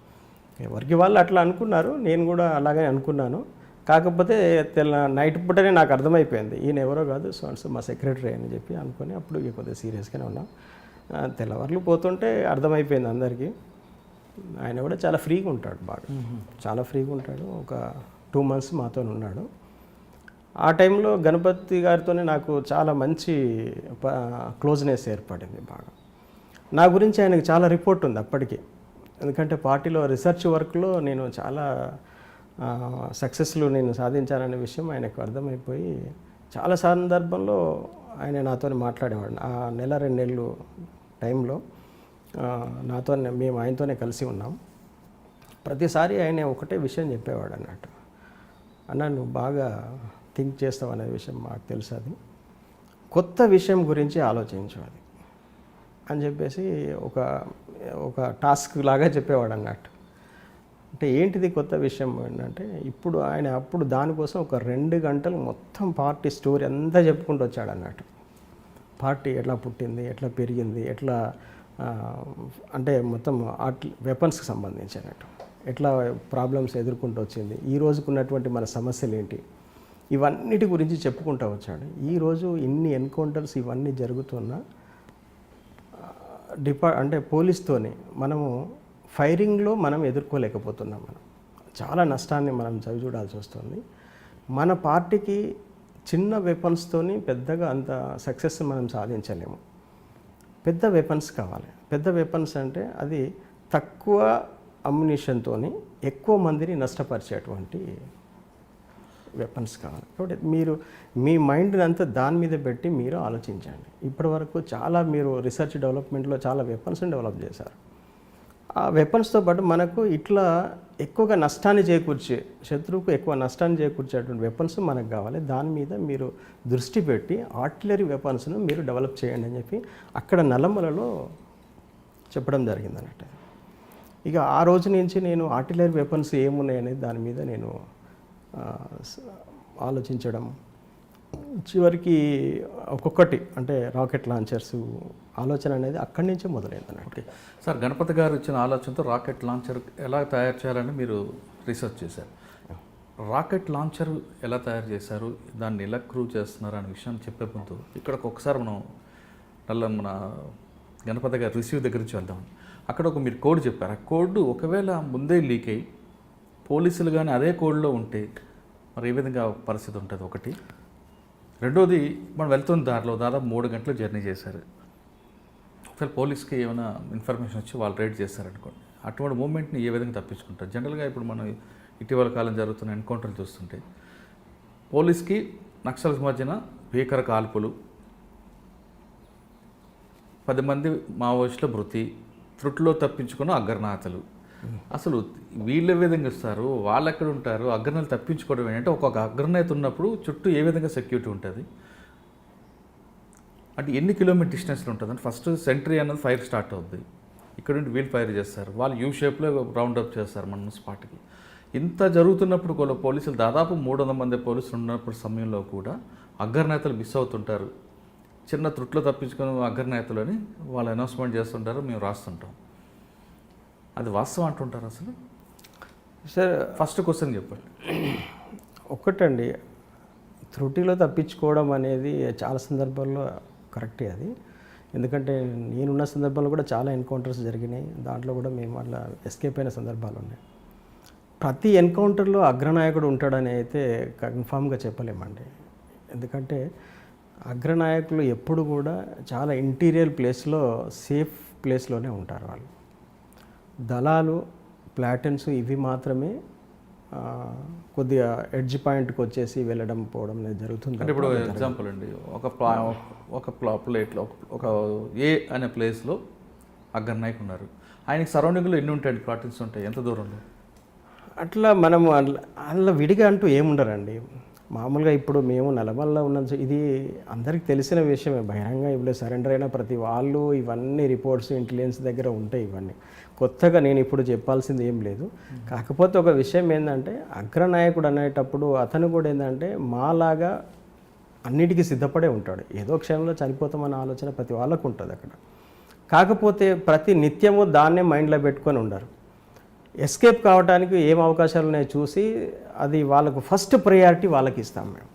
ఎవరికి వాళ్ళు అట్లా అనుకున్నారు, నేను కూడా అలాగే అనుకున్నాను. కాకపోతే నైట్ పూటనే నాకు అర్థమైపోయింది ఈయన ఎవరో కాదు, సో మా సెక్రటరీ అని చెప్పి అనుకొని అప్పుడు కొద్దిగా సీరియస్గానే ఉన్నాం. తెల్లవారులు పోతుంటే అర్థమైపోయింది అందరికీ. ఆయన కూడా చాలా ఫ్రీగా ఉంటాడు, చాలా ఫ్రీగా ఉంటాడు. ఒక 2 months మాతో ఉన్నాడు. ఆ టైంలో గణపతి గారితోనే నాకు చాలా మంచి క్లోజ్నెస్ ఏర్పడింది బాగా. నా గురించి ఆయనకు చాలా రిపోర్ట్ ఉంది అప్పటికి, ఎందుకంటే పార్టీలో రీసెర్చ్ వర్క్లో నేను చాలా సక్సెస్లు నేను సాధించాలనే విషయం ఆయనకు అర్థమైపోయి చాలా సందర్భంలో ఆయన నాతో మాట్లాడేవాడు. ఆ 1-2 నెలలు టైంలో మేము ఆయనతోనే కలిసి ఉన్నాం. ప్రతిసారి ఆయన ఒకటే విషయం చెప్పేవాడు అన్నట్టు, అన్న నువ్వు బాగా థింక్ చేస్తావు అనే విషయం మాకు తెలుసు, అది కొత్త విషయం గురించి ఆలోచించు అది అని చెప్పేసి ఒక టాస్క్ లాగా చెప్పేవాడు అన్నట్టు. అంటే ఏంటిది కొత్త విషయం ఏంటంటే అప్పుడు దానికోసం ఒక 2 గంటలు మొత్తం పార్టీ స్టోరీ అంతా చెప్పుకుంటూ వచ్చాడు అన్నట్టు. పార్టీ ఎట్లా పుట్టింది, ఎట్లా పెరిగింది, ఎట్లా అంటే మొత్తం వెపన్స్కి సంబంధించినట్టు ఎట్లా ప్రాబ్లమ్స్ ఎదుర్కొంటూ వచ్చింది, ఈ రోజుకున్నటువంటి మన సమస్యలు ఏంటి, ఇవన్నిటి గురించి చెప్పుకుంటూ వచ్చాడు. ఈరోజు ఇన్ని ఎన్కౌంటర్స్ ఇవన్నీ జరుగుతున్నా అంటే పోలీస్తోని మనము ఫైరింగ్లో మనం ఎదుర్కోలేకపోతున్నాం. మనం చాలా నష్టాన్ని మనం చవిచూడాల్సి వస్తుంది. మన పార్టీకి చిన్న వెపన్స్తోని పెద్దగా అంత సక్సెస్ మనం సాధించలేము. పెద్ద వెపన్స్ కావాలి. పెద్ద వెపన్స్ అంటే అది తక్కువ అమ్యునిషన్తోని ఎక్కువ మందిని నష్టపరిచేటువంటి వెపన్స్ కావాలి. కాబట్టి మీ మైండ్ని అంతా దాని మీద పెట్టి మీరు ఆలోచించండి. ఇప్పటివరకు చాలా మీరు రీసెర్చ్ డెవలప్మెంట్లో చాలా వెపన్స్ని డెవలప్ చేశారు. ఆ వెపన్స్తో పాటు మనకు ఇట్లా ఎక్కువగా నష్టాన్ని చేకూర్చే, శత్రువుకు ఎక్కువ నష్టాన్ని చేకూర్చేటువంటి వెపన్స్ మనకు కావాలి. దాని మీద మీరు దృష్టి పెట్టి ఆర్టిలరీ వెపన్స్ను మీరు డెవలప్ చేయండి అని చెప్పి అక్కడ నల్లమలలో చెప్పడం జరిగింది అన్నట్టు. ఇక ఆ రోజు నుంచి నేను ఆర్టిలరీ వెపన్స్ ఏమున్నాయనేది దాని మీద నేను ఆలోచించడం, చివరికి ఒక్కొక్కటి అంటే రాకెట్ లాంచర్స్ ఆలోచన అనేది అక్కడి నుంచే మొదలైంది అన్నట్టు. సార్, గణపతి గారు ఇచ్చిన ఆలోచనతో రాకెట్ లాంచర్ ఎలా తయారు చేయాలని మీరు రీసెర్చ్ చేశారు. రాకెట్ లాంచర్ ఎలా తయారు చేశారు, దాన్ని ఎలా క్రూ చేస్తున్నారు అనే విషయాన్ని చెప్పే ముందు ఇక్కడ ఒకసారి మన గణపతి గారు రిసీవ్ దగ్గర నుంచి వెళ్దాం. అక్కడ మీరు కోడ్ చెప్పారు. ఆ కోడ్ ఒకవేళ ముందే లీక్ అయ్యి పోలీసులు కానీ అదే కోడ్లో ఉంటే మరి ఏ విధంగా పరిస్థితి ఉంటుంది? ఒకటి. రెండోది, మనం వెళ్తున్న దారిలో దాదాపు 3 గంటలు జర్నీ చేశారు. ఒకవేళ పోలీస్కి ఏమైనా ఇన్ఫర్మేషన్ వచ్చి వాళ్ళు రైడ్ చేస్తారనుకోండి, అటువంటి మూమెంట్ని ఏ విధంగా తప్పించుకుంటారు? జనరల్గా ఇప్పుడు మనం ఇటీవల కాలం జరుగుతున్న ఎన్కౌంటర్లు చూస్తుంటే పోలీస్కి నక్సల్స్ మధ్యన భీకర కాల్పులు, 10 మంది మావోయిస్టుల మృతి, త్రుట్లో తప్పించుకున్న అగ్రనాథలు. అసలు వీళ్ళు ఏ విధంగా ఇస్తారు, వాళ్ళు ఎక్కడ ఉంటారు, అగ్రనేతలు తప్పించుకోవడం ఏంటంటే ఒక్కొక్క అగ్రనేత ఉన్నప్పుడు చుట్టూ ఏ విధంగా సెక్యూరిటీ ఉంటుంది? అంటే ఎన్ని కిలోమీటర్ డిస్టెన్స్లో ఉంటుంది అంటే ఫస్ట్ సెంట్రీ అన్నది ఫైర్ స్టార్ట్ అవుద్ది, ఇక్కడ నుండి వీల్ ఫైర్ చేస్తారు, వాళ్ళు యూ షేప్లో రౌండ్ అప్ చేస్తారు మన స్పాట్కి. ఇంత జరుగుతున్నప్పుడు కూడా పోలీసులు దాదాపు 300 మంది పోలీసులు ఉన్నప్పుడు సమయంలో కూడా అగ్రనేతలు మిస్ అవుతుంటారు. చిన్న త్రుట్లో తప్పించుకుని అగ్రనేతలు అని వాళ్ళు అనౌన్స్మెంట్ చేస్తుంటారు, మేము రాస్తుంటాం. అది వాస్తవం అంటుంటారు అసలు? సార్ ఫస్ట్ క్వశ్చన్ చెప్పండి. ఒక్కటండి, త్రుటిలో తప్పించుకోవడం అనేది చాలా సందర్భాల్లో కరెక్టే అది. ఎందుకంటే నేనున్న సందర్భంలో కూడా చాలా ఎన్కౌంటర్స్ జరిగినాయి, దాంట్లో కూడా మేము అట్లా ఎస్కేప్ అయిన సందర్భాలు ఉన్నాయి. ప్రతి ఎన్కౌంటర్లో అగ్రనాయకుడు ఉంటాడని అయితే కన్ఫామ్గా చెప్పలేమండి. ఎందుకంటే అగ్రనాయకులు ఎప్పుడు కూడా చాలా ఇంటీరియర్ ప్లేస్లో, సేఫ్ ప్లేస్లోనే ఉంటారు వాళ్ళు. దళాలు, ప్లాటన్స్ ఇవి మాత్రమే కొద్దిగా ఎడ్జ్ పాయింట్కి వచ్చేసి వెళ్ళడం పోవడం అనేది జరుగుతుంది. అంటే ఇప్పుడు ఎగ్జాంపుల్ అండి, ఒక ప్లేట్లో ఒక ఏ అనే ప్లేస్లో అగ్రనాయకు ఉన్నారు, ఆయనకి సరౌండింగ్లో ఎన్ని ఉంటాయండి, ప్లాటిన్స్ ఉంటాయి, ఎంత దూరంలో? అట్లా మనము అట్లా విడిగా అంటూ ఏముండరండి. మామూలుగా ఇప్పుడు మేము నల్లమల్ల ఉన్న ఇది అందరికీ తెలిసిన విషయమే, బహిరంగ ఇప్పుడు సరెండర్ అయిన ప్రతి వాళ్ళు ఇవన్నీ రిపోర్ట్స్ ఇంటెలిజెన్స్ దగ్గర ఉంటాయి. ఇవన్నీ కొత్తగా నేను ఇప్పుడు చెప్పాల్సింది ఏం లేదు. కాకపోతే ఒక విషయం ఏంటంటే అగ్రనాయకుడు అనేటప్పుడు అతను కూడా ఏంటంటే మాలాగా అన్నిటికీ సిద్ధపడే ఉంటాడు. ఏదో క్షణంలో చనిపోతామన్న ఆలోచన ప్రతి వాళ్ళకు ఉంటుంది అక్కడ. కాకపోతే ప్రతి నిత్యము దాన్నే మైండ్లో పెట్టుకొని ఉండరు. ఎస్కేప్ కావడానికి ఏం అవకాశాలు ఉన్నాయో చూసి అది వాళ్ళకు ఫస్ట్ ప్రయారిటీ వాళ్ళకి ఇస్తాం మేము.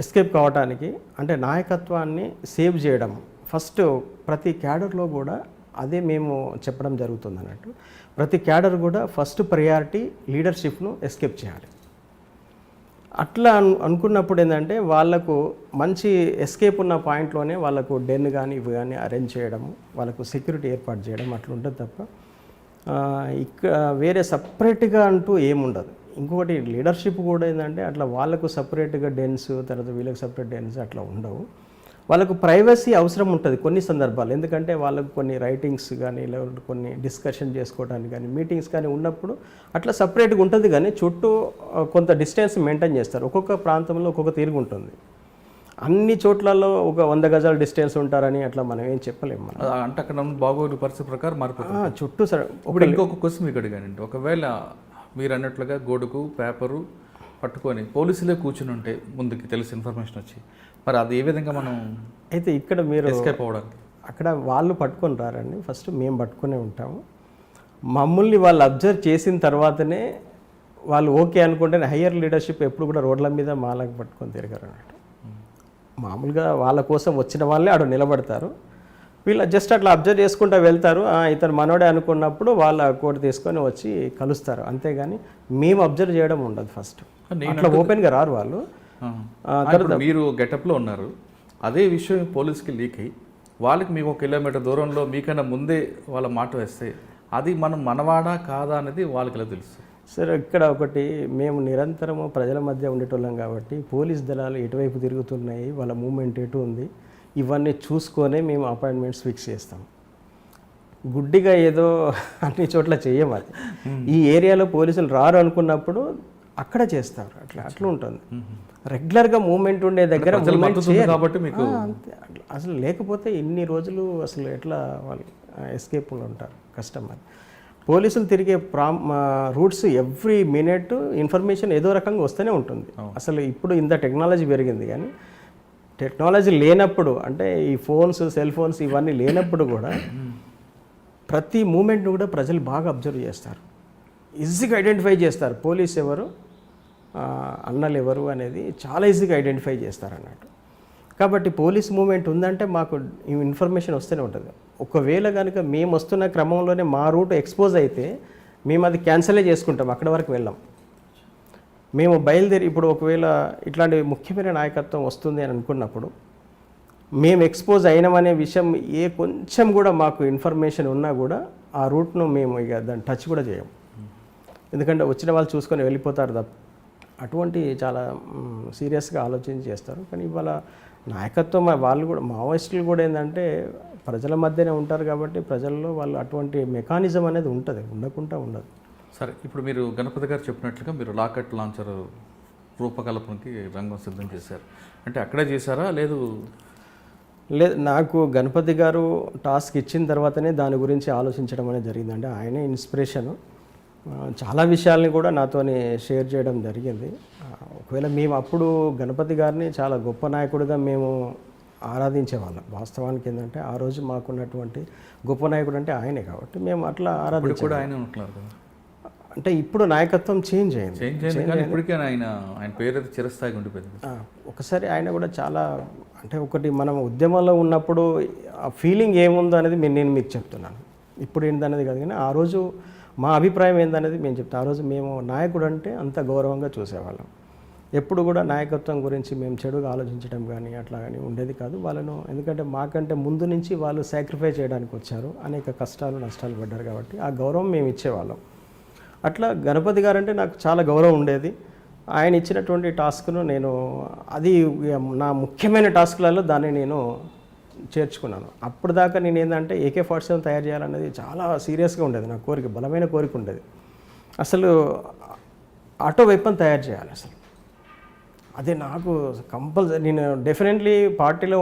ఎస్కేప్ కావడానికి అంటే నాయకత్వాన్ని సేవ్ చేయడం ఫస్ట్ ప్రతి క్యాడర్లో కూడా అదే మేము చెప్పడం జరుగుతుంది అన్నట్టు. ప్రతి క్యాడర్ కూడా ఫస్ట్ ప్రయారిటీ లీడర్షిప్ను ఎస్కేప్ చేయాలి. అట్లా అనుకున్నప్పుడు ఏంటంటే వాళ్ళకు మంచి ఎస్కేప్ ఉన్న పాయింట్లోనే వాళ్ళకు డెన్ కానీ ఇవి కానీ అరేంజ్ చేయడము, వాళ్ళకు సెక్యూరిటీ ఏర్పాటు చేయడం అట్లా ఉంటుంది తప్ప ఇక్కడ వేరే సపరేట్గా అంటూ ఏముండదు. ఇంకొకటి లీడర్షిప్ కూడా ఏంటంటే అట్లా వాళ్ళకు సపరేట్గా డెన్స్, తర్వాత వీళ్ళకి సపరేట్ డెన్స్ అట్లా ఉండవు. వాళ్ళకు ప్రైవసీ అవసరం ఉంటుంది కొన్ని సందర్భాలు. ఎందుకంటే వాళ్ళకు కొన్ని రైటింగ్స్ కానీ లేకపోతే కొన్ని డిస్కషన్ చేసుకోవడానికి కానీ మీటింగ్స్ కానీ ఉన్నప్పుడు అట్లా సపరేట్గా ఉంటుంది. కానీ చుట్టూ కొంత డిస్టెన్స్ మెయింటైన్ చేస్తారు. ఒక్కొక్క ప్రాంతంలో ఒక్కొక్క తీరుగు ఉంటుంది. అన్ని చోట్లలో ఒక 100 గజాల డిస్టెన్స్ ఉంటారని అట్లా మనం ఏం చెప్పలేము. మనం అంటే అక్కడ బాగోగుల పరిస్థితి ప్రకారం మారిపోతుంది చుట్టూ. సరే, ఇప్పుడు ఇంకొక క్వశ్చన్ మీకు అడిగానండి, ఒకవేళ మీరు అన్నట్లుగా గొడుగు పేపరు పట్టుకొని పోలీసులే కూర్చుని ఉంటే ముందుకి తెలిసి ఇన్ఫర్మేషన్ వచ్చి, మరి అది ఏ విధంగా మనం అయితే ఇక్కడ మీరు ఎస్కేప్ అవ్వడానికి? అక్కడ వాళ్ళు పట్టుకొని రారండి, ఫస్ట్ మేము పట్టుకునే ఉంటాము. మమ్మల్ని వాళ్ళు అబ్జర్వ్ చేసిన తర్వాతనే వాళ్ళు ఓకే అనుకుంటే హయ్యర్ లీడర్షిప్ ఎప్పుడు కూడా రోడ్ల మీద మాలకు పట్టుకొని తిరగరు అన్నట్టు. మామూలుగా వాళ్ళ కోసం వచ్చిన వాళ్ళే ఆడ నిలబడతారు. వీళ్ళు జస్ట్ అట్లా అబ్జర్వ్ చేసుకుంటూ వెళ్తారు. ఇతను మనోడే అనుకున్నప్పుడు వాళ్ళ కోట్ తీసుకొని వచ్చి కలుస్తారు. అంతేగాని మేము అబ్జర్వ్ చేయడం ఉండదు. ఫస్ట్ అట్లా ఓపెన్గా రారు వాళ్ళు. మీరు గెటప్లో ఉన్నారు, అదే విషయం పోలీస్కి లీక్ అయ్యి వాళ్ళకి మీకు 1 కిలోమీటర్ దూరంలో మీకన్నా ముందే వాళ్ళ మాట వేస్తే అది మనం మనవాడా కాదా అనేది వాళ్ళకి ఎలా తెలుసు? సరే, ఇక్కడ ఒకటి మేము నిరంతరము ప్రజల మధ్య ఉండేటోళ్ళం కాబట్టి పోలీస్ దళాలు ఎటువైపు తిరుగుతున్నాయి, వాళ్ళ మూమెంట్ ఎటు ఉంది, ఇవన్నీ చూసుకొనే మేము అపాయింట్మెంట్స్ ఫిక్స్ చేస్తాం. గుడ్డిగా ఏదో అన్ని చోట్ల చెయ్యం. అది ఈ ఏరియాలో పోలీసులు రారు అనుకున్నప్పుడు అక్కడ చేస్తారు. అట్లా ఉంటుంది. రెగ్యులర్గా మూమెంట్ ఉండే దగ్గర కాబట్టి మీకు అసలు లేకపోతే ఇన్ని రోజులు అసలు ఎట్లా వాళ్ళు ఎస్కేప్లో ఉంటారు, కష్టం. అది పోలీసులు తిరిగే రూట్స్ ఎవ్రీ మినిట్ ఇన్ఫర్మేషన్ ఏదో రకంగా వస్తూనే ఉంటుంది. అసలు ఇప్పుడు ఇంత టెక్నాలజీ పెరిగింది, కానీ టెక్నాలజీ లేనప్పుడు అంటే ఈ ఫోన్స్, సెల్ ఫోన్స్ ఇవన్నీ లేనప్పుడు కూడా ప్రతి మూమెంట్ను కూడా ప్రజలు బాగా అబ్జర్వ్ చేస్తారు, ఈజీగా ఐడెంటిఫై చేస్తారు. పోలీస్ ఎవరు, అన్నలు ఎవరు అనేది చాలా ఈజీగా ఐడెంటిఫై చేస్తారు అన్నట్టు. కాబట్టి పోలీస్ మూమెంట్ ఉందంటే మాకు ఇన్ఫర్మేషన్ వస్తూనే ఉంటుంది. ఒకవేళ కనుక మేము వస్తున్న క్రమంలోనే మా రూట్ ఎక్స్పోజ్ అయితే మేము అది క్యాన్సిలే చేసుకుంటాం, అక్కడ వరకు వెళ్ళాం. మేము బయలుదేరి ఇప్పుడు ఒకవేళ ఇట్లాంటి ముఖ్యమైన నాయకత్వం వస్తుంది అని అనుకున్నప్పుడు మేము ఎక్స్పోజ్ అయినామనే విషయం కొంచెం కూడా మాకు ఇన్ఫర్మేషన్ ఉన్నా కూడా ఆ రూట్ను మేము ఇక దాన్ని టచ్ కూడా చేయం. ఎందుకంటే వచ్చిన వాళ్ళు చూసుకొని వెళ్ళిపోతారు తప్ప అటువంటి చాలా సీరియస్గా ఆలోచించి చేస్తారు. కానీ ఇవాళ నాయకత్వం వాళ్ళు కూడా మావోయిస్టులు కూడా ఏంటంటే ప్రజల మధ్యనే ఉంటారు కాబట్టి ప్రజల్లో వాళ్ళు అటువంటి మెకానిజం అనేది ఉంటుంది, ఉండకుండా ఉండదు. సరే, ఇప్పుడు మీరు గణపతి గారు చెప్పినట్లుగా మీరు రాకెట్ లాంచర్ రూపకల్పనకి రంగం సిద్ధం చేశారు అంటే అక్కడే చేశారా లేదు లేదు, నాకు గణపతి గారు టాస్క్ ఇచ్చిన తర్వాతనే దాని గురించి ఆలోచించడం అనేది జరిగిందండి. ఆయనే ఇన్స్పిరేషను. చాలా విషయాల్ని కూడా నాతోని షేర్ చేయడం జరిగింది. ఒకవేళ మేము అప్పుడు గణపతి గారిని చాలా గొప్ప నాయకుడిగా మేము ఆరాధించేవాళ్ళం. వాస్తవానికి ఏంటంటే ఆ రోజు మాకున్నటువంటి గొప్ప నాయకుడు అంటే ఆయనే, కాబట్టి మేము అట్లా ఇప్పుడు ఆరాధించాం. కూడా ఆయన ఉంటున్నారు కదా, అంటే ఇప్పుడు నాయకత్వం చేంజ్ అయింది. చేంజ్ అయింది కానీ ఇప్పటికే ఆయన పేరు అయితే చిరస్థాయిగా ఉండిపోయింది. ఒకసారి ఆయన కూడా చాలా, అంటే ఒకటి మనం ఉద్యమంలో ఉన్నప్పుడు ఆ ఫీలింగ్ ఏముందో అనేది నేను మీకు చెప్తున్నాను. ఇప్పుడు ఏంటనేది కాదు కానీ ఆ రోజు మా అభిప్రాయం ఏందనేది మేము చెప్తాం. ఆ రోజు మేము నాయకుడు అంటే అంత గౌరవంగా చూసేవాళ్ళం. ఎప్పుడు కూడా నాయకత్వం గురించి మేము చెడుగా ఆలోచించడం కానీ అట్లా కానీ ఉండేది కాదు వాళ్ళను. ఎందుకంటే మాకంటే ముందు నుంచి వాళ్ళు సాక్రిఫై చేయడానికి వచ్చారు, అనేక కష్టాలు నష్టాలు పడ్డారు, కాబట్టి ఆ గౌరవం మేము ఇచ్చేవాళ్ళం. అట్లా గణపతి గారు అంటే నాకు చాలా గౌరవం ఉండేది. ఆయన ఇచ్చినటువంటి టాస్క్ను నేను, అది నా ముఖ్యమైన టాస్క్లలో దాన్ని నేను చేర్చుకున్నాను. అప్పుడు దాకా నేను ఏంటంటే AK-47 తయారు చేయాలనేది చాలా సీరియస్గా ఉండేది. నా కోరిక, బలమైన కోరిక ఉండేది. అసలు ఆటో వెపన్ తయారు చేయాలి, అసలు అదే నాకు కంపల్సరీ. నేను డెఫినెట్లీ పార్టీలో